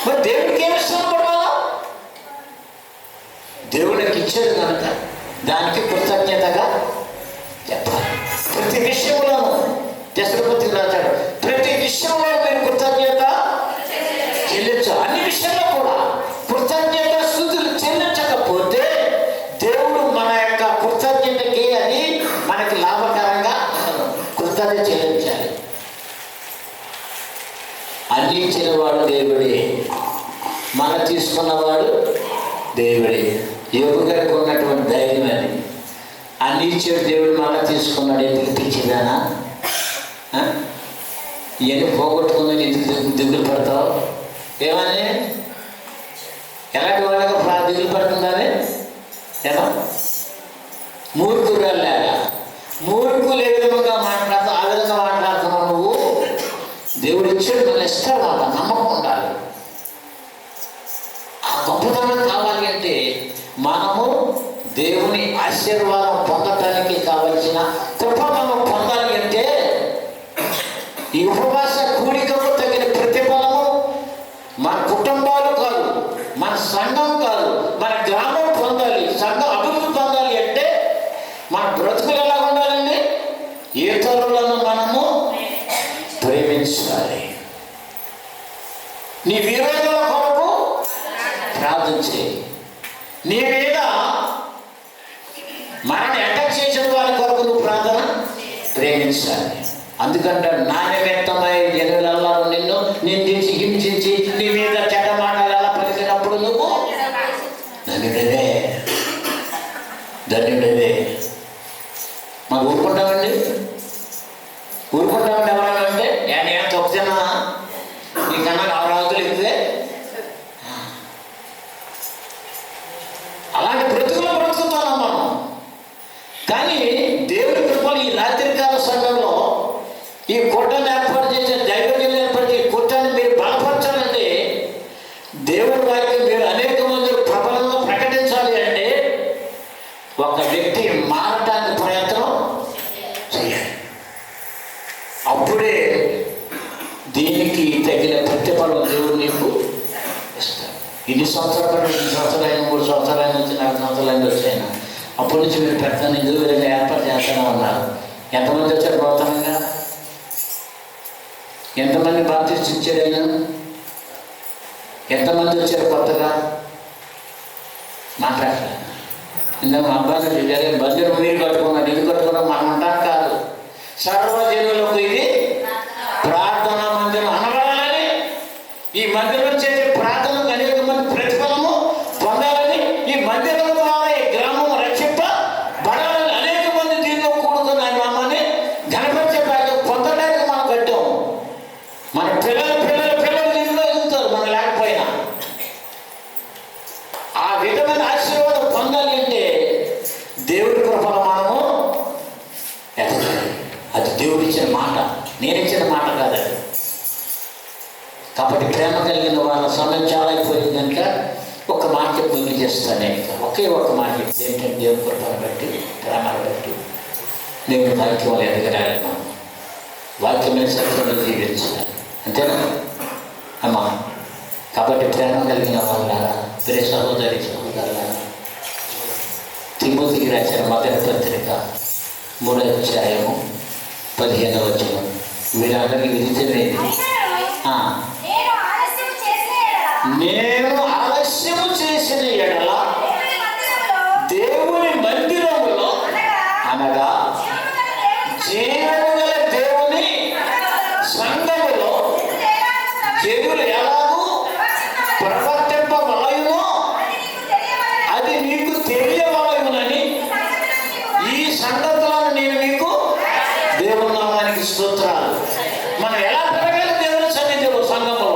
S3: మరి దేవుడికి ఏమి ఇస్తాను పడాలా? దేవుడికి ఇచ్చాడు కనుక దానికి కృతజ్ఞతగా చెప్పాలి. ప్రతి విషయంలోనూ దశరథపతికి రాశాడు, ప్రతి విషయంలో మీరు కృతజ్ఞత చెల్లించాలి. అన్ని విషయంలో కూడా కృతజ్ఞత స్తుతులు చెల్లించకపోతే దేవుడు మన యొక్క కృతజ్ఞతకి అది మనకి లాభకరంగా ఉండదు. కృతజ్ఞత చెల్లించాలి. అందించినవాడు దేవుడే, మన తీసుకున్నవాడు దేవుడే. యోగు గారికి ఉన్నటువంటి ఇచ్చాడు దేవుడు మళ్ళా తీసుకున్నాడు, ఎందుకు పిచ్చిదానా? ఇవన్నీ పోగొట్టుకుందని ఎందుకు దిగులు పడతావు? ఏమని ఎలాంటి వాళ్ళగా దిగులు పడుతుందని? ఏమో మూర్ఖురాల్లాగా, మూర్ఖులు ఏ విధంగా మాట్లాడుతావు, ఆ విధంగా మాట్లాడుతున్నావు నువ్వు. దేవుడు ఇచ్చాడు, మన ఇస్తాడు, వాళ్ళ నమ్మకం ఉండాలి. ఆ గొప్పతనం కావాలి అంటే మనము దేవుని ఆశీర్వాదం పొందటానికి కావలసిన కృపను పొందాలి అంటే ఈ ఉపవాస కూడికకు తగిన ప్రతిఫలము మన కుటుంబాలు కాదు, మన సంఘం కాదు, మన గ్రామం పొందాలి. సంఘం అభివృద్ధి పొందాలి అంటే మన బ్రతుకులు ఎలా ఉండాలండి? ఇతరులను మనము ప్రేమించాలి. నీ విరోధుల కొరకు ప్రార్థన చేయి. నీ మీద మనల్ని అటాక్ చేసిన వారి కొరకు నువ్వు ప్రార్థన ప్రేమించాలి. అందుకంటే నా నిమిత్తమై జనులెల్లరూ నిన్ను నిందించి హింసించి నీ మీద చెడ్డ మాటలు ఎలా పలికినప్పుడు నువ్వు ధన్యుడవే, ధన్యుడవే. మాకు ఊరుకుంటామండి, ఊరుకుంటామండి. ఎవరైనా అంటే నేను తొక్కుతున్నా నీకన్నా 4 రోజులు ఇస్తే అలాంటి బ్రతుకులో బ్రతుకుతున్నాం మనం. కానీ దేవుడి కృపలు ఈ రాత్రికాల సమయంలో ఈ కూటాన్ని ఏర్పాటు చేసే, దైవజ్ఞులు ఏర్పాటు చేసే కూటాన్ని మీరు బలపరచాలంటే, దేవుడి వాక్యం మీరు అనేక మంది ప్రబలంగా ప్రకటించాలి అంటే ఒక వ్యక్తి మారటానికి ప్రయత్నం చేయాలి. అప్పుడే దీనికి తగిన ప్రతిఫలం దేవుడు నీకు ఇస్తాడు. ఇన్ని సంవత్సరాలు, 2 సంవత్సరాలు, 3 సంవత్సరాల నుంచి 4 సంవత్సరాలు వచ్చాయినా అప్పటి నుంచి మీరు ప్రకటన ఎందుకు విధంగా ఏర్పాటు చేస్తూనే ఉన్నారు. ఎంతమంది వచ్చారు ప్రవర్తనంగా? ఎంతమంది బాప్తిస్ట్ ఇచ్చారు ఆయన? ఎంతమంది వచ్చారు కొత్తగా? మాట్లాడలేదు. ఇందాక మా అబ్బాయి బంధువులు మీరు కట్టుకున్నారు, ఇది కట్టుకున్నాం మనం అంటారు కాదు. సర్వజనులకు ఇది ప్రార్థనా మందిరం అనబడాలని, ఈ మందిరం చేసే ప్రార్థనకు అనేక మంది ప్రతిఫలము పొందాలని, ఈ మందిరం ద్వారా ఈ గ్రామం రక్షింపబడాలని అనేక మంది దీనిలో కూడుకున్న ఆయన నామాన్ని ఘనపరిచే భాగ్యం పొందడానికి మనం కట్టాం. మన పిల్లలు దీనిలో ఎదుగుతారు మనం లేకపోయినా. ఆ విధమైన ఆశీర్వాదం పొందాలి అంటే దేవుడి కృపను మనము ఎదగాలి. అది దేవుడు ఇచ్చిన మాట, నేను ఇచ్చిన మాట కాదు అది. కాబట్టి ప్రేమ కలిగిన వాళ్ళ సమయం చాలా అయిపోయింది కనుక ఒక మాట పూర్తి చేస్తాను. నేను ఒకే ఒక మాట ఏంటంటే దేవుని కృపను బట్టి, ప్రేమను బట్టి దేవుని వాక్యం ఎదగరాలి. మనం వాక్యమైన సత్యంలో జీవించాలి, అంతేనా అమ్మా? కాబట్టి ప్రేమ కలిగిన వాళ్ళ ప్రియ సహోదరి సహోదరులారా, తిమోతికి రాసిన మొదటి పత్రిక 3వ అధ్యాయము 15వ వచనం వీరందరికీ విధించినది, నేను ఆలస్యము చేసిన ఎడల దేవుని మందిరములో అనగా జీవము గల దేవుని సంఘములో జనులు ఎలాగూ ప్రవర్తింపవలయునో అది నీకు తెలియవలయునని ఈ సంగతులను నేను మీకు దేవుని నామానికి స్తోత్రాలు. మనం ఎలా పెరగాలి దేవుని సన్నిధిలో, సంఘంలో?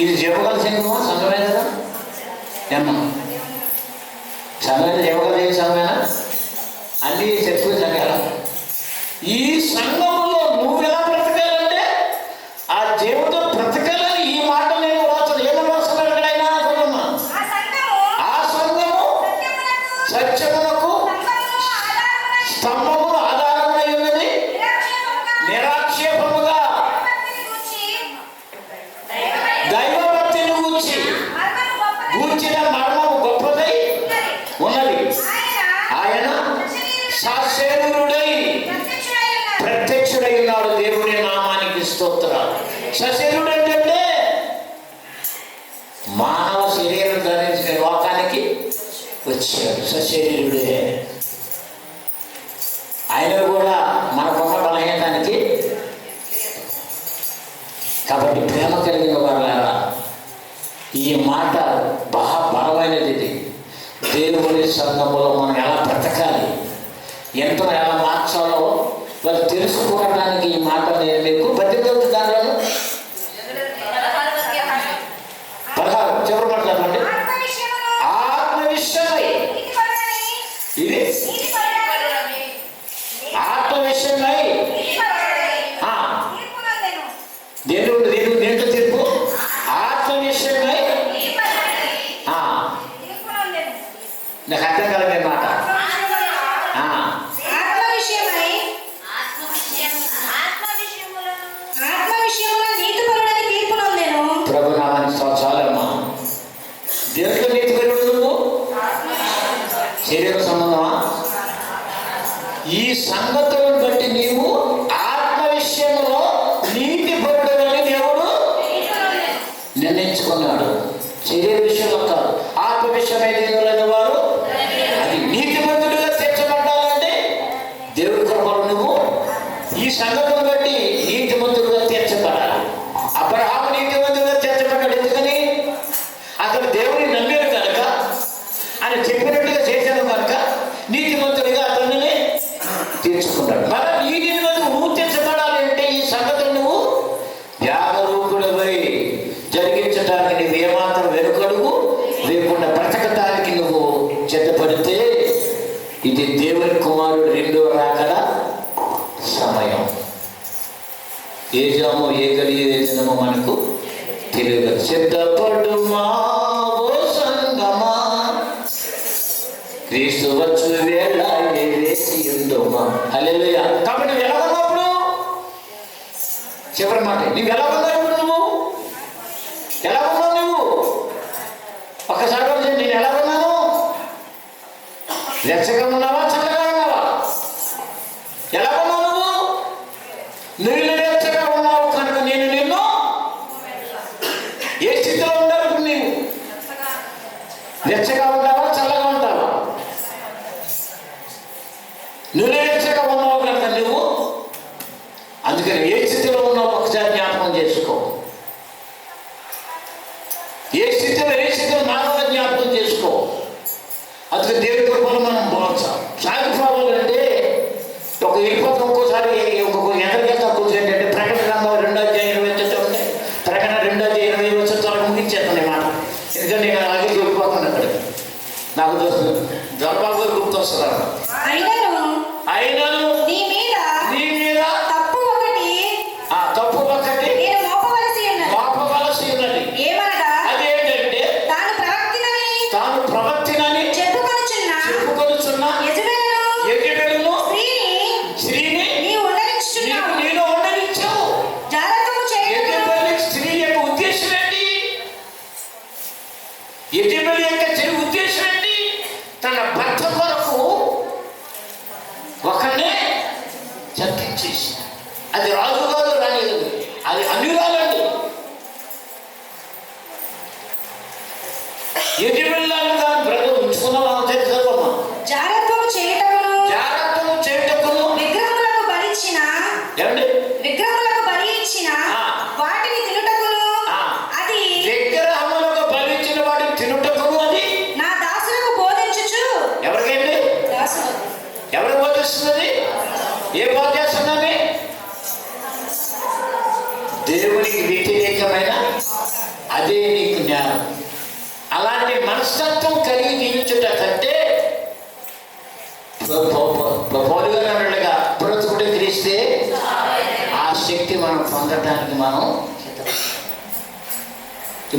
S3: ఇది జీవగల సంఘమా? సంఘమే కదా ఏమన్నా? సంఘమైన జీవగల సంఘమేనా? అన్ని చర్చలు సంఘాల. ఈ సంఘములో నువ్వు ఎలా బ్రతకాలంటే ఆ దేవుడితో బ్రతకాలని ఈ మాట నేను రాస్తాను. ఏదో రాస్తున్నాడు ఎక్కడైనా అనుకున్నా. ఆ సంఘము సత్యమునకు స్తంభమును ఆధారమై ఉన్నది, నిరాక్షేపముగా దైవభక్తిని గూర్చిన మర్మము గొప్పదై ఉన్నది. ఆయన సశరీరుడై ప్రత్యక్షుడై ఉన్నాడు. దేవుని నామానికి స్తోత్రాలు. సశరీరుడు ఏంటంటే మానవ శరీరం ధరించిన లోకానికి వచ్చాడు. సశరీరుడే. ఆయన కూడా మనకున్న బలహీనతానికి. కాబట్టి ప్రేమ కలిగిన వారులారా, ఈ మాట బలమైనది. ఇది దేవుని దేవుని సంఘములో మనం ఎలా బ్రతకాలి, ఎంత ఎలా మార్చాలో వాళ్ళు తెలుసుకోవడానికి ఈ మాట నేను మీకు 18వ దానిలో 16 చివరి మాట చదవండి. ఆత్మ విషయమై, ఇది ఆత్మ విషయమై దేంట్లో తీర్పు? ఆత్మ విషయమై. నాకు అర్థం కాలేదు మాట. ప్రభునామానికి చాలమ్మా. దేంట్లో నీతి పరుడు నువ్వు? శరీర సంబంధమా? ఈ సంగతులను బట్టి నీవు ఆత్మ విషయంలో నీతి పరుడని దేవుడు నిర్ణయించుకున్నాడు. శరీర విషయంలో కాదు, ఆత్మ విషయమై దేవులైన వారు అది నీతిమంతుడిగా తీర్చబడ్డాలంటే దేవుడి కృపలో నువ్వు ఈ సంగతులను బట్టి నీతిమంతుడిగా తీర్చబడాలి. అబ్రహాము నీతిమంతుడిగా తీర్చబడ్డాడు. ఎందుకని? అతను దేవుడిని నమ్మాడు కనుక, ఆయన చెప్పినట్టుగా చేశాను కనుక నీతిమంతుడిగా అతన్ని తీర్చుకున్నాడు. మరి ఈ నీతిమంతుడు నువ్వు తీర్చబడాలి అంటే ఈ సంగతులు నువ్వు జాగరూకుడిపై జరిగించడానికి నువ్వు ఏమాత్రం వెనుకడుగు లేకుండా బ్రతకటానికి నువ్వు సిద్ధపడితే ఇది దేవుని కుమారుడు రెండో రాకడ సమయం. ఏ జామో ఏ గడి ఏ దినమో మనకు తెలియదు. సిద్ధపడుమా ఓ సంగమా, క్రీస్తు వచ్చు వేళ వేసి ఉందోమా. హల్లెలూయా. కాబట్టి నువ్వు ఎలా ఉన్నప్పుడు చివరి మాట, నువ్వు ఎలా ఉన్నావు ఇప్పుడు? నువ్వు ఎలా ఉన్నావు? నువ్వు ఒక్కసారి నేను ఎలా ఉన్నాను? వెచ్చగా ఉన్నావా, చల్లగా ఉన్నావా? ఎలా ఉన్నావు నువ్వు? నువ్వు వెచ్చగా ఉన్నావు కనుక నేను నిన్ను ఏ స్థితిలో ఉండాలి? ఇప్పుడు నీవు వెచ్చగా ఉంటావా, చల్లగా ఉంటావా? నువ్వు వెచ్చగా ఉన్నావు కనుక నువ్వు, అందుకని ఏ స్థితిలో ఉన్నావు ఒకసారి జ్ఞాపకం చేసుకో. ఏ స్థితిలో మానవ జ్ఞాపకం చేసుకో. అందుకే దేవుడి కృపను మనం సాగిపోవాలంటే ఒక వెళ్ళిపోతాం. ఒక్కోసారి ఎక్కడికెళ్తా కూర్చొని అంటే ప్రకటన గ్రంథం 2:20 ప్రకటన 2:20 ముగించేస్తాను మాట. ఎందుకంటే నేను అలాగే వెళ్ళిపోతాను. అక్కడికి నాకు దొరబాబు గారు గుర్తొస్తున్నారు. అయినను నీ మీద తప్పు ఒకటి మోపవలసి ఉన్నది. అదేంటంటే తాను ప్రవక్తినని చెప్పుకొనుచున్న యెజబెలును స్త్రీని నీలో ఉండనిచ్చావు. యెజబెలు స్త్రీ యొక్క ఉద్దేశం ఏంటి? యెజబెలు యొక్క చెడు ఉద్దేశం ఏంటి? తన భర్త కొరకు ఒకరినే చర్చించేసి, అది రాజు కాదు, రాణి కాదు, అది అన్యురాలండి. యెజబెలులాగా దాని బ్రదర్ ఉంచుకున్నావా? తెలుసుకోమ్మా.
S4: జారత్వము చేయటమును
S3: ఏమండి?
S4: విగ్రహములకు బలి ఇచ్చిన వాటిని తినుటకును, అది
S3: విగ్రహములకు బలి ఇచ్చిన వాటిని తినుటకును అది
S4: నా దాసులకు బోధించుచు.
S3: ఎవరికండి? ఎవరు బోధిస్తున్నది? ఏ బోధ చేస్తున్నది? దేవునికి వ్యతిరేకమైన అదే నీకు జ్ఞానం. అలాంటి మనస్తత్వం కలిగి జీవించుట కంటే పౌలుగా అన్నట్లుగా బ్రతుకుడు క్రీస్తే ఆ శక్తి మనం పొందడానికి మనం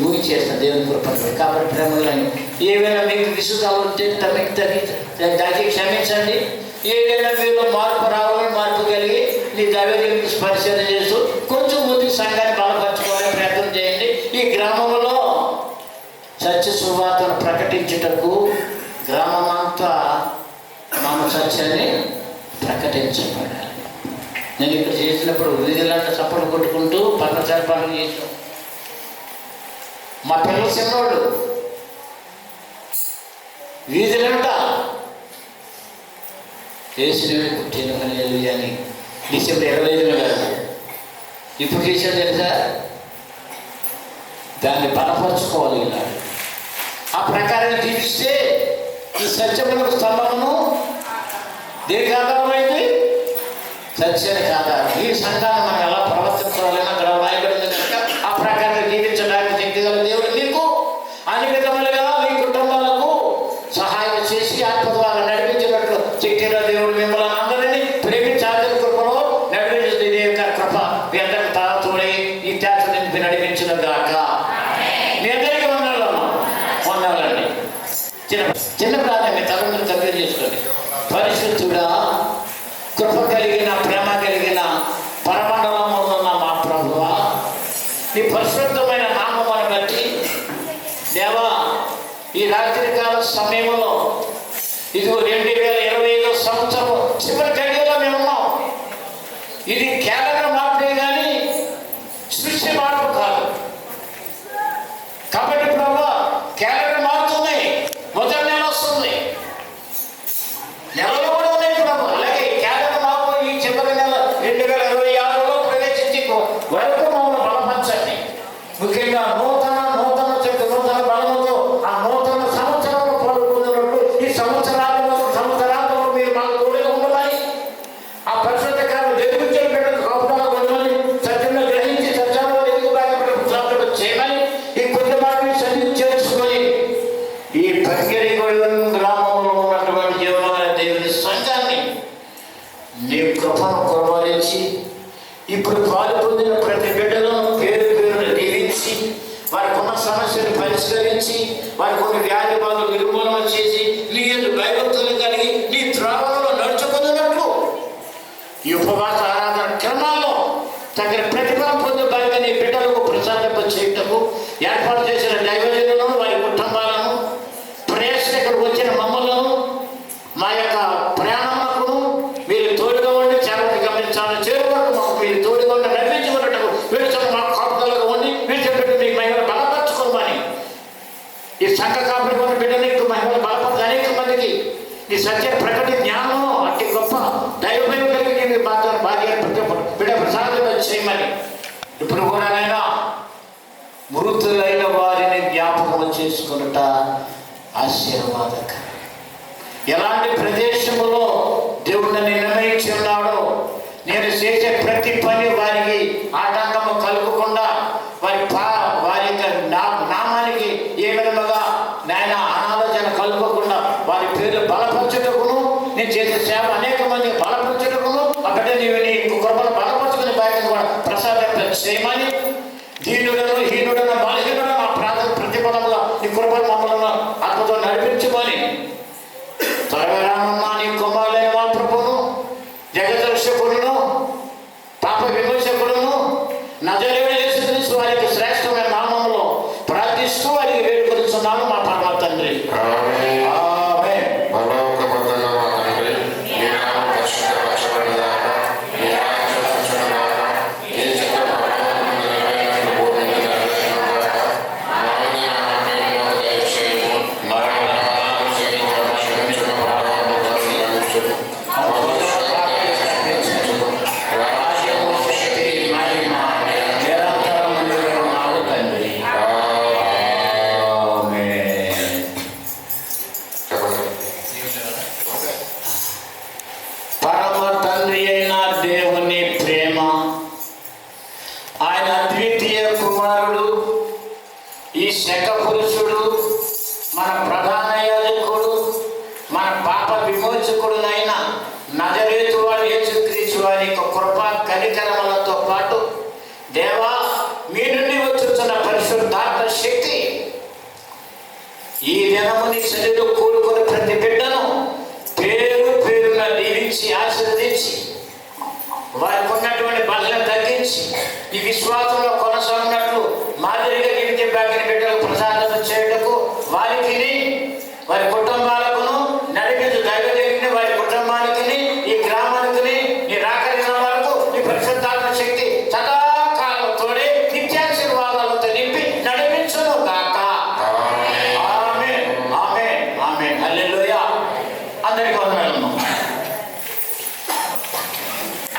S3: ముగిచేస్తాం దేవుని కృపను. కాబట్టి ప్రేమలను ఏవైనా మీకు విసుగాలు ఉంటే దానికి క్షమించండి. ఏదైనా మీలో మార్పు రావాలని మార్పు కలిగి నీ దైవజీవికి పరిశీలన చేస్తూ కొంచెం ముందుకు సంఘాన్ని బలపరచుకోవాలని ప్రయత్నం చేయండి. ఈ గ్రామంలో సత్య సువార్తను ప్రకటించుటకు గ్రామమంతా మన సత్యాన్ని ప్రకటించబడాలి. నేను ఇక్కడ చేసినప్పుడు వీధులంతా చప్పట్లు కొట్టుకుంటూ పన్నసారి పనులు చేసాం. మా పిల్లలు చిన్నవాళ్ళు వీధులంతా వేసినవి పుట్టిన అని డిసెంబర్ 25 కాదు, ఇప్పుడు చేసాను తెలుసా? దాన్ని బలపరుచుకోవాలి. ఇలా ఆ ప్రకారం జీవిస్తే ఈ సత్యములకు స్తంభమును దేనికి ఆధారమైంది? సత్యానికి ఆధారం. ఈ సంఘాన్ని మనం ఎలా ప్రవర్తించాలని అక్కడ రాయబడింది కనుక ఆ ప్రకారంగా జీవించడానికి శక్తిగల దేవుడు నీకు అన్ని విధములుగా మీ కుటుంబాలకు సహాయం చేసి ఆత్మ ద్వారా నడిపించినట్లు శక్తిగల దేవుడు మిమ్మల్ని అందరినీ ప్రేమించి ఆదరణ కృపలో నడిపించింది. ఇదే యొక్క కృప మీ అందరికి తాతోడే ఈ త్యాగ నింపి నడిపించిన గాక. మీ అందరికీ వందనాలండి. చిన్న ప్రాంతం మీ తల్లిని దగ్గర చేసుకోండి. పరిశుద్ధుడా, కృప కలిగిన ప్రేమ కలిగిన పరమండలంలో ఉన్న మా ప్రభువా, ఈ పరిశుద్ధమైన నామమును బట్టి దేవా, ఈ రాత్రికాల సమయంలో ఇదిగో 2025 సంవత్సరం చివరి గడియలో మేము ఉన్నాం. ఇది కేవలం మార్పే కానీ సృష్టి మార్పు కాదు. కాబట్టి ప్రభు కేవలం మారుతుంది, మొదటి నెల వస్తుంది, నెలలో కూడా ఉన్నాయి ప్రభు. అలాగే కేవలం మార్పు ఈ చివరి నెల 2026లో ప్రవేశించి వరకు మమ్మల్ని బలపరచండి. ముఖ్యంగా నూతన శక్తి, నూతన బలముతో ఆ నూతన సంవత్సరంలో పాల్గొన్నట్లు ఈ సంవత్సరాలు మీరు మాకు తోడుగా ఉండాలి. ఆ పరిశుద్ధ కాలం ఎదుగుచే బిడ్డలు గొప్పగా ఉండాలి. సత్యంలో గ్రహించి సత్యంలో ఎదుగుబాటు చేయమని ఈ కొద్ది మాటని సరిగ్గా చేర్చుకొని ఈ భంగిరిగూడెం గ్రామంలో ఉన్నటువంటి జీవన దేవుని సంఘాన్ని నీ కృపను కొరవరించి ఇప్పుడు పాలు పొందిన ప్రతి బిడ్డలను పేరు దీవించి వారికి ఉన్న సమస్యలు పరిష్కరించి వారికి ఉన్న వ్యాధి బాధలు నిర్మూలన చేసి నీ భయభక్తులు కలిగి నీ త్రోవలలో నడుచుకున్నట్లు ఈ ఉపవాస ఆరాధన క్రమాల్లో తగిన ప్రతిఫలం పొందే భాగంగా నీ బిడ్డలకు ప్రసాదింప చేయటకు ఏర్పాటు చేసిన దైవజనులను వారి కుటుంబాలను ప్రేక్షకులకు వచ్చిన మమ్మలను మా యొక్క ప్రయాణములకు మీరు తోడుగా ఉండి చాలా గమనించాలని చేరువరకు మాకు మీరు తోడుగా ఉండి నడిపించుకున్నట్టు వీళ్ళు మాకు కాపుదలుగా ఉండి వీళ్ళు చెప్పినట్టు మీకు మహిళలు బలపరచుకోమని ఈ సంఘ కాపుకొని బిడ్డని మహిళలు బలపరచు అనేక మందికి ఈ సత్య ప్రకటి జ్ఞానం అతి గొప్ప దైవభయం కలిగి మీ భార్య బిడ్డ ప్రసాదం చేయమని ఇప్పుడు కూడా నైనా మృతులైన వారిని జ్ఞాపకం చేసుకున్నట ఆశీర్వాదకరం. ఎలాంటి ప్రదేశంలో దేవుడిని నిర్ణయించి ఉన్నాడో నేను చేసే ప్రతి పని వారికి ఆటంకము కలుగకుండా వారి యొక్క నామానికి ఏ విధముగా నాయన అనాలోచన కలుగకుండా వారి పేర్లు బలపరచుటకును నేను చేసే సేవ అనేక మంది బలపరచుటకును అక్కడే నీ కృపను బలపరచుకునే బాధ్యత కూడా ప్రసాదం చేయమని దీనులను హీనుడను బలహీనుడను నా ప్రాంతం ప్రతిఫలంగా నీ కృపను మమ్మల్ని ఆత్మతో నడిపించుకొని త్వరగా రానున్న నీ కుమారులైన మా ప్రభువును జగదర్శకుడును పాప విమోచకుడును నజరేయుడైన యేసుక్రీస్తు వారికి శ్రేష్టమైన నామములో ప్రార్థిస్తూ వారికి వేడుకొనుచున్నాను మా పరమ తండ్రి. ఆమేన్. పరమ తండ్రి అయిన దేవుని ప్రేమ, ఆయన ద్వితీయ కుమారుడు, ఈ శక పురుషుడు, మన ప్రధాన యాజకుడు, మన పాప విమోచకుడునైన నజరేతు వారి యేసుక్రీస్తు వారి యొక్క కృపా కనికరములతో పాటు దేవా మీ నుండి వచ్చుతున్న పరిశుద్ధాత్మ శక్తి ఈ దినముని చదిలో కూడుకుని ప్రతి బిడ్డను పేరున దీవించి ఆశీర్వదించి వారికి ఉన్నటువంటి బలను తగ్గించి ఈ విశ్వాసంలో కొనసాగినట్లు మాదిరిగా జీవిత భాగ్యని బిడ్డలకు ప్రసాదం చేయటకు వారికి వారి కుటుంబాలకు నడిపించు దైవదేవిని వారి కుటుంబానికి